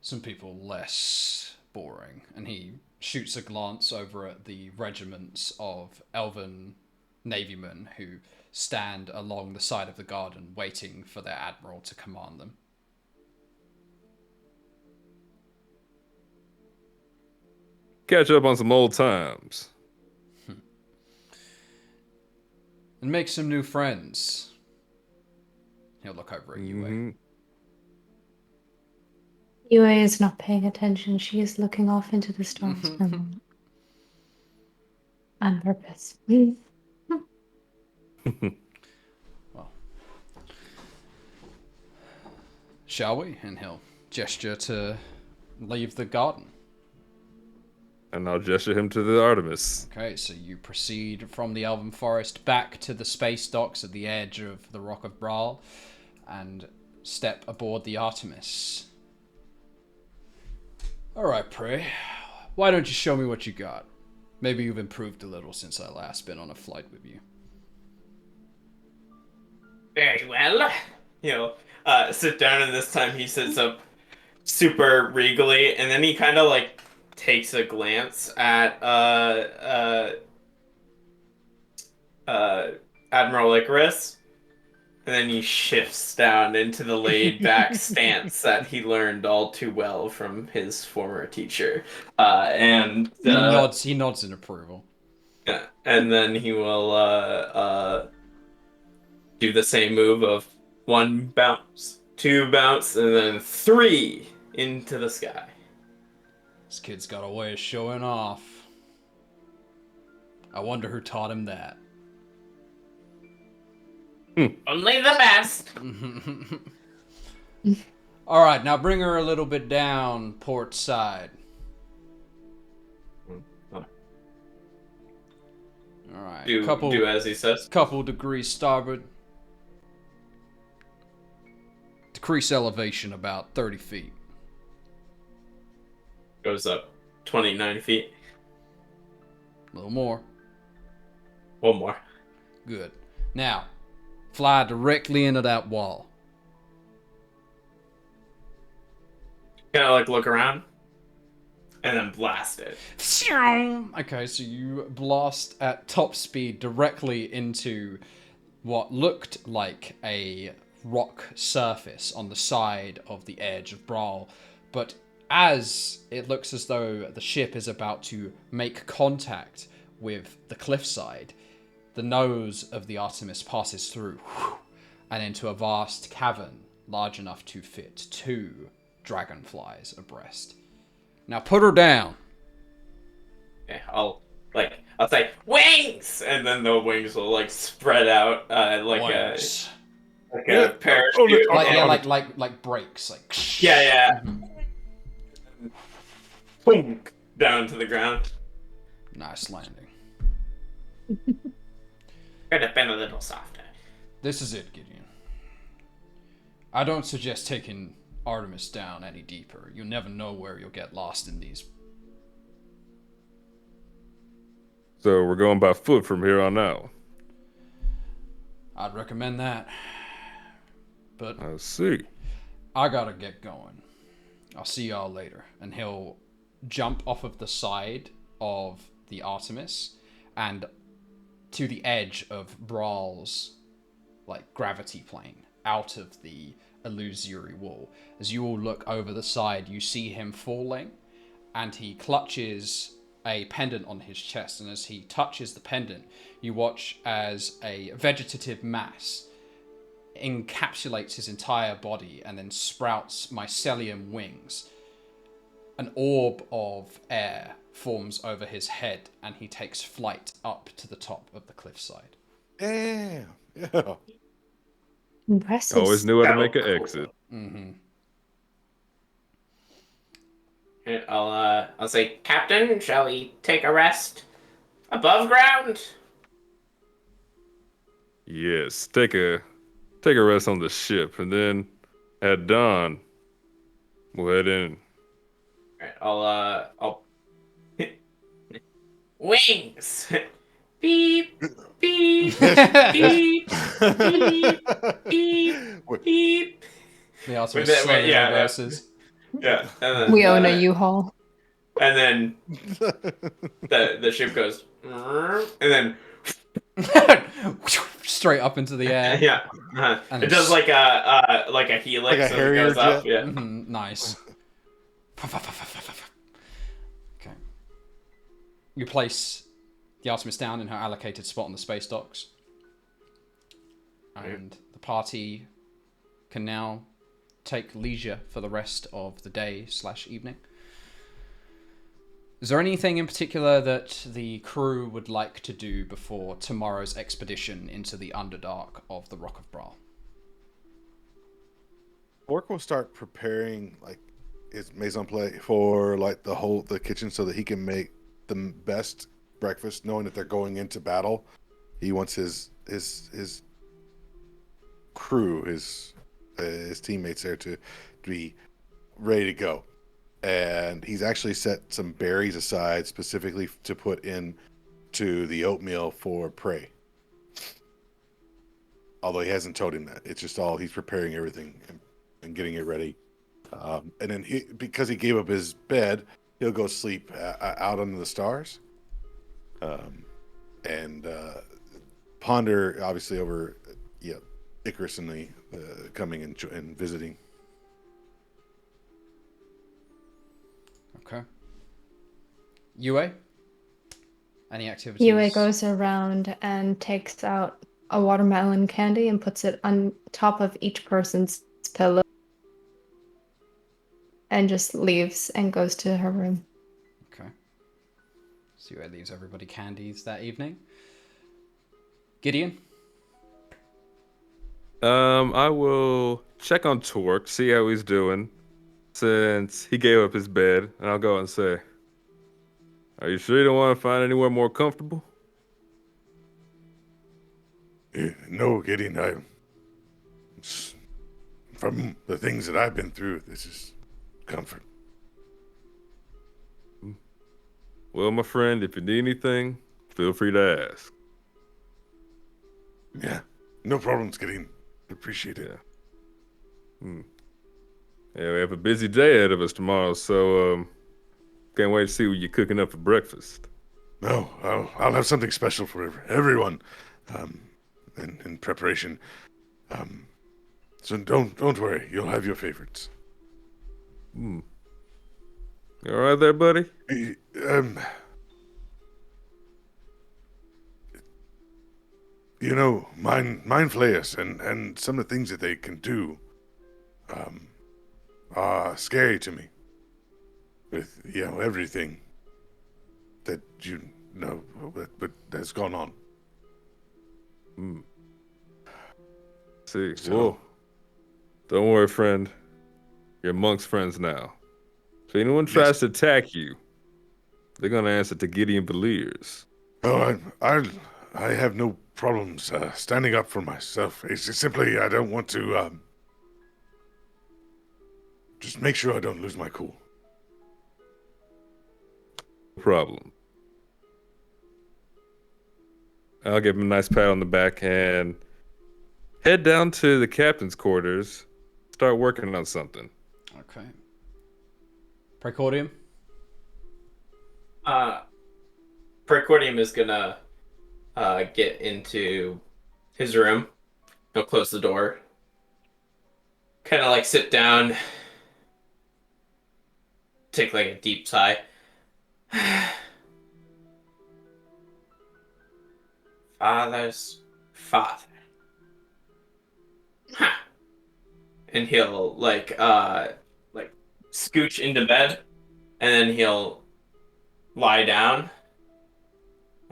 some people less boring. And he shoots a glance over at the regiments of Elven navymen who stand along the side of the garden waiting for their admiral to command them. Catch up on some old times. And make some new friends. He'll look over at Yue. Mm-hmm. Yue is not paying attention. She is looking off into the stars for a moment. On purpose. Well, shall we? And he'll gesture to leave the garden. And I'll gesture him to the Artemis. Okay, so you proceed from the Elven Forest back to the space docks at the edge of the Rock of Braal and step aboard the Artemis. Alright, Prey. Why don't you show me what you got? Maybe you've improved a little since I last been on a flight with you. Very well. Sit down, and this time he sits up super regally, and then he kind of like takes a glance at Admiral Icarus, and then he shifts down into the laid-back stance that he learned all too well from his former teacher. He nods in approval. Yeah, and then he will do the same move of 1 bounce, 2 bounce, and then 3 into the sky. This kid's got a way of showing off. I wonder who taught him that. Only the best. Alright, now bring her a little bit down port side. Alright, Do as he says. Couple degrees starboard. Decrease elevation about 30 feet. Goes up 29 feet. A little more. 1 more. Good. Now, fly directly into that wall. Kind of like look around and then blast it. Okay, so you blast at top speed directly into what looked like a rock surface on the side of the edge of Brawl, but as it looks as though the ship is about to make contact with the cliffside, the nose of the Artemis passes through and into a vast cavern large enough to fit 2 dragonflies abreast. Now put her down. Okay, I'll I'll say wings, and then the wings will like spread out Wings. like Yeah, a parachute. on it, on Like it, yeah, on it. like breaks. Like Yeah. Mhm. Boom, down to the ground. Nice landing. Could have been a little softer. This is it, Gideon. I don't suggest taking Artemis down any deeper. You'll never know where you'll get lost in these. So we're going by foot from here on out. I'd recommend that. But I see. I gotta get going. I'll see y'all later. And he'll jump off of the side of the Artemis and to the edge of Brawl's like gravity plane out of the illusory wall. As you all look over the side, you see him falling and he clutches a pendant on his chest, and as he touches the pendant, you watch as a vegetative mass encapsulates his entire body and then sprouts mycelium wings. An orb of air forms over his head and he takes flight up to the top of the cliffside. Damn. Yeah. Impressive. Always knew how to So make an cool. exit. Mm-hmm. I'll say, Captain, shall we take a rest above ground? Yes, take a rest on the ship, and then at dawn, we'll head in. Alright, I'll wings. Beep, beep, beep, beep, beep. The Artemis Wait, slowly yeah. reverses. Yeah, and then, We own a U-Haul. and then the ship goes, and then Straight up into the air. yeah, And it does like a helix Like a as it Harrier goes up. jet? Yeah. Mhm, nice. Okay. You place the Artemis down in her allocated spot on the space docks. And the party can now take leisure for the rest of the day/evening. Is there anything in particular that the crew would like to do before tomorrow's expedition into the Underdark of the Rock of Brawl? Orc will start preparing like his mise en place for like the kitchen so that he can make the best breakfast, knowing that they're going into battle. He wants his crew, his teammates there to be ready to go. And he's actually set some berries aside specifically to put in to the oatmeal for prey. Although he hasn't told him that. It's just all he's preparing everything and getting it ready. And then because he gave up his bed, he'll go sleep out under the stars. And ponder obviously over Icarus and the coming and visiting. Okay. Yue? Any activities? Yue goes around and takes out a watermelon candy and puts it on top of each person's pillow. And just leaves and goes to her room. Okay. So Yue leaves everybody candies that evening. Gideon? I will check on Torque, see how he's doing, since he gave up his bed, and I'll go and say, "Are you sure you don't want to find anywhere more comfortable?" No, Gideon, from the things that I've been through, this is comfort. Well, my friend, if you need anything, feel free to ask. Yeah, no problems, Gideon. Appreciate it. Yeah, we have a busy day ahead of us tomorrow, so can't wait to see what you're cooking up for breakfast. No, I'll have something special for everyone, in preparation. So don't worry, you'll have your favorites. You all right there, buddy? Mind flayers and some of the things that they can do, are scary to me. With everything that you know what has gone on. See, So- whoa. Don't worry, friend. You're amongst friends now. If anyone tries to attack you, they're gonna answer to Gideon Beliers. Oh, I have no problems standing up for myself. It's just simply I don't want to just make sure I don't lose my cool. No problem. I'll give him a nice pat on the back and head down to the captain's quarters. Start working on something. Okay. Precordium? Precordium is gonna get into his room. He'll close the door. Kind of like sit down. Take like a deep sigh. Father's father. Huh. And he'll like scooch into bed, and then he'll lie down,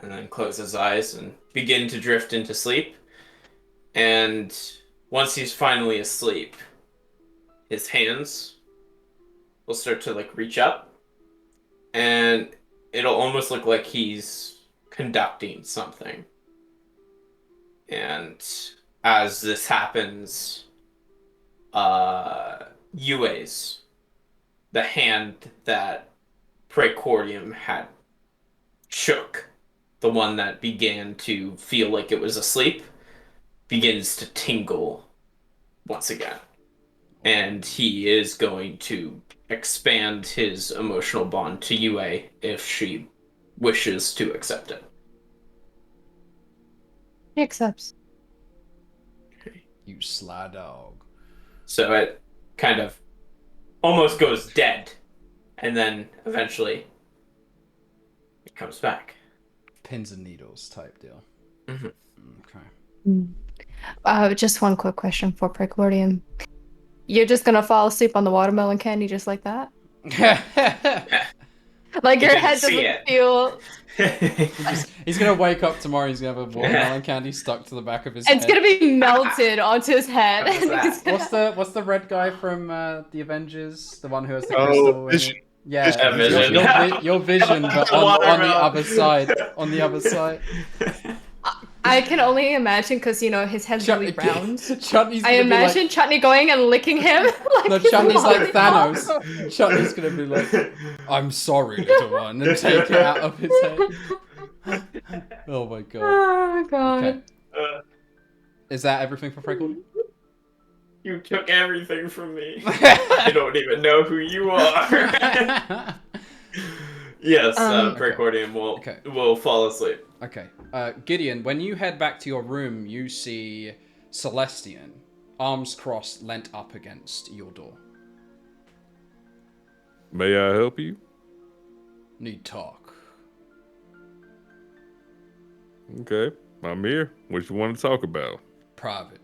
and then close his eyes and begin to drift into sleep. And once he's finally asleep, his hands will start to like reach up, and it'll almost look like he's conducting something. And as this happens, Yue's, the hand that Precordium had shook, the one that began to feel like it was asleep, begins to tingle once again. And he is going to expand his emotional bond to Yue if she wishes to accept it. He accepts. You sly dog. So it kind of almost goes dead, and then eventually it comes back. Pins and needles type deal. Mhm. Okay. Just one quick question for Precordium. You're just gonna fall asleep on the watermelon candy just like that? Like You your didn't head see doesn't it. feel. He's gonna wake up tomorrow. He's gonna have a watermelon candy stuck to the back of his It's head. gonna be melted onto his head. What was and that? he's gonna- What's the red guy from the Avengers? The one who has the Oh, crystal. Vision. Yeah, Vision. your vision, but on the Watermelon. other side. On the other side. I can only imagine because his head's really round. Chutney's I gonna imagine Chutney going and licking him. Like No, he's Chutney's like lollipop. Thanos. Chutney's gonna be like, "I'm sorry, little one," and take it out of his head. Oh my god. Oh god. Okay. Is that everything for Freckle? You took everything from me. I don't even know who you are. Yes, Precordium will fall asleep. Okay. Gideon, when you head back to your room, you see Celestion, arms crossed, leant up against your door. May I help you? Need talk. Okay, I'm here. What you want to talk about? Private.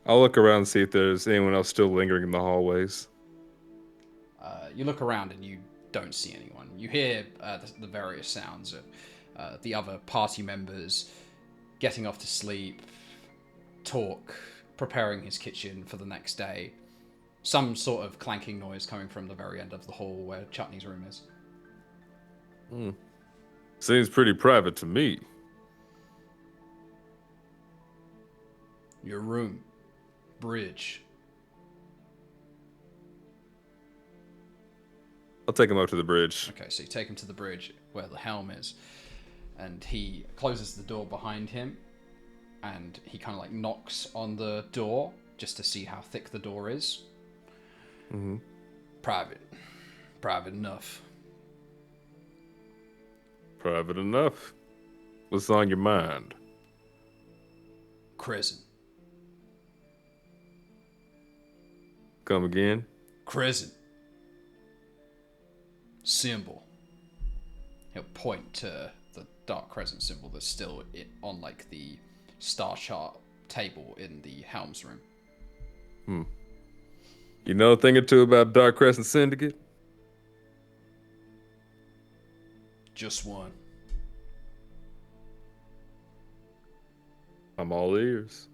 I'll look around and see if there's anyone else still lingering in the hallways. You look around and you don't see anyone. You hear the various sounds of the other party members getting off to sleep, talk, preparing his kitchen for the next day. Some sort of clanking noise coming from the very end of the hall where Chutney's room is. Seems pretty private to me. Your room. Bridge. I'll take him up to the bridge. Okay, so you take him to the bridge where the helm is, and he closes the door behind him, and he kind of like knocks on the door just to see how thick the door is. Mm-hmm. Private enough. Private enough. What's on your mind? Crescent. Come again? Crescent. Symbol. He'll point to the dark crescent symbol that's still on like the star chart table in the Helm's room. You know a thing or two about Dark Crescent Syndicate? Just one. I'm all ears.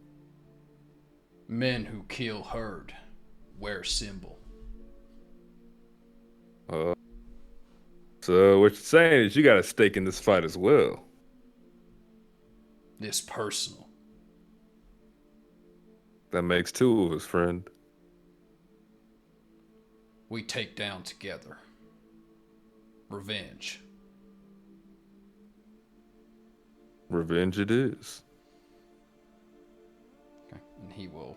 Men who kill herd wear symbol. So what you're saying is you got a stake in this fight as well. This personal. That makes two of us, friend. We take down together. Revenge. Revenge it is. Okay. And he will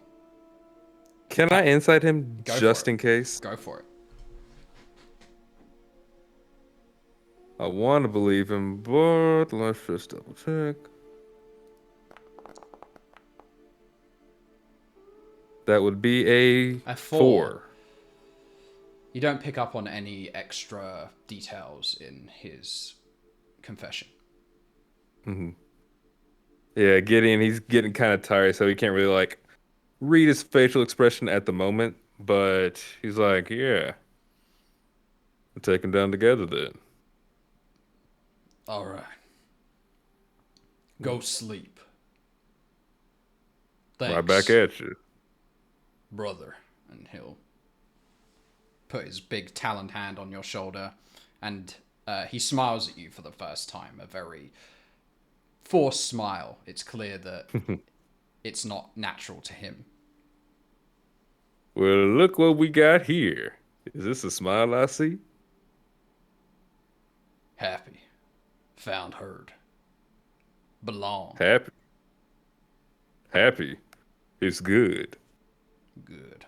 Can I insight him Go just for it. in case? go for it. I want to believe him, but let's just double check. That would be a A 4. 4. You don't pick up on any extra details in his confession. Mm-hmm. Yeah, Gideon, he's getting kind of tired, so he can't really like read his facial expression at the moment. But he's like, "Yeah, we'll take him down together then." All right. Go sleep. Thanks, Right back at you. brother. And he'll put his big taloned hand on your shoulder, and he smiles at you for the first time. A very forced smile. It's clear that it's not natural to him. Well, look what we got here. Is this a smile I see? Happy. Found herd. Belong. Happy. Happy. It's good. Good.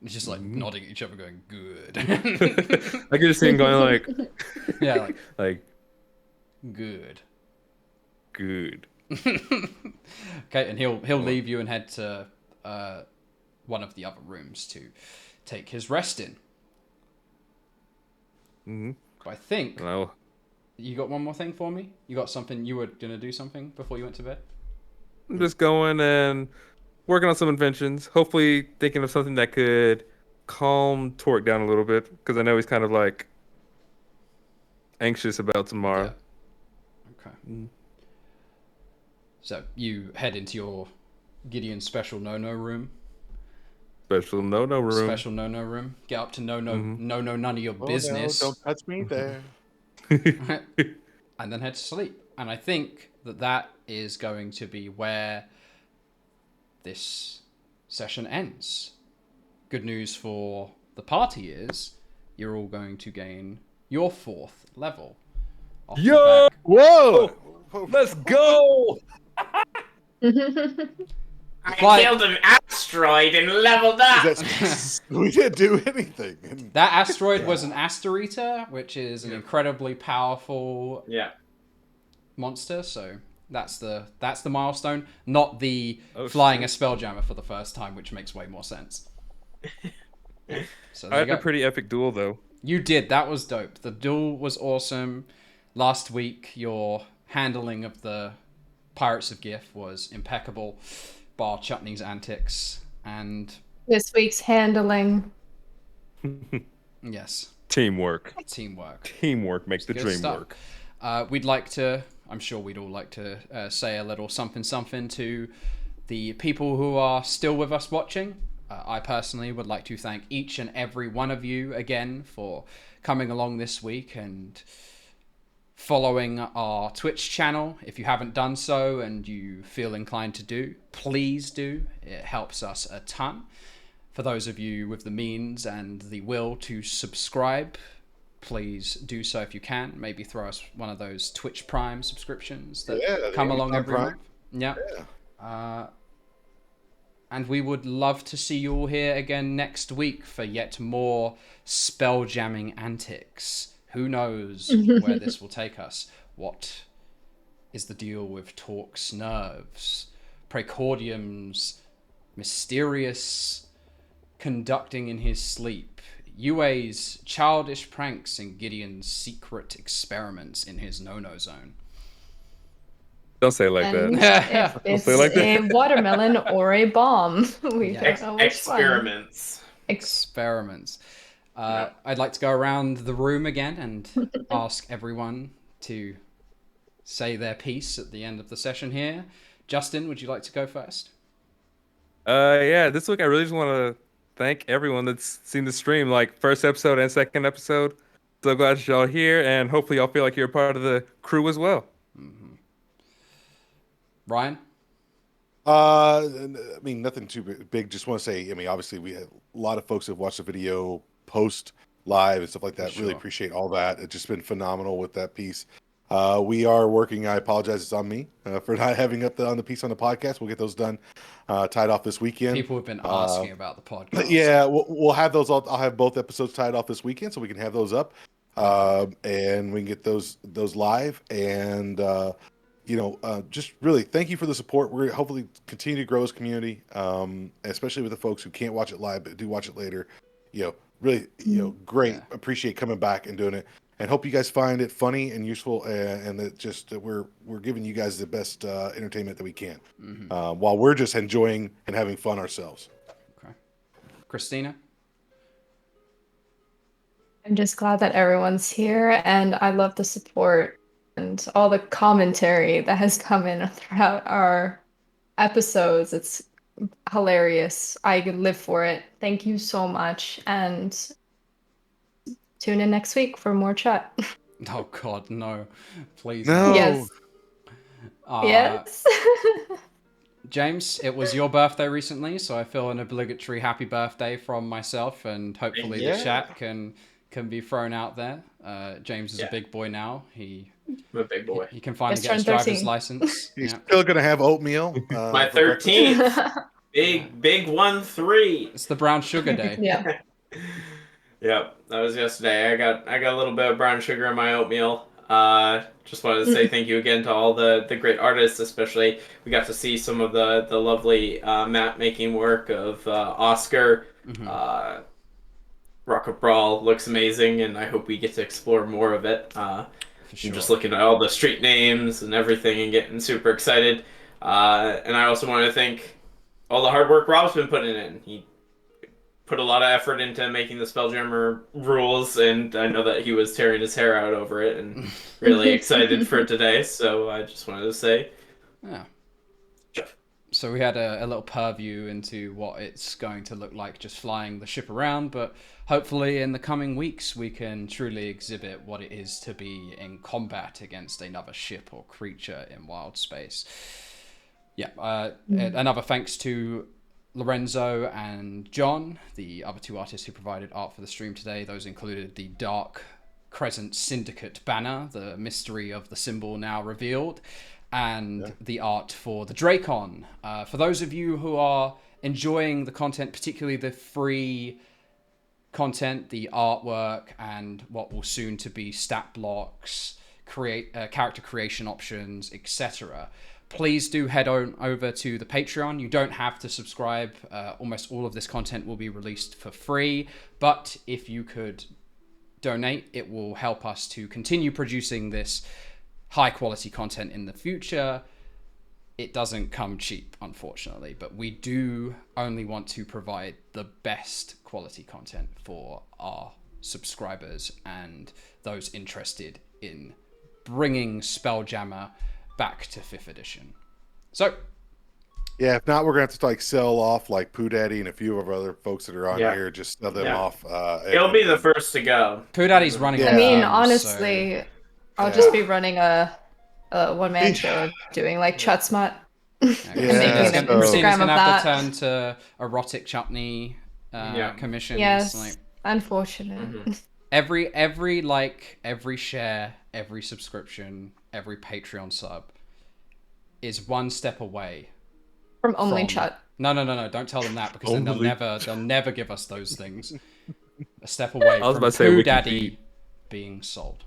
It's just like nodding at each other, going, good. I can just see him going like, Yeah, like, like, good. good. Okay, and he'll leave you and head to one of the other rooms to take his rest in. Mm-hmm. I think And I'll, you got one more thing for me? You got something, you were going to do something before you went to bed? I'm just going and working on some inventions. Hopefully thinking of something that could calm Torque down a little bit. Because I know he's kind of like anxious about tomorrow. Yeah. Okay. So you head into your Gideon special no-no room. Special no-no room. Special no-no room. Get up to no-no, no-no, none of your Oh, business. no, don't touch me there. And then head to sleep. And I think that is going to be where this session ends. Good news for the party is you're all going to gain your 4th level. off the Yo! back. Whoa! Let's go! I Like- killed an asteroid and leveled up. We didn't do anything. And That asteroid was an Asteroid, which is an incredibly powerful Yeah. monster, so that's the milestone, not the Oh, flying a Spelljammer for the first time, which makes way more sense. So I there you had a go. pretty epic duel, though. You did. That was dope. The duel was awesome. Last week, your handling of the Pirates of Gif was impeccable, bar Chutney's antics, and This week's handling. yes, Teamwork. teamwork. Teamwork makes the Good dream stuff. work. We'd like to, I'm sure we'd all like to say a little something to the people who are still with us watching. I personally would like to thank each and every one of you again for coming along this week and following our Twitch channel. If you haven't done so and you feel inclined to do, please do. It helps us a ton. For those of you with the means and the will to subscribe, please do so if you can. Maybe throw us one of those Twitch Prime subscriptions that Yeah, come the along Amazon every Prime. month. Yeah. Yeah. And we would love to see you all here again next week for yet more spelljamming antics. Who knows where this will take us? What is the deal with Torque's nerves? Precordium's mysterious conducting in his sleep? Yue's childish pranks and Gideon's secret experiments in his no-no zone. Don't say it like And that. if it's say like a that. watermelon or a bomb, we Yeah. don't know which one. Experiments. Experiments. I'd like to go around the room again and ask everyone to say their piece at the end of the session here. Justin, would you like to go first? Yeah, this week I really just want to thank everyone that's seen the stream, like first episode and second episode. So glad y'all are here, and hopefully y'all feel like you're a part of the crew as well. Ryan? I mean, nothing too big. Just want to say, I mean, obviously we have a lot of folks that have watched the video post live and stuff like that. Really Sure. appreciate all that. It's just been phenomenal with that piece. We are working. I apologize. It's on me for not having up on the piece on the podcast. We'll get those done, tied off this weekend. People have been asking about the podcast. Yeah, we'll have those. I'll have both episodes tied off this weekend, so we can have those up, and we can get those live. And just really thank you for the support. We're hopefully continue to grow as a community, especially with the folks who can't watch it live but do watch it later. Really, great. Yeah. Appreciate coming back and doing it, and hope you guys find it funny and useful, and that we're giving you guys the best entertainment that we can, while we're just enjoying and having fun ourselves. Okay. Christina? I'm just glad that everyone's here, and I love the support and all the commentary that has come in throughout our episodes. It's hilarious. I could live for it. Thank you so much, and tune in next week for more chat. Oh God, no! Please. No. Yes. Yes. James, it was your birthday recently, so I feel an obligatory happy birthday from myself, and hopefully the chat can be thrown out there. James is a big boy now. I'm a big boy. He can finally Just get his turned driver's 13. license. He's Yeah. still gonna have oatmeal. My for breakfast. 13th. Big 1-3. It's the brown sugar day. Yeah. Yep, that was yesterday. I got a little bit of brown sugar in my oatmeal. Just wanted to say thank you again to all the great artists, especially we got to see some of the lovely map making work of Oscar. Rocket Brawl looks amazing, and I hope we get to explore more of it. For sure. I'm just looking at all the street names and everything and getting super excited. And I also want to thank all the hard work Rob's been putting in. He put a lot of effort into making the Spelljammer rules, and I know that he was tearing his hair out over it and really excited for today. So I just wanted to say, Yeah. So we had a little purview into what it's going to look like just flying the ship around, but hopefully in the coming weeks we can truly exhibit what it is to be in combat against another ship or creature in wild space. Yeah, another thanks to Lorenzo and John, the other two artists who provided art for the stream today. Those included the Dark Crescent Syndicate banner, the mystery of the symbol now revealed, and the art for the Dracon. For those of you who are enjoying the content, particularly the free content, the artwork, and what will soon to be stat blocks, character creation options, etc., please do head on over to the Patreon. You don't have to subscribe. Almost all of this content will be released for free, but if you could donate, it will help us to continue producing this high quality content in the future. It doesn't come cheap, unfortunately, but we do only want to provide the best quality content for our subscribers and those interested in bringing Spelljammer back to 5th edition. So Yeah, if not, we're gonna have to like sell off like Pooh Daddy and a few of our other folks that are on here. Just sell them off. it'll be the first to go. Pooh Daddy's running. Yeah. I mean, so- honestly, I'll just be running a one-man show doing like Chutzmut. Christina's making gonna, an Instagram gonna of have to that. turn to erotic chutney commissions. Yes, Like, unfortunate. every share, every subscription, every Patreon sub is one step away From only from- Chut. No, don't tell them that, because then Only- they'll never give us those things. A step away I was from about to say, Pooh we can Daddy be- being sold.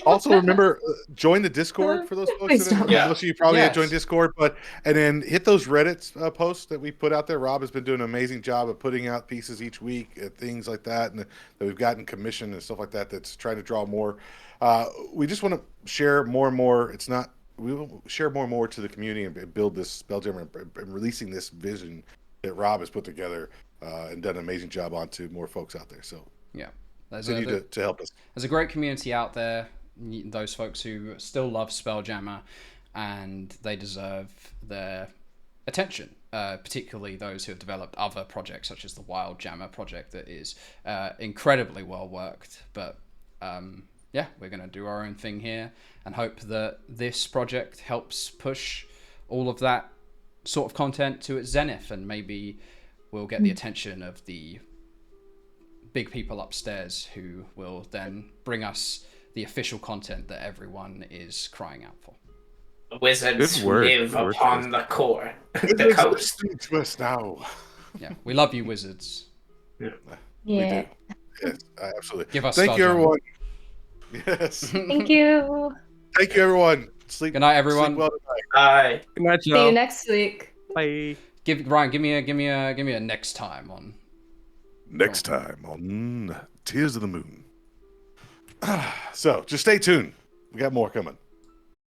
Also, remember, join the Discord for those folks. Please That don't. Yeah. Most of you probably have Yes. joined Discord, and then hit those Reddit posts that we put out there. Rob has been doing an amazing job of putting out pieces each week, things like that, and that we've gotten commissioned and stuff like that. That's trying to draw more. We just want to share more and more. We will share more and more to the community and build this Spelljammer and releasing this vision that Rob has put together and done an amazing job on to more folks out there. So Yeah. There's continue to help us. There's a great community out there. those folks who still love Spelljammer, and they deserve their attention. Particularly those who have developed other projects such as the Wildjammer project that is incredibly well worked. But yeah, we're going to do our own thing here and hope that this project helps push all of that sort of content to its zenith, and maybe we'll get the attention of the big people upstairs who will then bring us the official content that everyone is crying out for. Wizards Good word, live good word, upon the core, the Wizards coast. listen to us now. Yeah, we love you, wizards. Yeah. We do. Yes, absolutely. Give us Thank you, Spelljammer. everyone. Yes. Thank you. Thank you, everyone. Sleep. Good night, everyone. Sleep well tonight. Aye. Good night, See you y'all. next week. Bye. Ryan, give me a next time on. Next time on Tears of the Moon. So just stay tuned. We got more coming.